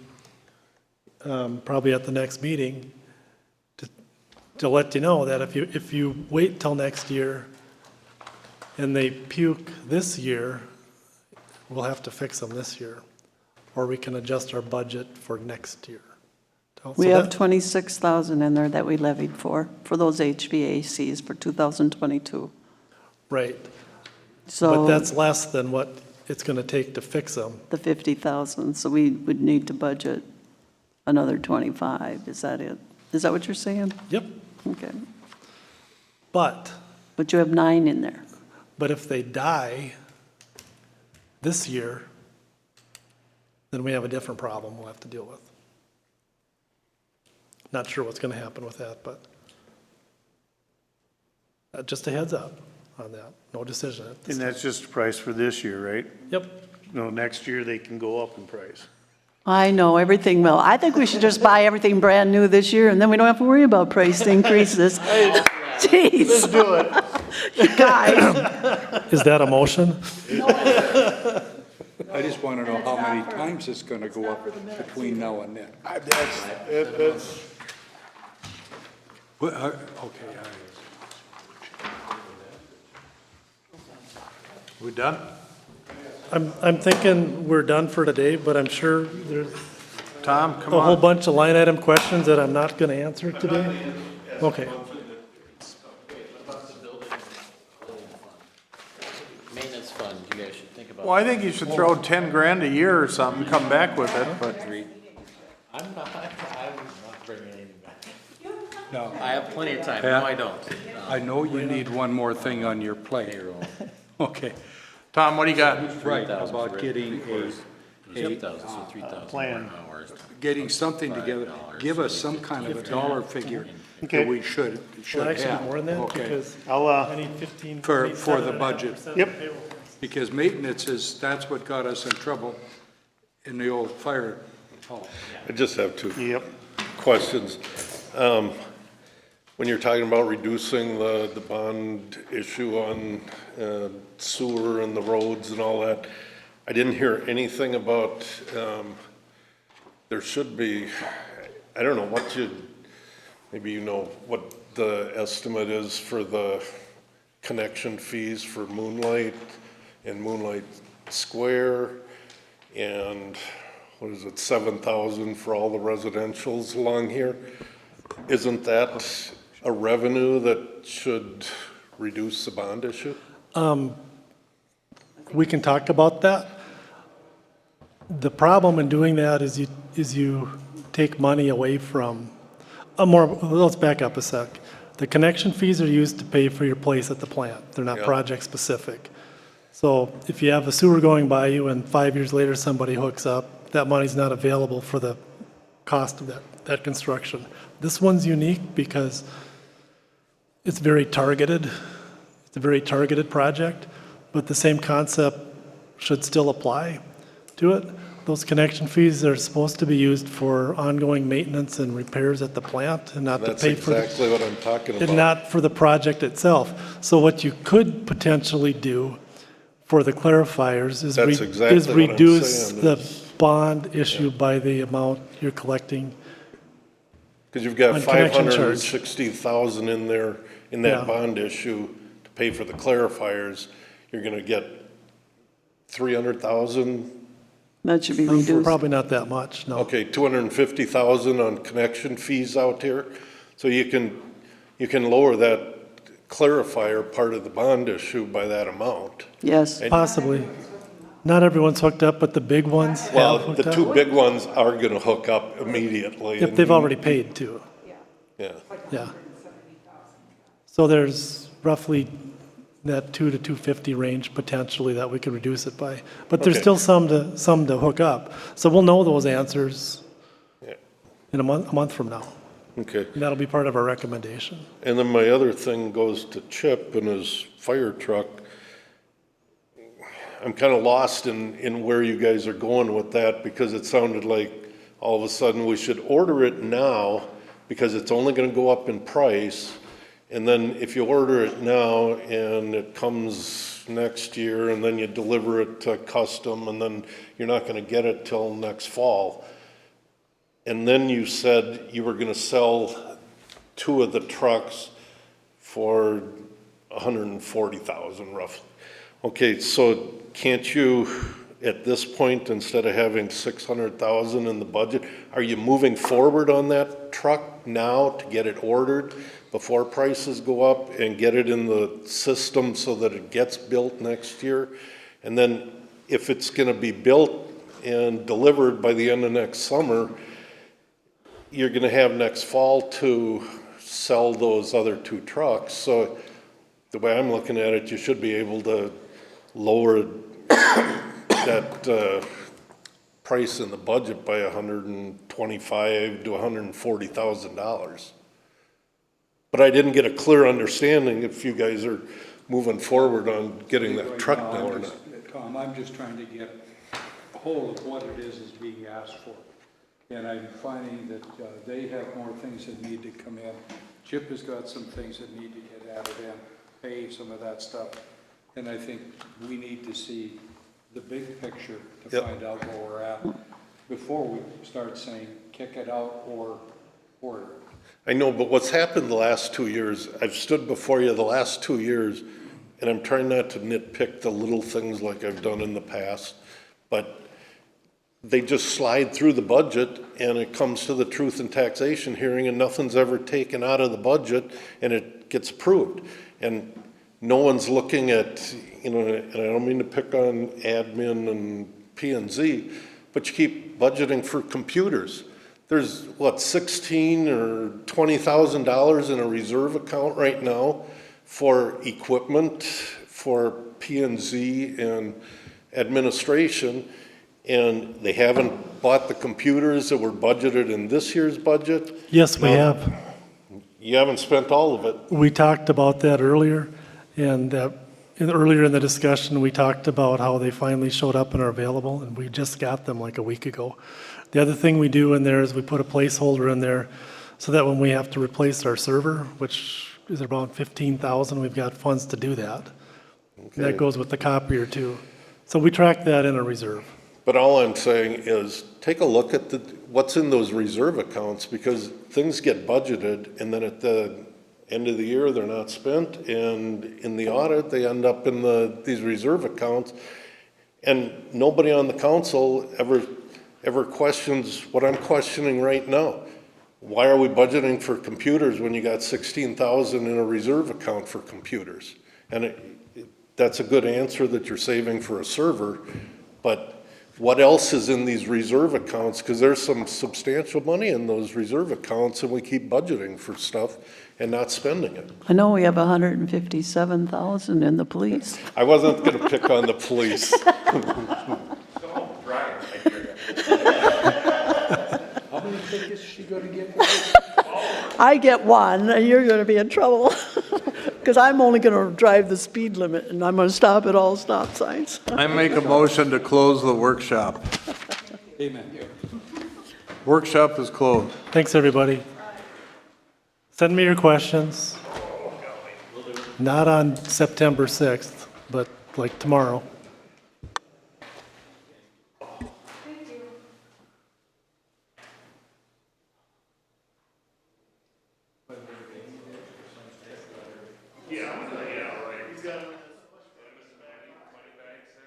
probably at the next meeting to let you know that if you wait till next year and they puke this year, we'll have to fix them this year, or we can adjust our budget for next year. We So have that- 26,000 in there that we levied for those HVACs for 2022. Right, but So that's less than what it's gonna take to fix them. the 50,000, so we would need to budget another 25. Is that it? Is that what you're saying? Yep, Okay. but But you have 9 in there. if they die this year, then we have a different problem we'll have to deal with. Not sure what's gonna happen with that, but just a heads up on that. No decision at this And time. that's just the price for this year, right? Yep, No, next year they can go up in price. I know, everything will. I think we should just buy everything brand new this year, and then we don't have to worry about price increases. Jeez, Do it. you guys. is that a motion? I just want to know how many times it's going to go up between now and then. That's, Well, okay, all right. We done? I'm thinking we're done for today, but I'm sure there's Tom, come a whole on. bunch of line item questions that I'm not gonna answer today. Okay, Maintenance fund, you guys should think about. Well, I think you should throw 10 grand a year or something, come back with it, but I'm not bringing anything back. No, I have plenty of time. Yeah. No, I don't. I know you need one more thing on your plate. okay. Tom, what do you got? Right, about getting a 3,000, so 3,000 plan. more hours. getting something together. Give us some kind of a dollar figure Okay. that we should well, have. actually more than that, Okay. because I'll, I need 15. For- I need for the 7.5% budget. of Yep. payroll. Because maintenance is, that's what got us in trouble in the old fire hall. I just have 2 yep. questions. When you're talking about reducing the bond issue on sewer and the roads and all that, I didn't hear anything about, there should be, I don't know what maybe you know what the estimate is for the connection fees for Moonlight and Moonlight Square, and what is it, 7,000 for all the residentials along here? Isn't that a revenue that should reduce the bond issue? We can talk about that. The problem in doing that is you take money away from, let's back up a sec. The connection fees are used to pay for your place at the plant. They're not Yeah. project specific. So if you have a sewer going by you and 5 years later somebody hooks up, that money's not available for the cost of that construction. This one's unique because it's very targeted. It's a very targeted project, but the same concept should still apply to it. those connection fees are supposed to be used for ongoing maintenance and repairs at the plant and not to That's pay for, exactly what I'm talking and about. not for the project itself. So what you could potentially do for the clarifiers is That's exactly is what I'm reduce saying the is- bond issue by the amount you're collecting. Because you've got On connection charge. 560,000 in there, in Yeah. that bond issue to pay for the clarifiers. You're gonna get 300,000, That should be reduced. Probably not that much, no. okay, 250,000 on connection fees out here. So you can lower that clarifier part of the bond issue by that amount. Yes. Possibly. Not everyone's hooked up, but the big ones have Well, hooked the up. two big ones are gonna hook up immediately. Yep, and they've you- already paid too, Yeah. yeah. So there's roughly that 2 to 250 range potentially that we could reduce it by. But there's Okay. still some to hook up. So we'll know those answers Yeah. in a month from now. Okay. And that'll be part of our recommendation. And then my other thing goes to Chip and his fire truck. I'm kind of lost in where you guys are going with that, because it sounded like all of a sudden we should order it now because it's only going to go up in price. And then if you order it now and it comes next year and then you deliver it to custom and then you're not going to get it till next fall. And then you said you were going to sell 2 of the trucks for 140,000 roughly. Okay, so can't you, at this point, instead of having 600,000 in the budget, are you moving forward on that truck now to get it ordered before prices go up and get it in the system so that it gets built next year? And then if it's gonna be built and delivered by the end of next summer, you're gonna have next fall to sell those other 2 trucks. So the way I'm looking at it, you should be able to lower that price in the budget by $125,000 to $140,000. But I didn't get a clear understanding if you guys are moving forward on getting that truck Right now or I'm not. Tom, I'm just trying to get a hold of what it is being asked for. And I'm finding that they have more things that need to come in. Chip has got some things that need to get added in, pay some of that stuff. And I think we need to see the big picture to Yep. find out where we're at before we start saying kick it out or order. I know, but what's happened the last 2 years, I've stood before you the last 2 years, and I'm trying not to nitpick the little things like I've done in the past, but they just slide through the budget, and it comes to the truth and taxation hearing, and nothing's ever taken out of the budget, and it gets approved. And no one's looking at, and I don't mean to pick on admin and P&Z, but you keep budgeting for computers. There's, what, $16,000 or $20,000 in a reserve account right now for equipment, for P&Z and administration, and they haven't bought the computers that were budgeted in this year's budget. Yes, we No. have. You haven't spent all of it. We talked about that earlier, and earlier in the discussion, we talked about how they finally showed up and are available, and we just got them like a week ago. The other thing we do in there is we put a placeholder in there so that when we have to replace our server, which is about 15,000, we've got funds to do that. And that goes with the copier too. So we track that in a reserve. But all I'm saying is, take a look at what's in those reserve accounts, because things get budgeted, and then at the end of the year, they're not spent, and in the audit, they end up in these reserve accounts. And nobody on the council ever questions what I'm questioning right now. Why are we budgeting for computers when you got 16,000 in a reserve account for computers? And that's a good answer that you're saving for a server, but what else is in these reserve accounts? Because there's some substantial money in those reserve accounts, and we keep budgeting for stuff and not spending it. I know we have 157,000 in the police. I wasn't going to pick on the police. How many tickets is she gonna get? I get one, and you're going to be in trouble. Because I'm only going to drive the speed limit, and I'm going to stop at all stop signs. I make a motion to close the workshop. Amen. Workshop is closed. Thanks, everybody. Send me your questions. Not on September 6th, but like tomorrow.